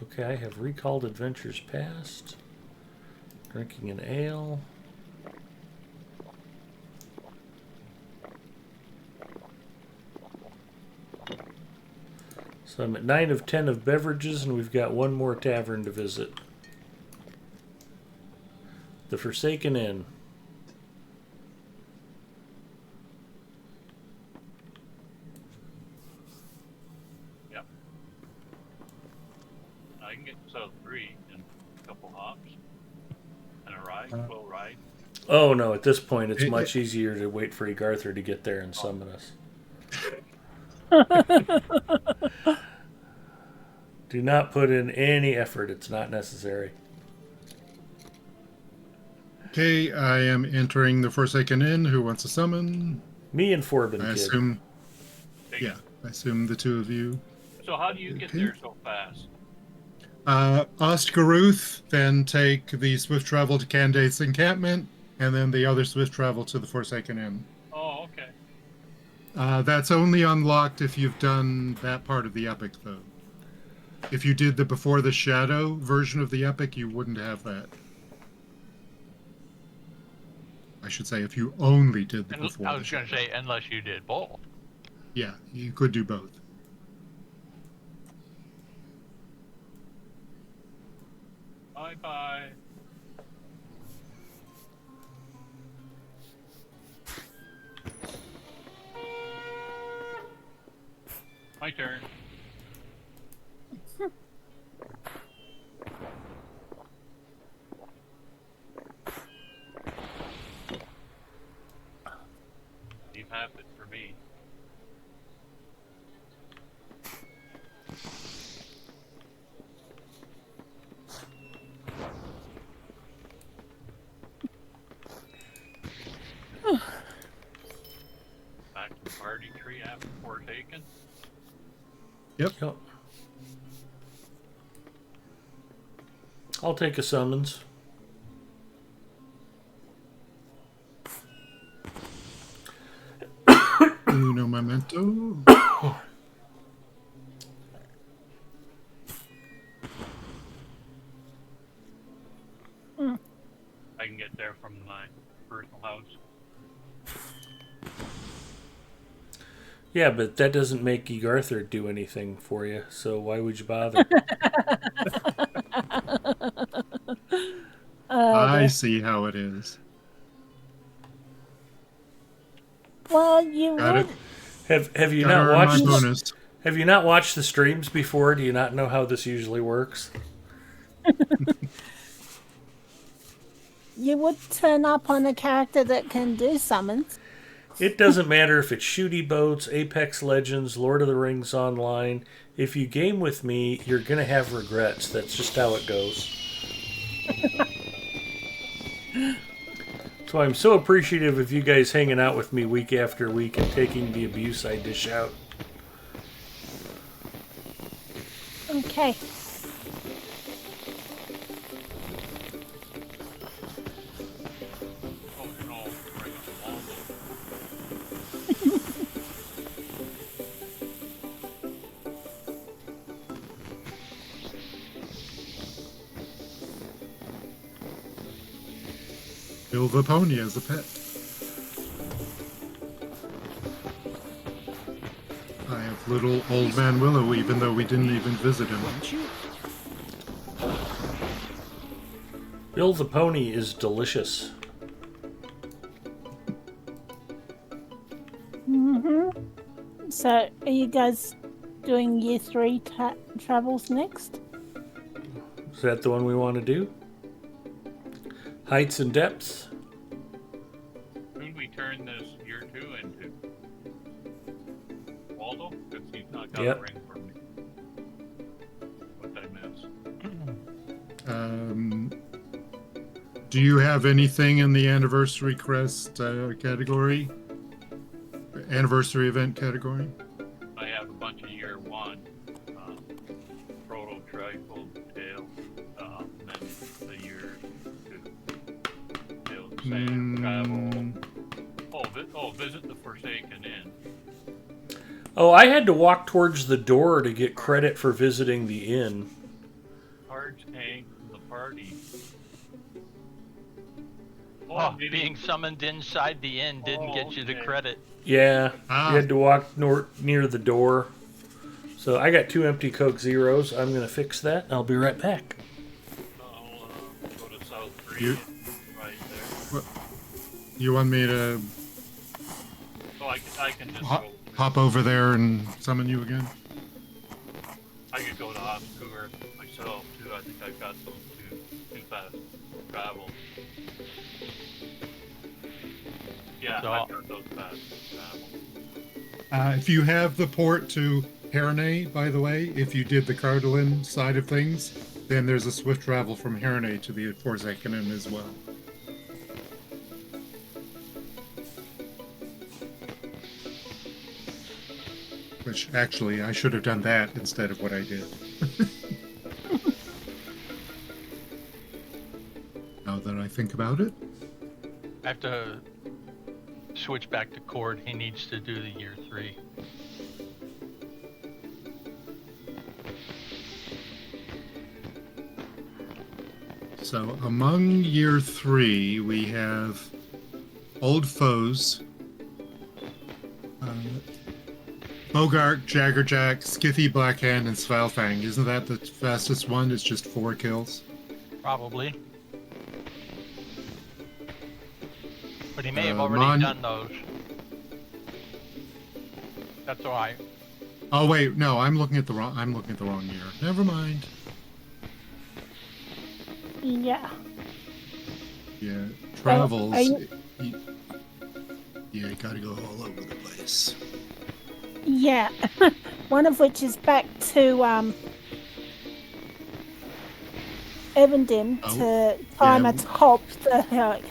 Okay, I have recalled Adventures Past. Drinking an ale. So I'm at 9 of 10 of beverages, and we've got one more tavern to visit. The Forsaken Inn. Yep. I can get so 3 in a couple hops. And a ride, slow ride. Oh no, at this point it's much easier to wait for Egarther to get there and summon us. Do not put in any effort. It's not necessary. Okay, I am entering the Forsaken Inn. Who wants a summon? Me and Forbin. I assume. Yeah, I assume the two of you. So how do you get there so fast? Ostgaruth, then take the swift travel to Candace's encampment, and then the other swift travel to the Forsaken Inn. Oh, okay. That's only unlocked if you've done that part of the epic, though. if you did the Before the Shadow version of the epic, you wouldn't have that. I should say, if you only did the Before I the was going Shadow. to say, unless you did both. Yeah, you could do both. Bye-bye. My turn. Leave half it for me. Back to the party tree after Forsaken. Yep. I'll take a summons. Uno momento. I can get there from my personal house. Yeah, but that doesn't make Egarthar do anything for you, so why would you bother? I see how it is. Well, you Got would. it. Have you Gotta not earn my watched this? bonus. Have you not watched the streams before? Do you not know how this usually works? You would turn up on a character that can do summons. It doesn't matter if it's Shooty Boats, Apex Legends, Lord of the Rings Online. If you game with me, you're going to have regrets. That's just how it goes. So I'm so appreciative of you guys hanging out with me week after week and taking the abuse I dish out. Okay. Oh no, right on the Bill the pony as a pet. I have little old man Willow, even though we didn't even visit him. Bill the Pony is delicious. So, are you guys doing year 3 travels next? Is that the one we want to do? Heights and depths? Who'd we turn this year 2 into? Waldo? Because he's not got Yep. a ring for me. What did I miss? Do you have anything in the Anniversary Crest category? Anniversary event category? I have a bunch of year 1. Proto Trifle, Tail, and then the year 2. Tail Sand, Travel. Visit the Forsaken Inn. Oh, I had to walk towards the door to get credit for visiting the inn. Cards hang from the party. Oh, being summoned inside the inn didn't get you the credit. Yeah, you had to walk near the door. So I got 2 empty Coke Zeros. I'm going to fix that. I'll be right back. I'll go to South Korea right there. You want me to So I can just go. hop over there and summon you again? I could go to Oscar myself too. I think I've got those too fast travel. Yeah, So- I've got those fast travel. If you have the port to Herne, by the way, if you did the Cardolin side of things, then there's a swift travel from Herne to the Forsaken Inn as well. Which, actually, I should have done that instead of what I did. Now that I think about it. I have to switch back to Cord. He needs to do the year 3. So among year 3, we have Old Foes, Bogark, Jaggerjack, Skithy, Blackhand, and Svalfang. Isn't that the fastest one? It's just 4 kills. Probably. But he may have already done those. That's why. Oh wait, no, I'm looking at the wrong year. Never mind. Yeah. Yeah, travels. Are you- Yeah, you gotta go all over the place. Yeah. One of which is back to Evendim to climb atop the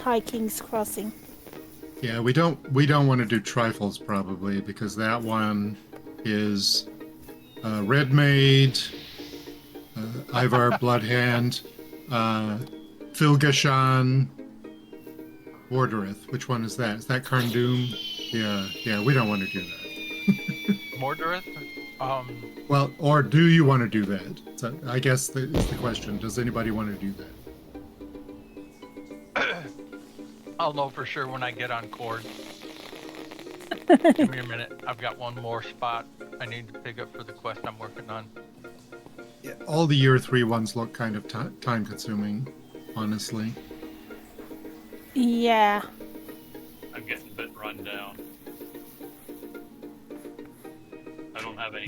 High King's Crossing. Yeah, we don't want to do trifles probably because that one is Red Maid, Ivar Bloodhand, Filgashan, Wardereth. Which one is that? Is that Karndoom? Yeah, we don't want to do that. Mordorith? Well, or do you want to do that? So I guess is the question. Does anybody want to do that? I'll know for sure when I get on Cord. Give me a minute. I've got one more spot I need to pick up for the quest I'm working on. Yeah, all the year 3 ones look kind of time consuming, honestly. Yeah. I'm getting a bit run down. I don't have any.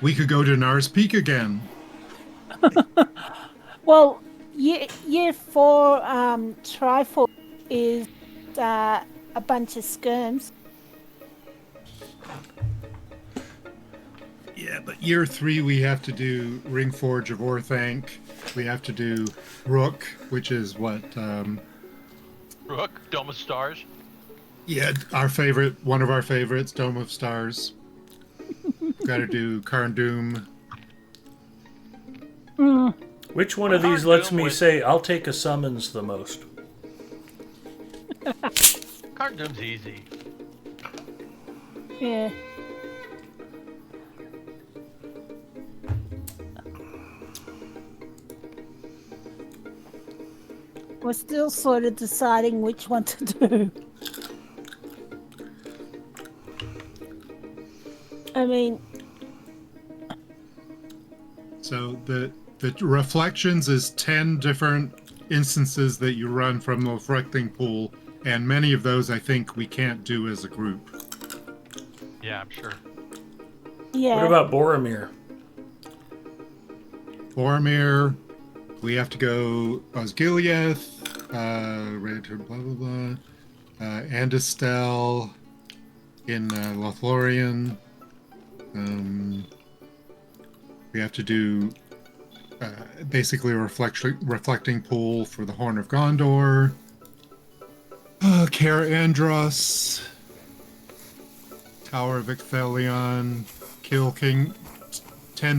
We could go to Nars Peak again. Well, year 4 trifle is a bunch of skirms. Yeah, but year 3 we have to do Ringforge of Orthanc. We have to do Rook, which is what? Rook, Dome of Stars. Yeah, one of our favorites, Dome of Stars. Got to do Karndoom. Which one of these lets me say I'll take a summons the most? Karndoom's easy. Yeah. We're still sort of deciding which one to do. I mean... So the Reflections is 10 different instances that you run from the Reflecting Pool, and many of those I think we can't do as a group. Yeah, I'm sure. Yeah. What about Boromir? Boromir, we have to go Osgiliath, Red, blah blah blah, Andestel in Lothlorien. We have to do basically a reflecting pool for the Horn of Gondor. Kaer Andros, Tower of Icthelion, kill 10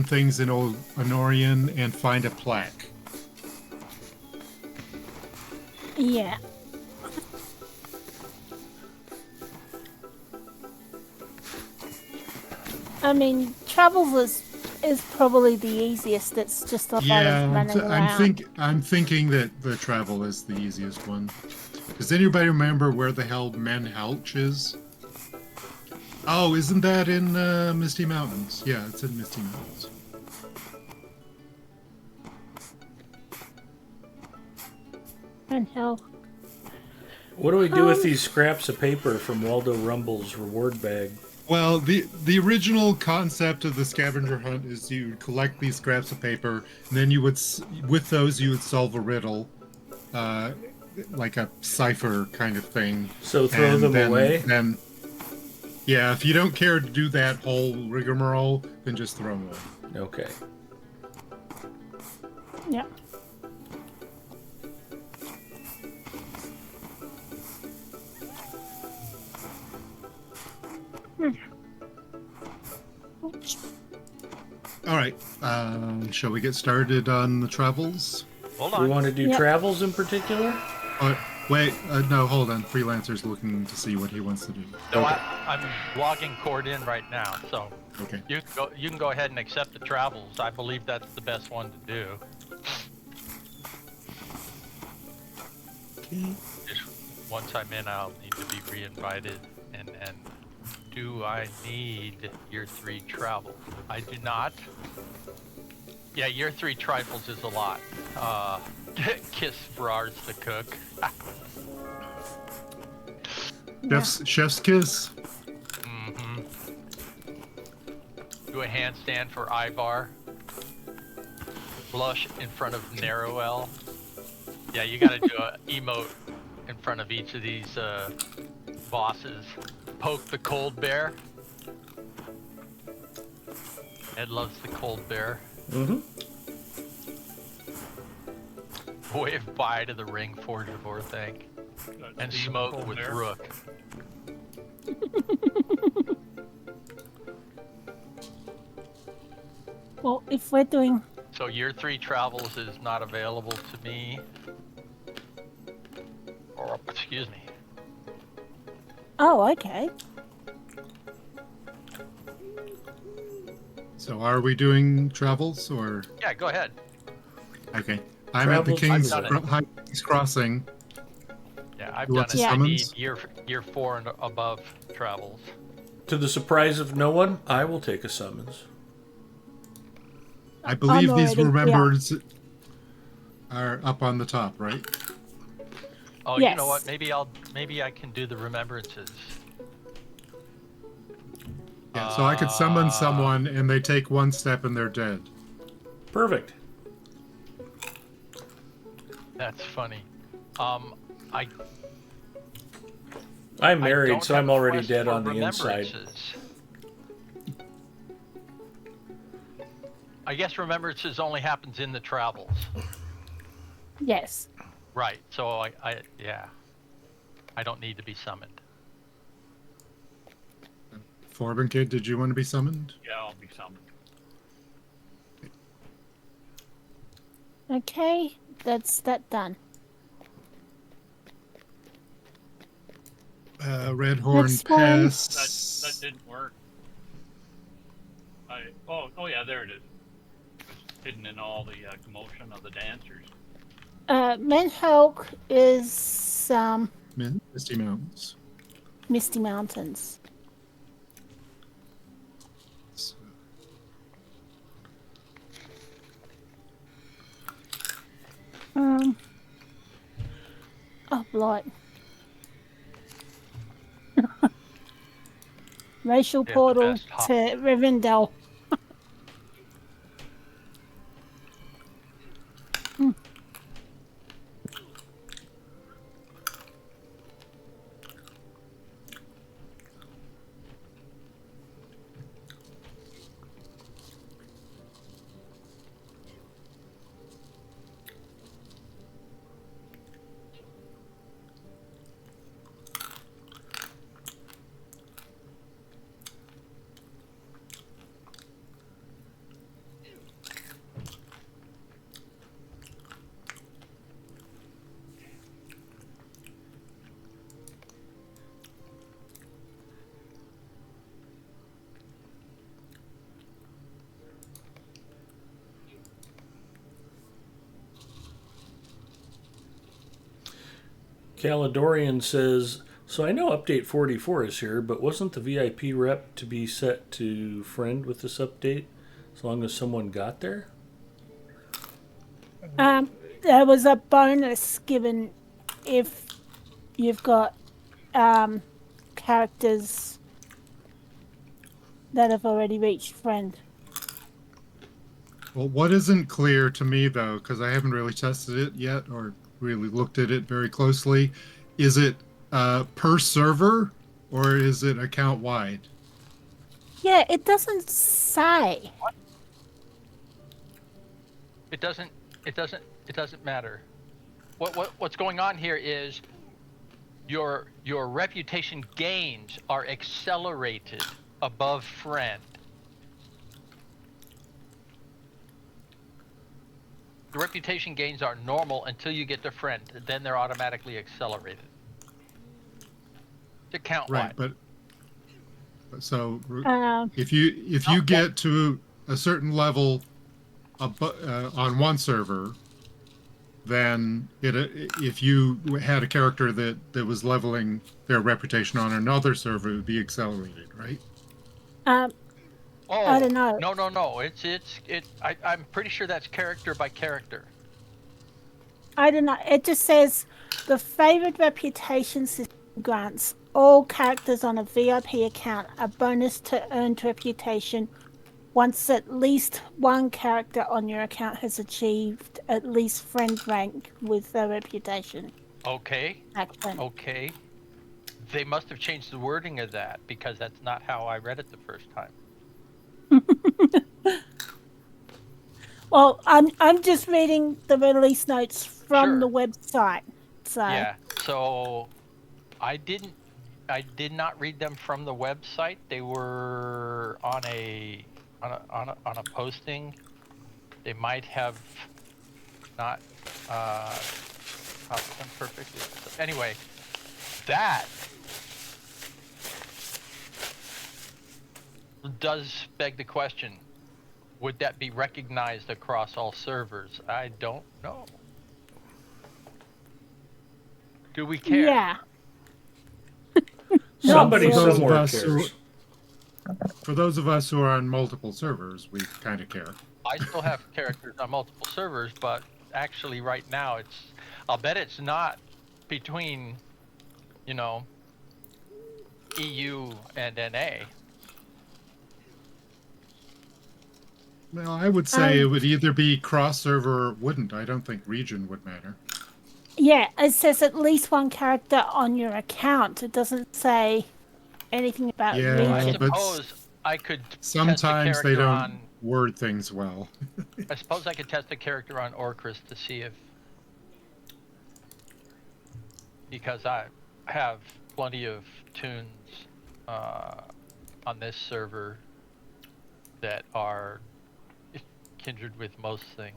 things in Old Honorian, and find a plaque. Yeah. I mean, Travels is probably the easiest. It's just a lot of running around. I'm thinking that the travel is the easiest one. Does anybody remember where the hell Menhelch is? Oh, isn't that in Misty Mountains? Yeah, it's in Misty Mountains. And hell. What do we do with these scraps of paper from Waldo Rumble's reward bag? Well, the original concept of the scavenger hunt is you would collect these scraps of paper, and then you would, with those, you would solve a riddle, like a cipher kind of thing. So throw them away? Then, yeah, if you don't care to do that whole rigmarole, then just throw them away. Okay. Yeah. All right. Shall we get started on the travels? Hold on. We want to do travels in particular? Wait, no, hold on. Freelancer's looking to see what he wants to do. No, Okay. I'm logging Cord in right now, so Okay. you can go ahead and accept the travels. I believe that's the best one to do. Okay. Just once I'm in, I'll need to be re-invited. And do I need year 3 travel? I do not. Yeah, year 3 trifles is a lot. Kiss Brars the cook. Chef's kiss. Mm-hmm. Do a handstand for Ivar. Blush in front of Narrow. Yeah, you gotta do a emote in front of each of these bosses. Poke the cold bear. Ed loves the cold bear. Mm-hmm. Wave bye to the ring forger Vorthang. And smoke with bear. Rook. Well, if we're doing... So year 3 travels is not available to me. Or, excuse me. Oh, okay. So are we doing travels or? Yeah, go ahead. Okay. I'm at the Travels, High King's Crossing. Yeah, I've You done want it. to I summons? need year 4 and above travels. To the surprise of no one, I will take a summons. I believe I'm these already- remembers are up on the top, right? Oh, you know Yes. what? Maybe I can do the remembrances. Yeah, so I could summon someone and they take one step and they're dead. Perfect. That's funny. I'm married, don't so have I'm a already quest dead for on the inside. remembrances. I guess remembrances only happens in the travels. Yes. Right. So yeah. I don't need to be summoned. Forbin Kid, did you want to be summoned? Yeah, I'll be summoned. Okay, that's that done. Red Horn Next one. Pass. That didn't work. Oh yeah, there it is. It's hidden in all the commotion of the dancers. Menhulk is Misty Mountains. Misty Mountains. Oh, blight. Racial Yeah, the portal best hop. to Rivendell. Caledorian says, so I know update 44 is here, but wasn't the VIP rep to be set to friend with this update as long as someone got there? There was a bonus given if you've got characters that have already reached friend. Well, what isn't clear to me, though, because I haven't really tested it yet or really looked at it very closely, is it per server or is it account wide? Yeah, it doesn't say. What? It doesn't matter. What's going on here is your reputation gains are accelerated above friend. The reputation gains are normal until you get to friend, then they're automatically accelerated. To count Right, wide. but so if you get to a certain level on one server, then if you had a character that was leveling their reputation on another server, it would be accelerated, right? Um, Oh, I don't know. no. I'm pretty sure that's character by character. I don't know. It just says the favored reputation system grants all characters on a VIP account a bonus to earned reputation once at least one character on your account has achieved at least friend rank with their reputation. Okay. Action. Okay. They must have changed the wording of that because that's not how I read it the first time. Well, I'm just reading the release notes from the Sure. website. So Yeah. So I did not read them from the website. They were on a posting. They might have not copied them perfectly. So anyway, that does beg the question: would that be recognized across all servers? I don't know. Do we care? yeah. Somebody Not really. somewhere cares. For those of us who are on multiple servers, we kind of care. I still have characters on multiple servers, but actually right now I'll bet it's not between, EU and NA. Well, I would say it would either be cross-server or it wouldn't. I don't think region would matter. Yeah, it says at least one character on your account. It doesn't say anything about Yeah, I region. but suppose I could sometimes test a they character don't on. word things well. I suppose I could test a character on Orcris to see if, because I have plenty of tunes on this server that are kindred with most things.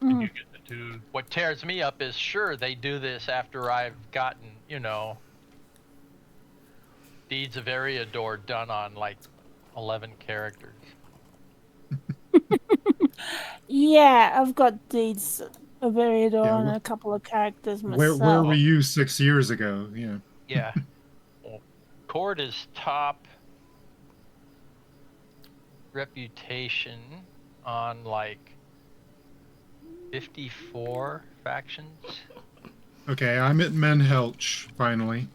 Did you get the two? What tears me up is, sure, they do this after I've gotten, Deeds of Eriador done on like 11 characters. Yeah, I've got Deeds of Eriador on a couple of characters myself. Where were you 6 years ago? Yeah. Yeah. Well, Cord is top reputation on like 54 factions. Okay, I'm at Menhelch finally.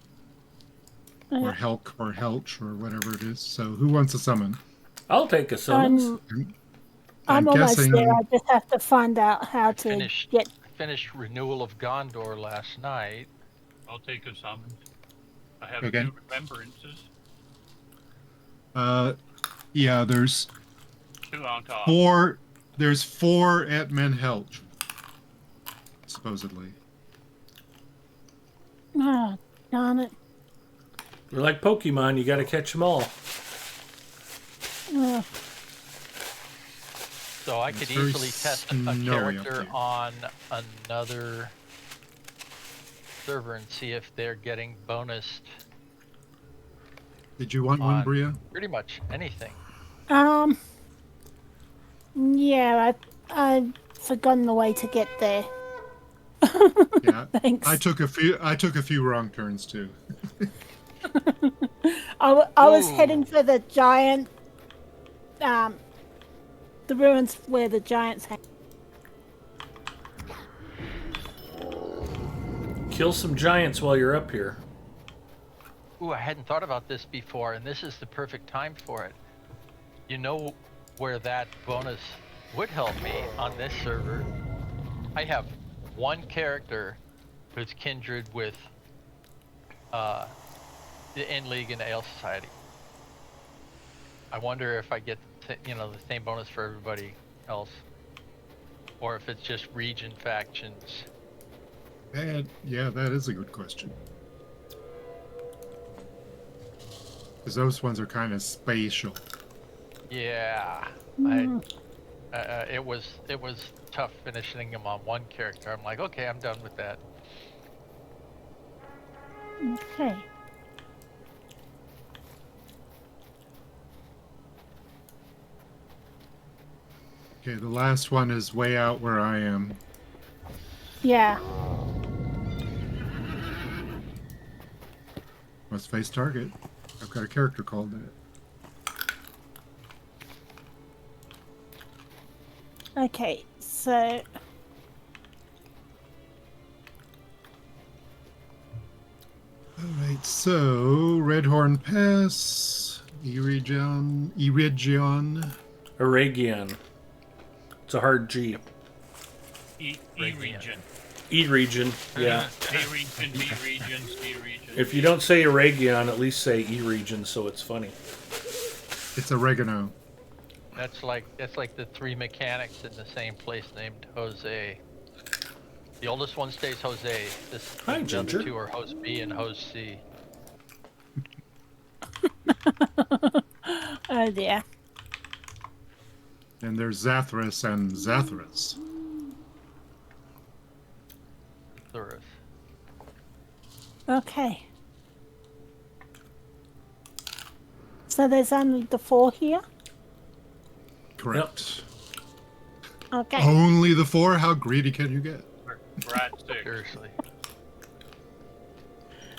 Or Helk or Helch or whatever it is. So who wants a summon? I'll take a summons. I'm almost guessing there. I just have to find out how to get. Finished Renewal of Gondor last night. I'll take a summons. I have Okay. 2 remembrances. Yeah, there's 2 on top. 4. There's 4 at Menhelch, supposedly. Oh, darn it. You're like Pokemon, you gotta catch them all. So I could easily test a character there. on another server and see if they're getting bonused. Did you want one, Bria? Pretty much anything. Yeah, I've forgotten the way to get there. Yeah. Thanks. I took a few wrong turns too. I was heading for the giant, the ruins where the giants hang. Kill some giants while you're up here. Ooh, I hadn't thought about this before, and this is the perfect time for it. You know where that bonus would help me on this server? I have one character who's kindred with the End League and Ale Society. I wonder if I get the same bonus for everybody else, or if it's just region factions. Yeah, that is a good question. Because those ones are kind of spatial. Yeah, it was tough finishing them on one character. I'm like, okay, I'm done with that. Okay. Okay, the last one is way out where I am. Yeah. Must face target. I've got a character called that. Okay, so Alright, so Redhorn Pass, Eregion. Aragion. It's a hard G. E-region. E-region, yeah. A-region, B-region, C-region. If you don't say Aragion, at least say E-region, so it's funny. It's oregano. That's like the three mechanics in the same place named Jose. The oldest one stays Jose. Hi, the Ginger. other two are Hose B and Hose C. oh dear. And there's Zathras and Zathras. Thurus. Okay. So there's only the 4 here? Correct. Okay. Only the 4? How greedy can you get? We're at 6. Seriously.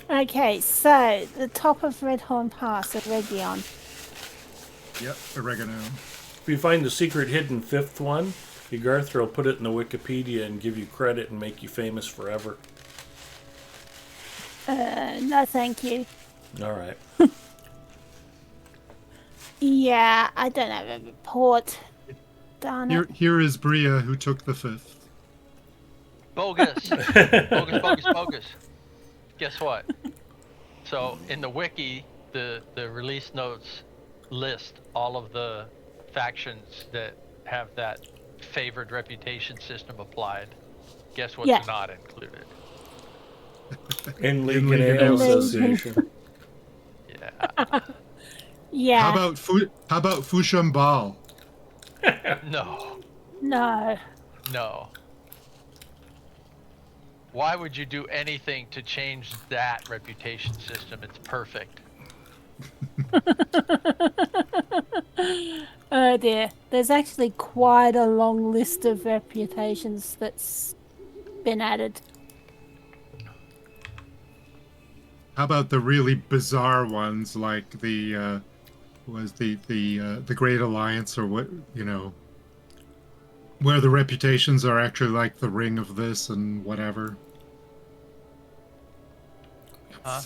Okay, so the top of Redhorn Pass at Region. Yep, oregano. If you find the secret hidden 5th one, Ugartha will put it in the Wikipedia and give you credit and make you famous forever. No thank you. Alright. Yeah, I don't have a report. Darn it. Here is Bria, who took the 5th. Bogus. Bogus. Guess what? So in the wiki, the release notes list all of the factions that have that favored reputation system applied. Guess what's Yeah. not included? In League In and League Ale and Ale. Association. Yeah. Yeah. How about Fushambal? No. No. Why would you do anything to change that reputation system? It's perfect. Oh dear. There's actually quite a long list of reputations that's been added. How about the really bizarre ones like the Great Alliance, or what, where the reputations are actually like the Ring of this and whatever. Huh?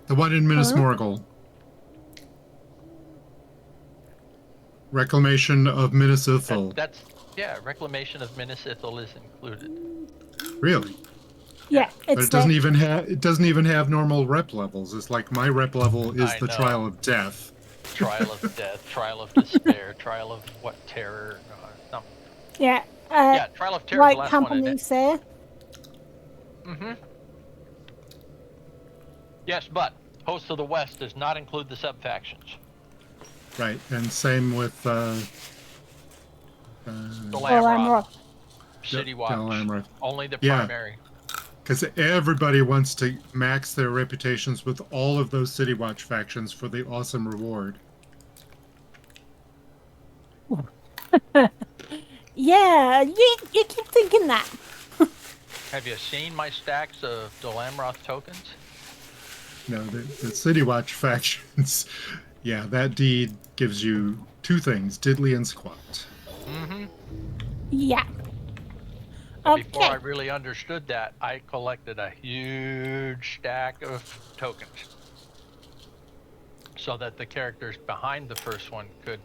The one in Minas Morgul. Reclamation of Minas Ithil. Reclamation of Minas Ithil is included. Really? Yeah, But it's it doesn't even have normal rep levels. It's like my rep level is I the know. Trial of Death. Trial of death, trial of despair, trial of what terror? Something. Yeah. Yeah, trial of terror. Right is the last one, companies there. Mm-hmm. Yes, but Host of the West does not include the sub-factions. Right, and same with Dalamroth, City Watch, Dalamroth. only the Yeah. primary. Because everybody wants to max their reputations with all of those City Watch factions for the awesome reward. Yeah, you keep thinking that. Have you seen my stacks of Dalamroth tokens? No, the City Watch factions, yeah, that deed gives you 2 things, diddly and squat. Mm-hmm. Yeah. But before I really understood that, I collected a huge stack of tokens so that the characters behind the first one could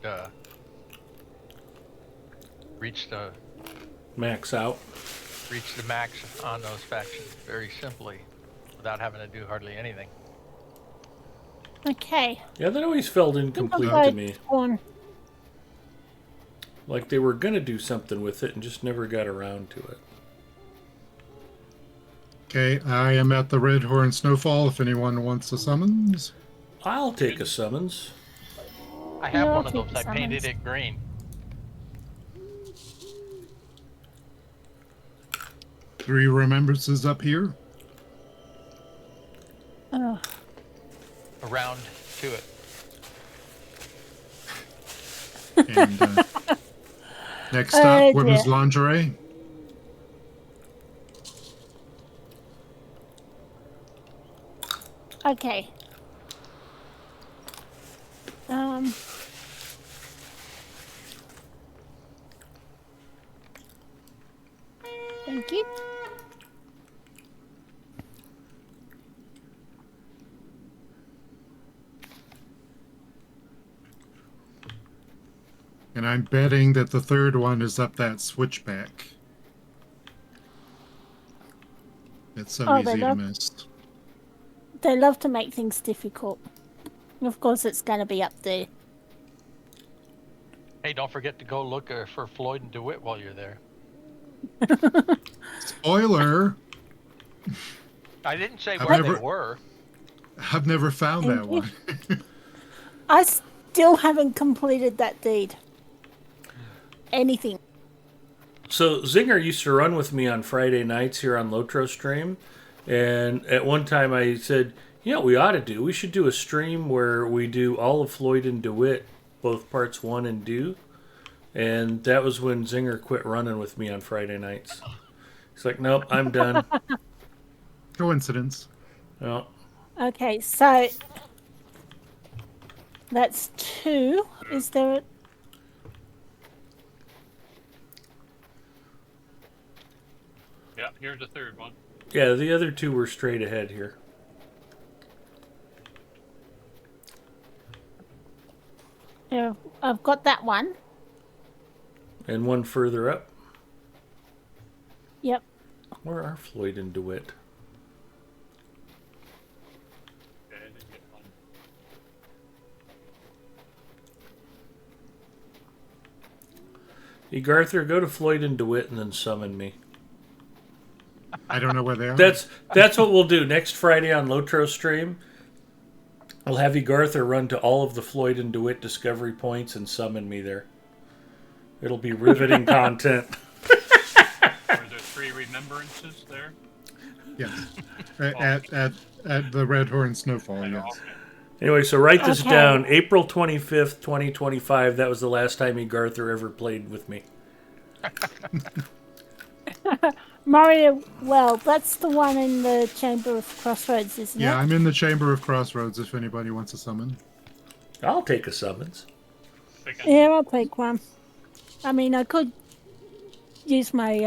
reach the Max out. max on those factions very simply without having to do hardly anything. Okay. Yeah, that always felt incomplete to me. Like they were going to do something with it and just never got around to it. Okay, I am at the Redhorn Snowfall if anyone wants a summons. I'll take a summons. I have Yeah, one I'll of take those. the I painted summons. it green. Three remembrances up here. Oh. Around to it. And Next up, dear. women's lingerie. Okay. Thank you. And I'm betting that the third one is up that switchback. It's so Oh, easy to miss. They love to make things difficult. Of course, it's going to be up there. Hey, don't forget to go look for Floyd and DeWitt while you're there. Spoiler! I didn't say I've where never- they were. I've never found that Thank you. one. I still haven't completed that deed. Anything. So Zinger used to run with me on Friday nights here on Lotro Stream, and at one time I said, you know what we ought to do? We should do a stream where we do all of Floyd and DeWitt, both parts 1 and 2. And that was when Zinger quit running with me on Friday nights. He's like, nope, I'm done. Coincidence. Well, Okay, so that's 2. Is there a... Yeah, here's the third one. yeah, the other 2 were straight ahead here. Yeah, I've got that one. And one further up. Yep. Where are Floyd and DeWitt? Okay, then get one. Egarther, go to Floyd and DeWitt and then summon me. I don't know where they are. That's what we'll do next Friday on Lotro Stream. We'll have Egarther run to all of the Floyd and DeWitt discovery points and summon me there. It'll be riveting content. Were there 3 remembrances there? Yes. At the Red Horn Snowfall, yes. Okay. Anyway, so write this Okay. down. April 25th, 2025. That was the last time Egarther ever played with me. Mario, well, that's the one in the Chamber of Crossroads, isn't Yeah, it? I'm in the Chamber of Crossroads if anybody wants a summon. I'll take a summons. Yeah, I'll take one. I mean, I could use my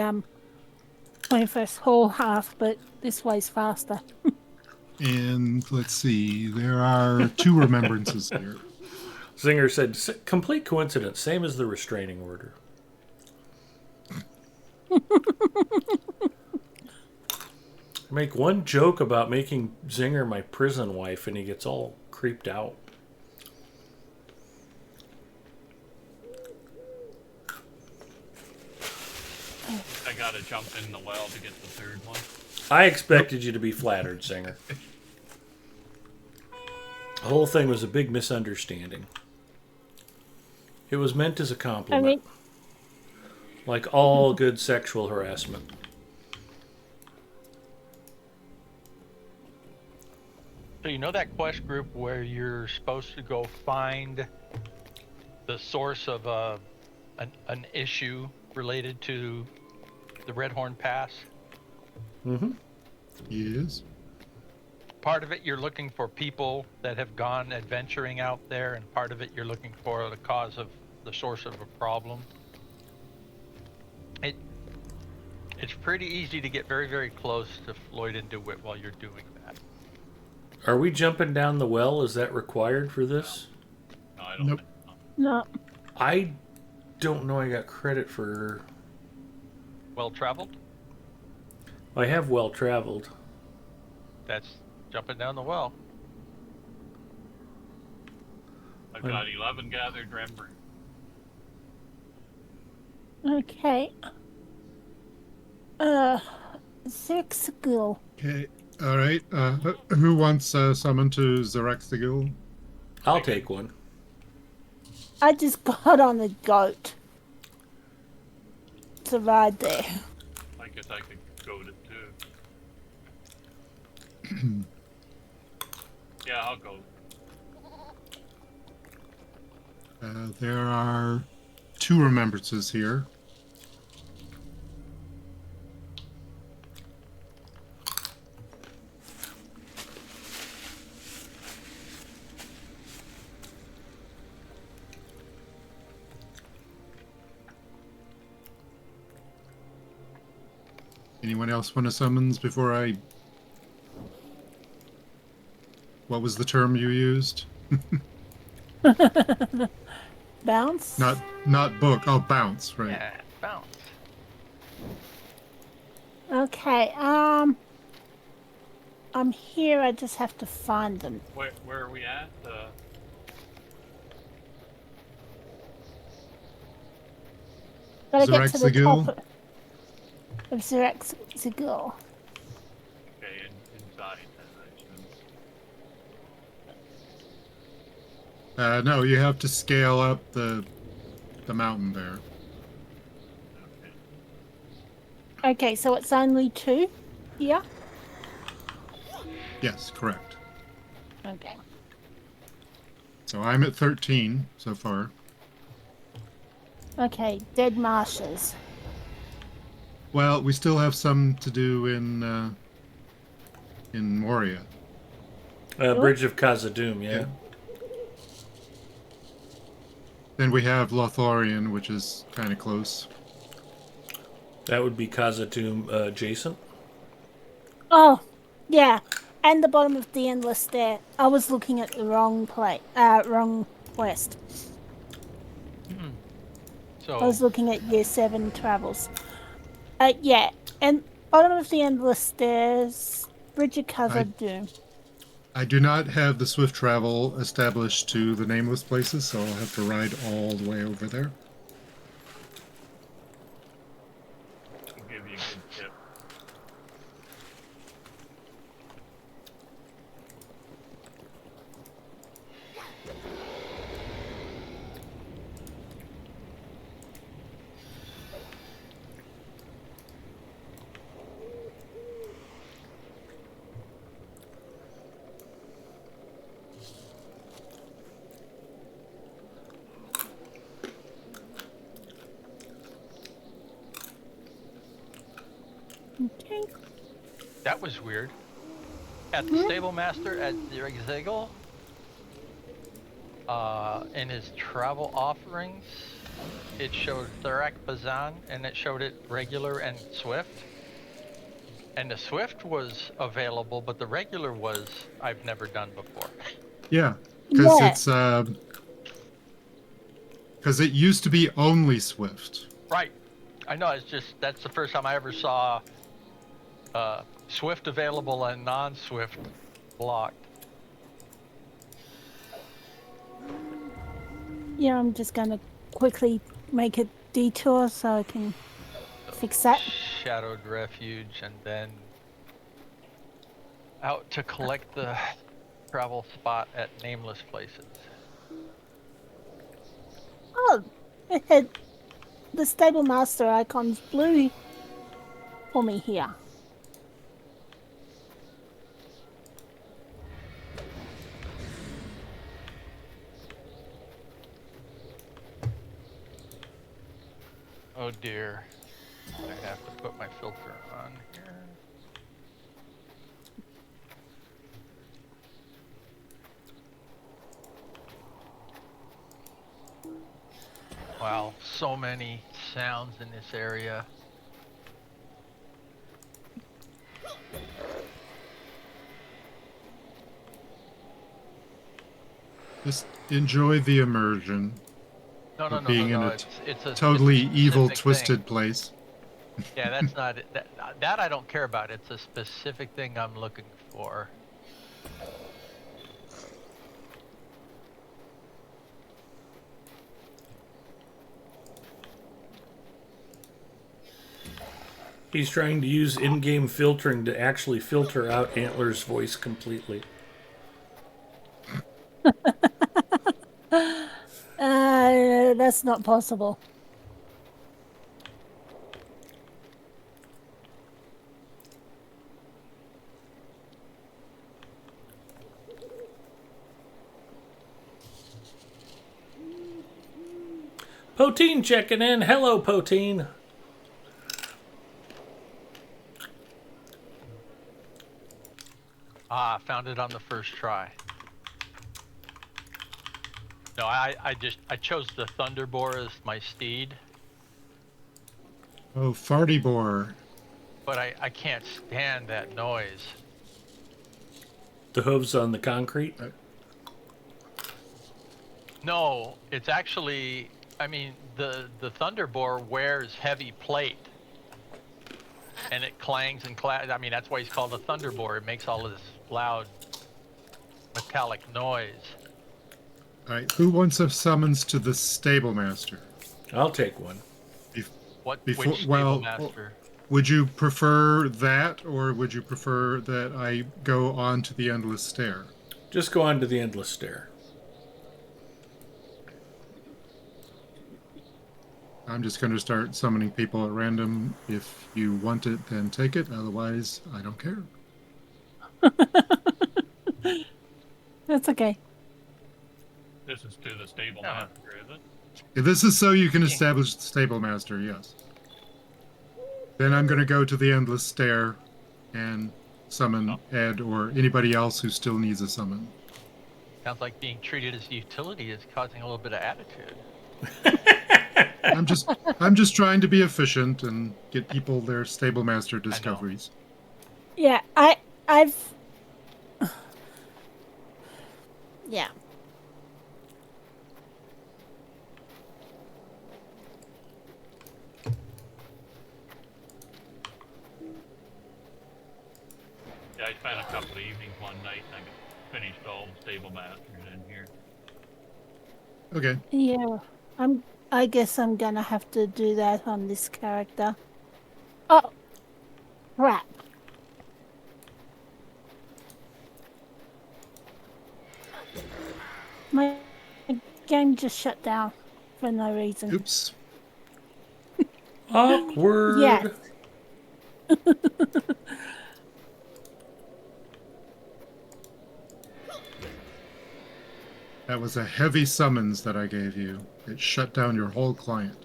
21st Hall half, but this way's faster. And let's see, there are 2 remembrances here. Zinger said, complete coincidence, same as the restraining order. I make one joke about making Zinger my prison wife, and he gets all creeped out. I gotta jump in the well to get the third one. I expected you to be flattered, Zinger. The whole thing was a big misunderstanding. It was meant as a compliment. I mean, like all good sexual harassment. So you know that quest group where you're supposed to go find the source of an issue related to the Red Horn Pass? Mm-hmm. Yes. Part of it you're looking for people that have gone adventuring out there, and part of it you're looking for the cause of the source of a problem. It's pretty easy to get very, very close to Floyd and DeWitt while you're doing that. Are we jumping down the well? Is that required for this? No, I don't Nope. think so. no. I don't know I got credit for... Well traveled? I have well traveled. That's jumping down the well. I've got 11 gathered remember. Okay. Zerxagil. Okay. All right. Who wants summon to Zerexagil? I'll take one. I just got on a goat to ride there. I guess I could go to 2. Yeah, I'll go. There are 2 remembrances here. Anyone else want to summons before I... What was the term you used? Bounce? Not book. Oh, bounce, right. Yeah, bounce. Okay, I'm here, I just have to find them. Where are we at? Gotta get to the Zeraxagil? top of Zeraxagil. Okay, inside, I assume. No, you have to scale up the mountain there. Okay, so it's only 2 here? Yes, correct. Okay. So I'm at 13 so far. Okay, dead marshes. Well, we still have some to do in Moria. Bridge of Khazad-dûm, yeah. Then we have Lothorian, which is kind of close. That would be Khazad-dûm adjacent. Oh, yeah. And the bottom of the endless there. I was looking at the wrong wrong quest. So I was looking at Year 7 travels. Yeah, and bottom of the endless stairs, Bridge of Khazad-dûm. I do not have the swift travel established to the nameless places, so I'll have to ride all the way over there. I'll give you a good tip. Okay. that was weird. At the stable master at Zeraxagil, in his travel offerings, it showed Thurak Bazan, and it showed it regular and swift. And the swift was available, but the regular was I've never done before. Yeah, because Yeah. it's because it used to be only swift. Right. I know, it's just, that's the first time I ever saw swift available and non-swift blocked. Yeah, I'm just going to quickly make a detour so I can fix that. Shadowed Refuge, and then out to collect the travel spot at nameless places. Oh, it had the stable master icon's blue for me here. Oh dear. I have to put my filter on here. Wow, so many sounds in this area. Just enjoy the immersion No, of being in a it's a totally evil, specific twisted thing. place. Yeah, that's not it. That I don't care about. It's a specific thing I'm looking for. He's trying to use in-game filtering to actually filter out Antler's voice completely. That's not possible. Poteen checking in. Hello, Poteen. Ah, found it on the first try. No, I chose the Thunderboar as my steed. Oh, farty boar. But I can't stand that noise. The hooves on the concrete? No, it's actually, I mean, the Thunderboar wears heavy plate. And it clangs and clangs. I mean, that's why he's called a Thunderboar. It makes all this loud metallic noise. All right, who wants a summons to the stable master? I'll take one. Which stable master? Would you prefer that, or would you prefer that I go on to the endless stair? Just go on to the endless stair. I'm just going to start summoning people at random. If you want it, then take it. Otherwise, I don't care. That's okay. This is to the stable master, is it? If this is so you can establish the stable master, yes. Then I'm going to go to the endless stair and summon Ed or anybody else who still needs a summon. Sounds like being treated as a utility is causing a little bit of attitude. I'm just trying to be efficient and get people their stable master discoveries. Yeah, I've yeah. Yeah, I spent a couple of evenings one night and I finished all the stable masters in here. Okay. Yeah, I guess I'm gonna have to do that on this character. Oh, crap. My game just shut down for no reason. Oops. Awkward. Yes. That was a heavy summons that I gave you. It shut down your whole client.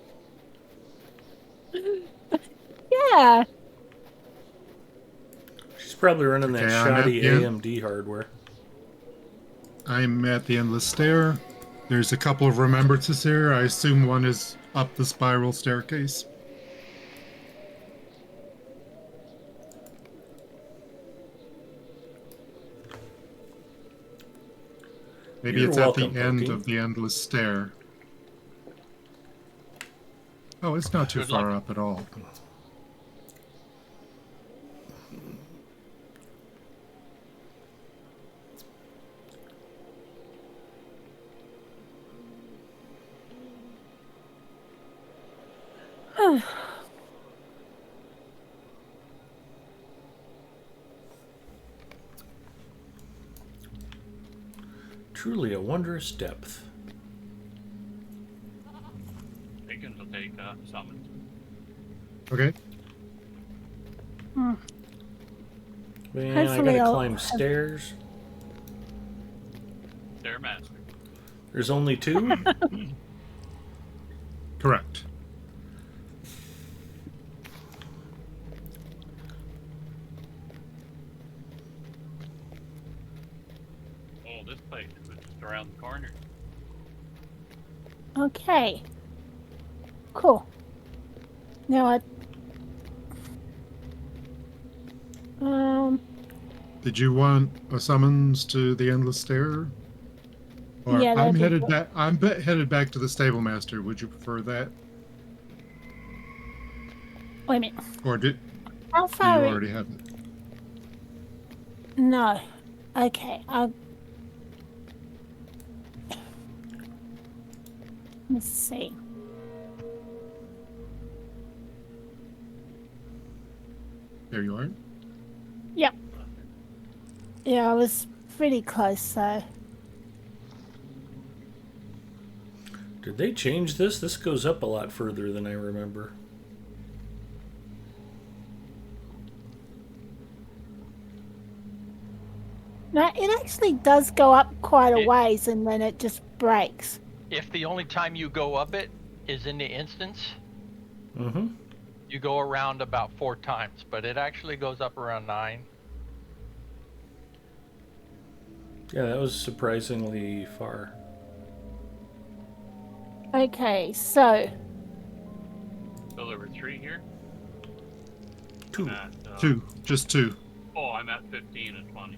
Yeah. She's probably running that Okay, shoddy AMD hardware. I'm at the endless stair. There's a couple of remembrances here. I assume one is up the spiral staircase. Maybe You're it's welcome, at the end Pokey. of the endless stair. Oh, it's not too Good far luck. up at all. Truly a wondrous depth. Pickens will take summons. Okay. Hmm. Man, I Hopefully gotta I'll climb have- stairs. Stair master. There's only two? Correct. Oh, this place was just around the corner. Okay. Cool. Now Did you want a summons to the endless stair? Or Yeah, I'm that'd be headed good. back. Headed back to the stable master. Would you prefer that, wait a minute. or do How you far? already have it? No. Okay. Let's see. There you are. Yep. Yeah, I was pretty close, so. Did they change this? This goes up a lot further than I remember. No, it actually does go up quite a ways and then it just breaks. If the only time you go up it is in the instance, Mm-hmm. you go around about 4 times, but it actually goes up around 9. Yeah, that was surprisingly far. Okay, so So there were 3 here. 2. I'm at, 2, just 2. Oh, I'm at 15 and 20.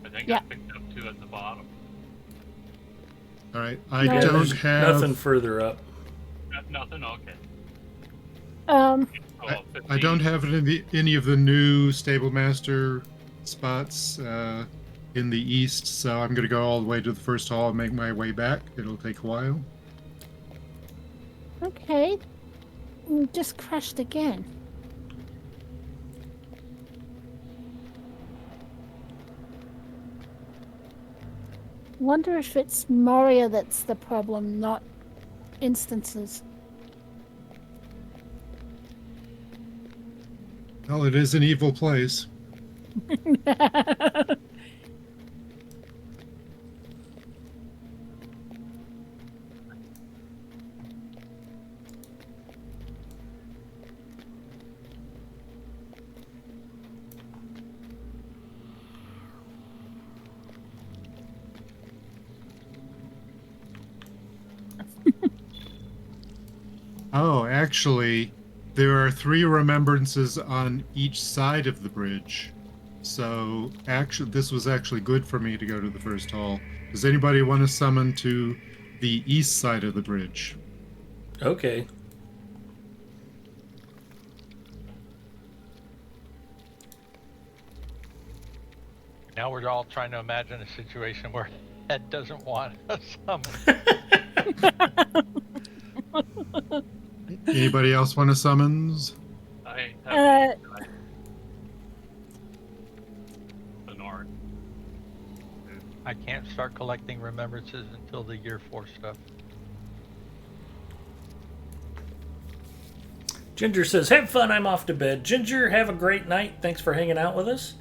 I think Yeah. I picked up 2 at the bottom. All right, I No. don't There's have. nothing further up. Nothing. Okay. um So I 15. don't have any of the new Stable Master spots in the east, so I'm going to go all the way to the first hall and make my way back. It'll take a while. okay. Just crashed again. Wonder if it's Moria that's the problem, not instances. Well, it is an evil place. Oh, actually, there are 3 remembrances on each side of the bridge. So, actually, this was actually good for me to go to the first hall. Does anybody want to summon to the east side of the bridge? Okay. Now we're all trying to imagine a situation where Ed doesn't want us summon. Anybody else want to summons? I have the north. I can't start collecting remembrances until the year 4 stuff. Ginger says, have fun, I'm off to bed. Ginger, have a great night. Thanks for hanging out with us.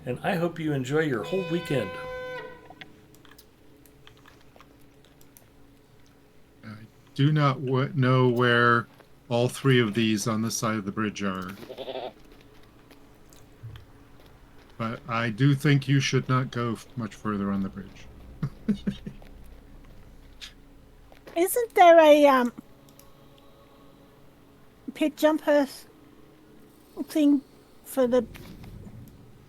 And I hope you enjoy your whole weekend. I do not know where all 3 of these on this side of the bridge are. But I do think you should not go much further on the bridge. Isn't there a pit jumper thing for the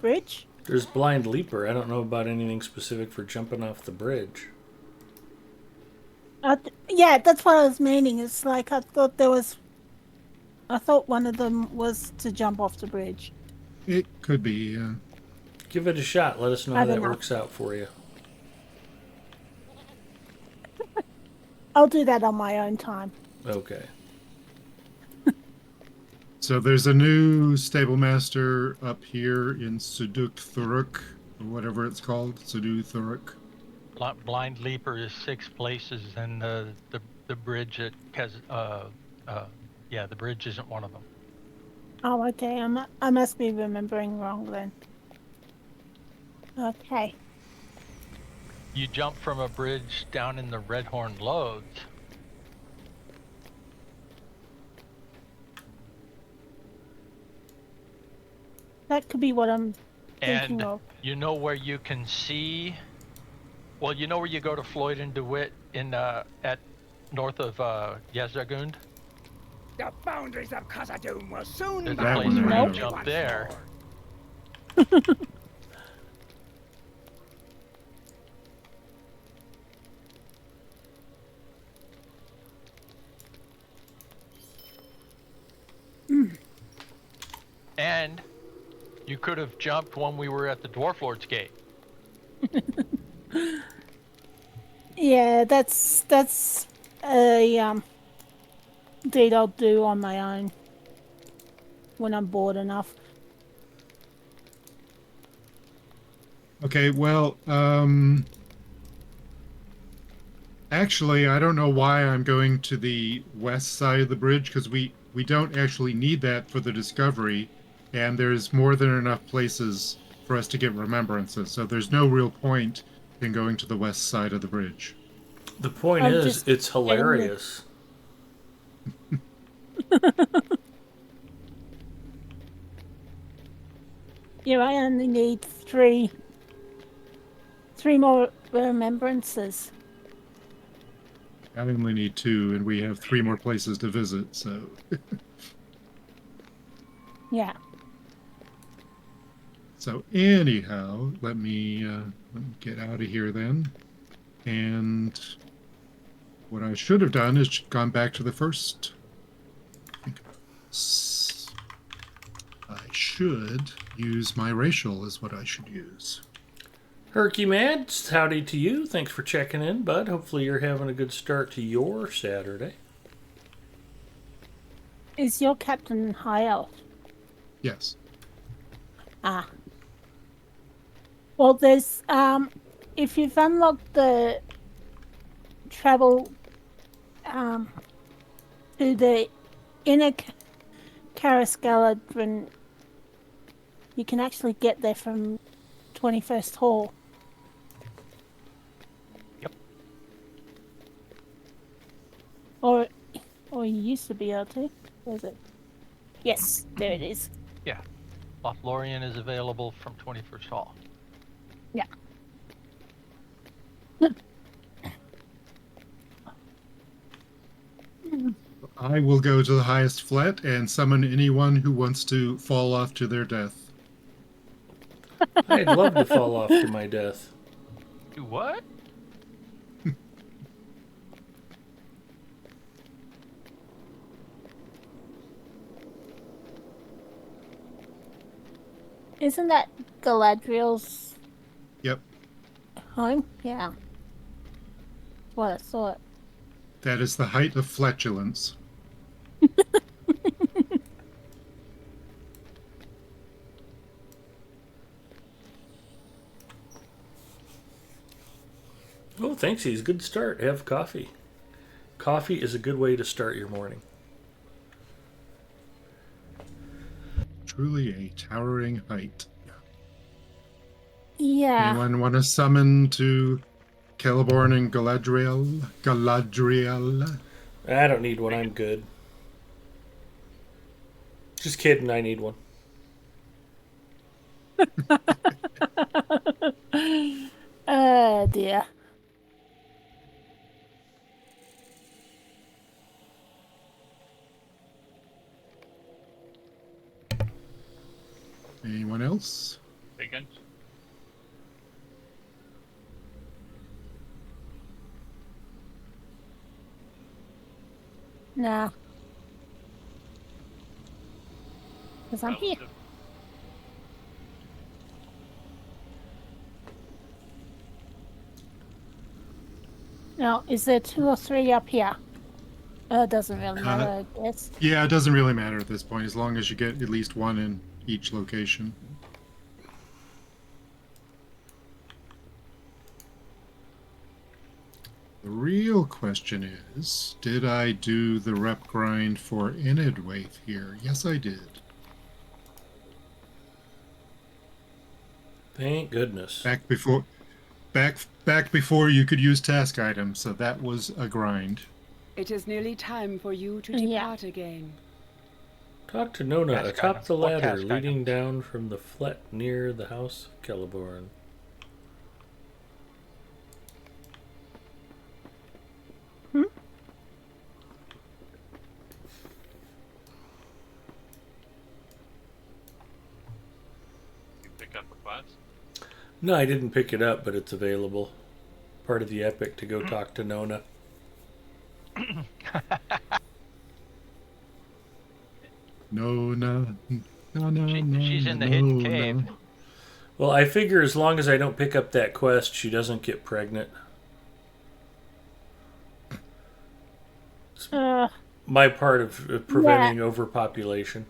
bridge? There's Blind Leaper. I don't know about anything specific for jumping off the bridge. Yeah, that's what I was meaning. It's like I thought one of them was to jump off the bridge. It could be, yeah. Give it a shot. Let us know how that works out for you. I'll do that on my own time. Okay. So there's a new stable master up here in Suduk Thuruk, or whatever it's called, Sudu Thuruk. Blind Leaper is 6 places, and the bridge at the bridge isn't one of them. Oh, okay. I must be remembering wrong then. Okay. You jump from a bridge down in the Redhorn Loads. That could be what I'm thinking And of. you know where you can see. Well, you know where you go to Floyd and DeWitt in at north of Yazagund? The boundaries of Khazad-dûm will soon There's be a place where you jump once there. And you could have jumped when we were at the Dwarf Lord's Gate. Yeah, that's a deed I'll do on my own when I'm bored enough. Okay, well, actually, I don't know why I'm going to the west side of the bridge, because we don't actually need that for the discovery, and there's more than enough places for us to get remembrances, so there's no real point in going to the west side of the bridge. The point is, it's hilarious. Yeah, I only need three more remembrances. I only need 2, and we have 3 more places to visit, so. Yeah. So anyhow, let me get out of here then. And what I should have done is gone back to the first. Think about this. I should use my racial is what I should use. Herky Mads, howdy to you. Thanks for checking in, bud. Hopefully you're having a good start to your Saturday. Is your captain high elf? Yes. Ah. Well, there's if you've unlocked the travel to the inner Carascaladrin, you can actually get there from 21st Hall. Yep. Or you used to be able to. Was it? Yes, there it is. Yeah. Lothlorien is available from 21st Hall. Yeah. I will go to the highest flat and summon anyone who wants to fall off to their death. I'd love to fall off to my death. Do what? Isn't that Galadriel's Yep. home? Yeah. What I thought. That is the height of flatulence. Oh, thanks. He's a good start. Have coffee. Coffee is a good way to start your morning. Truly a towering height. Yeah. Anyone want to summon to Celeborn and Galadriel? Galadriel? I don't need one. I'm good. Just kidding. I need one. Oh dear. Anyone else? Again? Nah. Because I'm here. Now, is there 2 or 3 up here? It doesn't really matter, I guess. Yeah, it doesn't really matter at this point, as long as you get at least 1 in each location. The real question is, did I do the rep grind for Enidwaith here? Yes, I did. Thank goodness. Back before you could use task items, so that was a grind. It is nearly time for you to depart again. Talk to Nona Task atop items. the What ladder task leading items? down from the flat near the house of Celeborn. You pick up a quest? No, I didn't pick it up, but it's available. Part of the epic to go talk to Nona. No. She's in the hidden cave. Well, I figure as long as I don't pick up that quest, she doesn't get pregnant. My part of preventing overpopulation.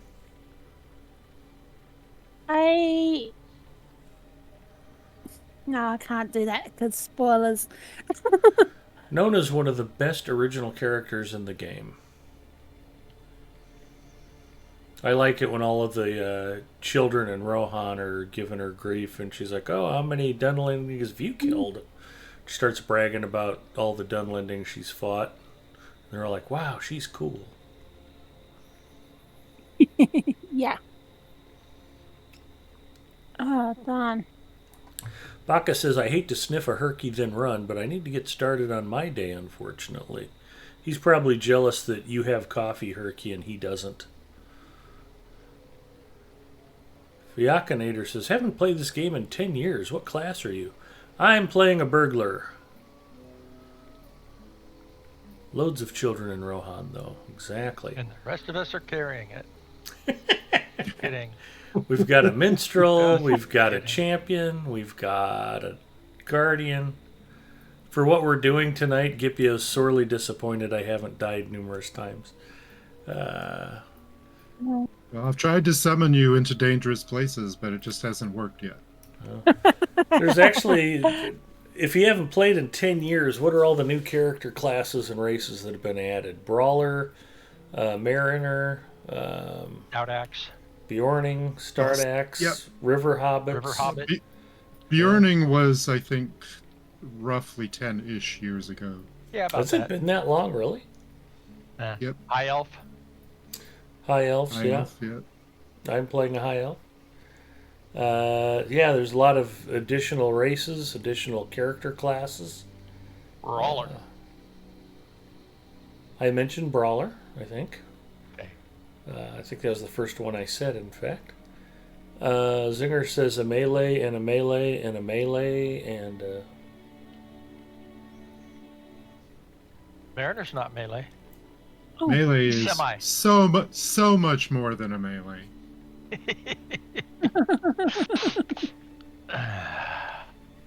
No, I can't do that because spoilers. Nona's one of the best original characters in the game. I like it when all of the children in Rohan are giving her grief, and she's like, "Oh, how many Dunlendings have you killed?" She starts bragging about all the Dunlendings she's fought. And they're all like, "Wow, she's cool." Yeah. Oh, darn. Baka says, I hate to sniff a herky then run, but I need to get started on my day, unfortunately. He's probably jealous that you have coffee, Herky, and he doesn't. Fiakinator says, haven't played this game in 10 years. What class are you? I'm playing a burglar. Loads of children in Rohan, though. Exactly. And the rest of us are carrying it. Kidding. We've got a minstrel, we've got a champion, we've got a guardian. For what we're doing tonight, Gipio is sorely disappointed I haven't died numerous times. Well, I've tried to summon you into dangerous places, but it just hasn't worked yet. There's actually, if you haven't played in 10 years, what are all the new character classes and races that have been added? Brawler, Mariner, Outaxe. Bjorning, Stardax, Yep. River Hobbits. River Hobbit. Bjorning was, I think, roughly 10-ish years ago. Yeah, about Has that. it been that long, really? Yep. High Elf. High elves, I yeah. know, yeah. I'm playing a high elf. Yeah, there's a lot of additional races, additional character classes. Brawler. I mentioned Brawler, I think. Okay. I think that was the first one I said, in fact. Zinger says a melee and a melee and a melee and... Mariner's not melee. Melee is Semi. so much more than a melee.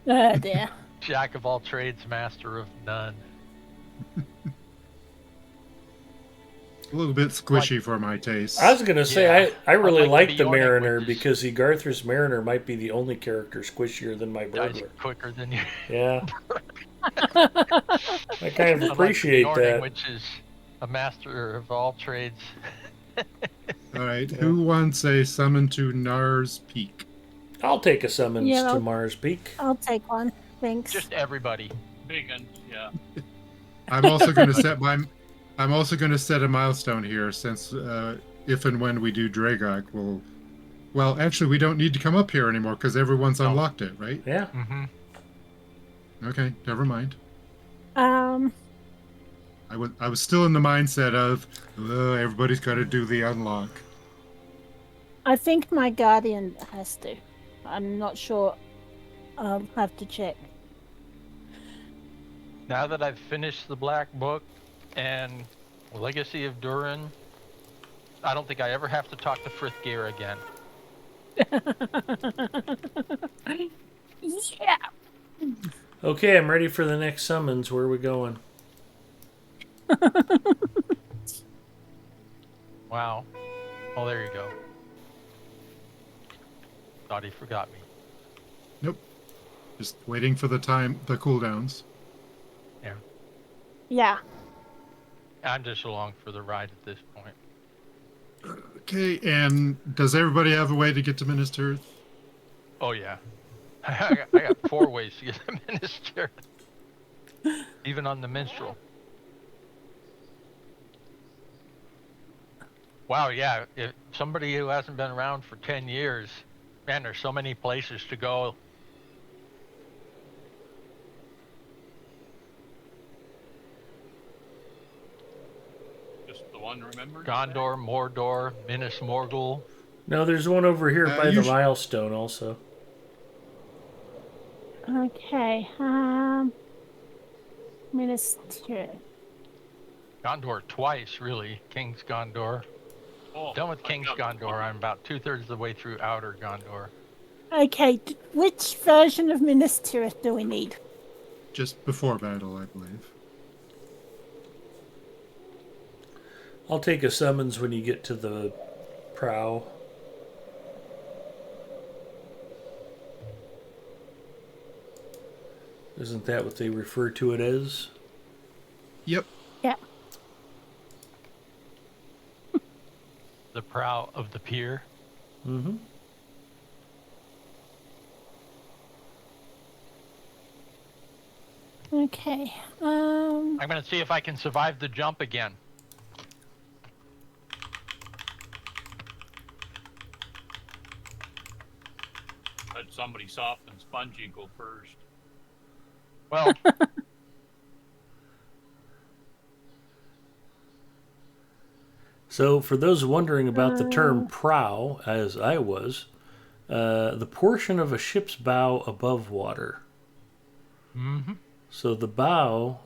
Oh, dear. Jack of all trades, master of none. A little bit squishy for my taste. I was going to say, I really like like the the Bjorn, Mariner which is- because the Garthur's Mariner might be the only character squishier than my Dies burglar. quicker than you. Yeah. I kind of appreciate Unlike the Bjorn, that. which is a master of all trades. All right, who wants a summon to Nar's Peak? I'll take a summons Yeah, to I'll- Mars Peak. I'll take one. Thanks. Just everybody. Big uns, yeah. I'm also going to set a milestone here, since if and when we do Dragok, well, actually, we don't need to come up here anymore because everyone's unlocked it, right? Yeah. Mm-hmm. Okay, never mind. Um, I was still in the mindset of everybody's got to do the unlock. I think my guardian has to. I'm not sure. I'll have to check. Now that I've finished the Black Book and Legacy of Durin, I don't think I ever have to talk to Frithgear again. Yeah. Okay, I'm ready for the next summons. Where are we going? Wow. Oh, there you go. Thought he forgot me. Nope. Just waiting for the cooldowns. Yeah. Yeah. I'm just along for the ride at this point. Okay, and does everybody have a way to get to Minas Tirith? Oh, yeah. I got 4 ways to get to Minas Tirith. Even on the minstrel. Wow, yeah. If somebody who hasn't been around for 10 years, man, there's so many places to go. Just the one, remember? Gondor, Mordor, Minas Morgul. No, there's one over here by the usually- milestone also. Okay. Minas Tirith. Gondor twice, really. King's Gondor. Oh, Done with I King's got Gondor. I'm about 2/3 of the way through Outer Gondor. Okay. Which version of Minas Tirith do we need? Just before battle, I believe. I'll take a summons when you get to the prow. Isn't that what they refer to it as? Yep. Yeah. The prow of the pier. Mm-hmm. Okay. I'm going to see if I can survive the jump again. somebody soft and spongy go first. Well, So, for those wondering about the term prow, as I was, the portion of a ship's bow above water. mm-hmm. So, the bow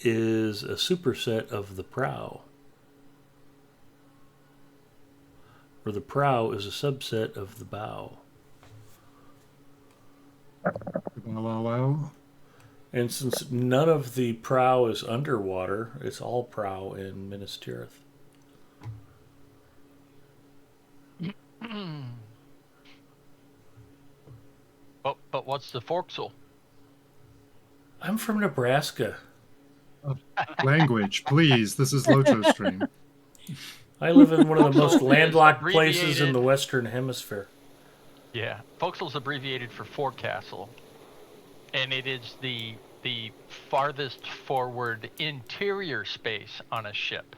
is a superset of the prow, or the prow is a subset of the bow. Wow. And since none of the prow is underwater, it's all prow in Minas Tirith. But what's the forecastle? I'm from Nebraska. Language, please. This is Loto Stream. I live in one of the most Forecastle is landlocked places in abbreviated- the Western Hemisphere. Yeah, forecastle's abbreviated for forecastle, and it is the farthest forward interior space on a ship,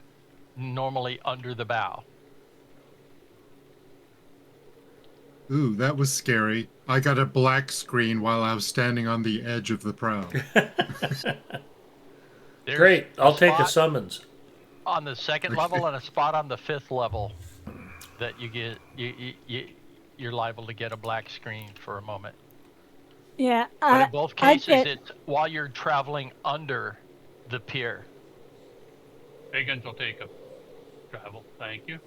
normally under the bow. Ooh, that was scary. I got a black screen while I was standing on the edge of the prow. There's Great, I'll take a spot summons. on the second level and a spot on the 5th level that you get you're liable to get a black screen for a moment. Yeah, But in both cases, get, it's while you're traveling under the pier. Higgins will take a travel. Thank you.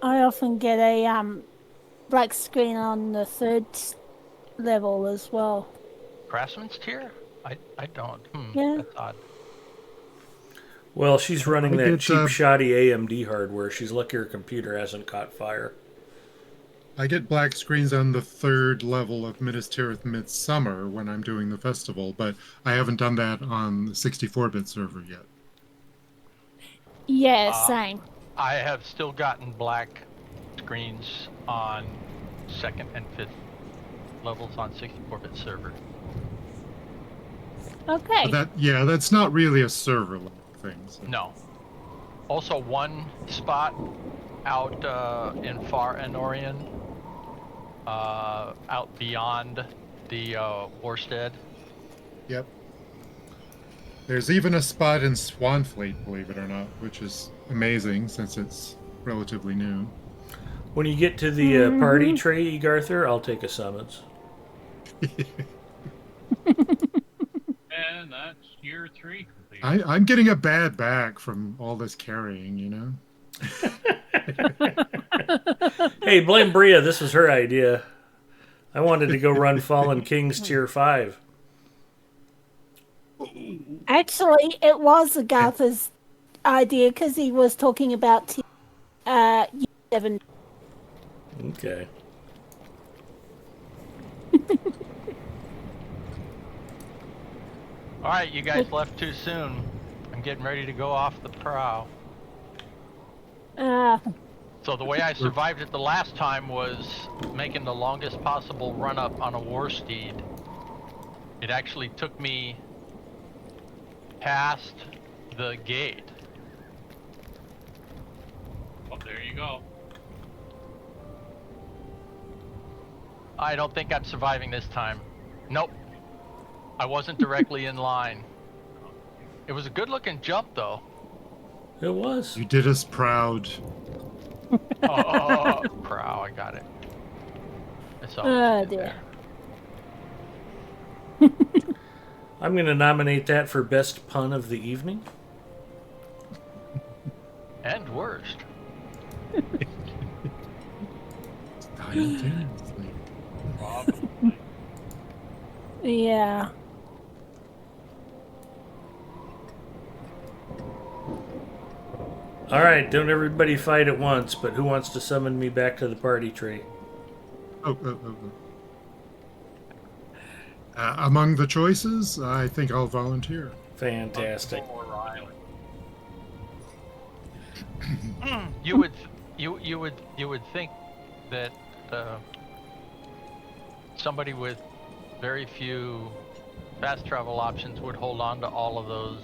I often get a black screen on the 3rd level as well. Craftsman's tier? I don't. Yeah. That's odd. Well, she's running I that get, cheap, shoddy AMD hardware. She's lucky her computer hasn't caught fire. I get black screens on the 3rd level of Minas Tirith Midsummer when I'm doing the festival, but I haven't done that on the 64-bit server yet. Yeah, same. I have still gotten black screens on 2nd and 5th levels on 64-bit server. Okay. But that's not really a server level thing. So. No. Also, one spot out in Far Enorian, out beyond the Warstead. Yep. There's even a spot in Swanfleet, believe it or not, which is amazing since it's relatively new. When you get to the party tray, Garther, I'll take a summons. And that's year 3 complete. I'm getting a bad back from all this carrying, you know? Hey, blame Bria. This was her idea. I wanted to go run Fallen Kings Tier 5. Actually, it was Agatha's idea because he was talking about year 7. Okay. Alright, you guys left too soon. I'm getting ready to go off the prow. So the way I survived it the last time was making the longest possible run up on a war steed. It actually took me past the gate. Well, there you go. I don't think I'm surviving this time. Nope. I wasn't directly in line. It was a good looking jump though. It was. You did us proud. Oh, prow, I got it. It's all dear. I'm going to nominate that for best pun of the evening. And worst. Simultaneously. Probably. Yeah. Alright, don't everybody fight at once, but who wants to summon me back to the party tree? Among the choices, I think I'll volunteer. Fantastic. You would think that somebody with very few fast travel options would hold on to all of those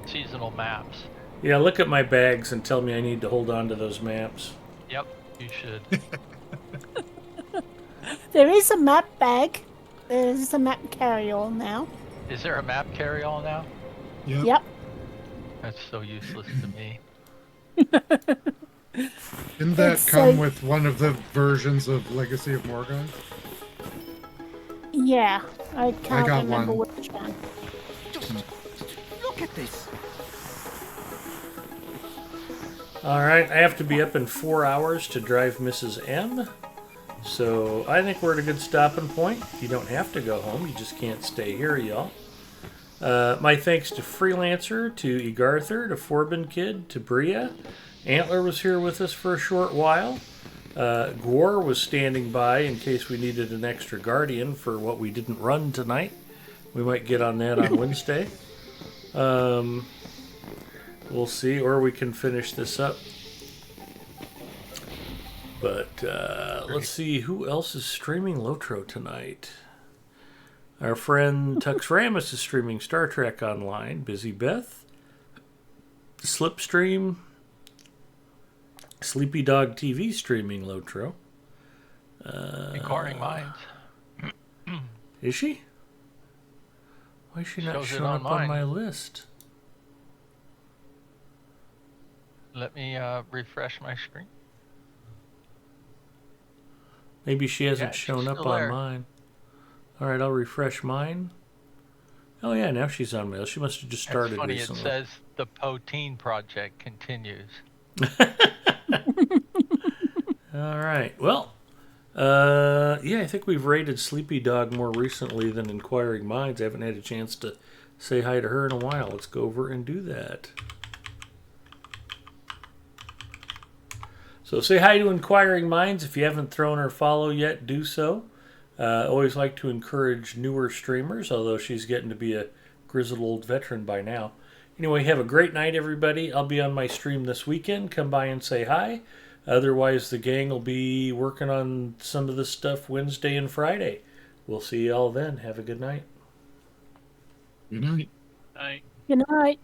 seasonal maps. Yeah, look at my bags and tell me I need to hold on to those maps. Yep, you should. There is a map bag. There's a map carry-all now. Is there a map carry-all now? Yep. That's so useless to me. Didn't that It's come like- with one of the versions of Legacy of Morgoth? Yeah, I can't got remember one. which one. Look at this. All right, I have to be up in 4 hours to drive Mrs. M. So I think we're at a good stopping point. You don't have to go home. You just can't stay here, y'all. My thanks to Freelancer, to Egarther, to Forbin Kid, to Bria. Antler was here with us for a short while. Gwar was standing by in case we needed an extra guardian for what we didn't run tonight. We might get on that on Wednesday. We'll see, or we can finish this up. But let's see who else is streaming Lotro tonight. Our friend Tux Ramus is streaming Star Trek Online. Busy Beth. Slipstream. Sleepy Dog TV streaming Lotro. Inquiring Minds. Is she? Why is she not Shows it showing on up on mine. my list? Let me refresh my screen. Maybe she hasn't Yeah, she's shown up still on there. mine. All right, I'll refresh mine. Oh yeah, now she's on my list. She must have just started It's funny, recently. it says the Poteen project continues. All right. Well, yeah, I think we've rated Sleepy Dog more recently than Inquiring Minds. I haven't had a chance to say hi to her in a while. Let's go over and do that. So say hi to Inquiring Minds. If you haven't thrown her follow yet, do so. Always like to encourage newer streamers, although she's getting to be a grizzled old veteran by now. Anyway, have a great night, everybody. I'll be on my stream this weekend. Come by and say hi. Otherwise, the gang will be working on some of this stuff Wednesday and Friday. We'll see you all then. Have a good night. Good night. Night. Good night.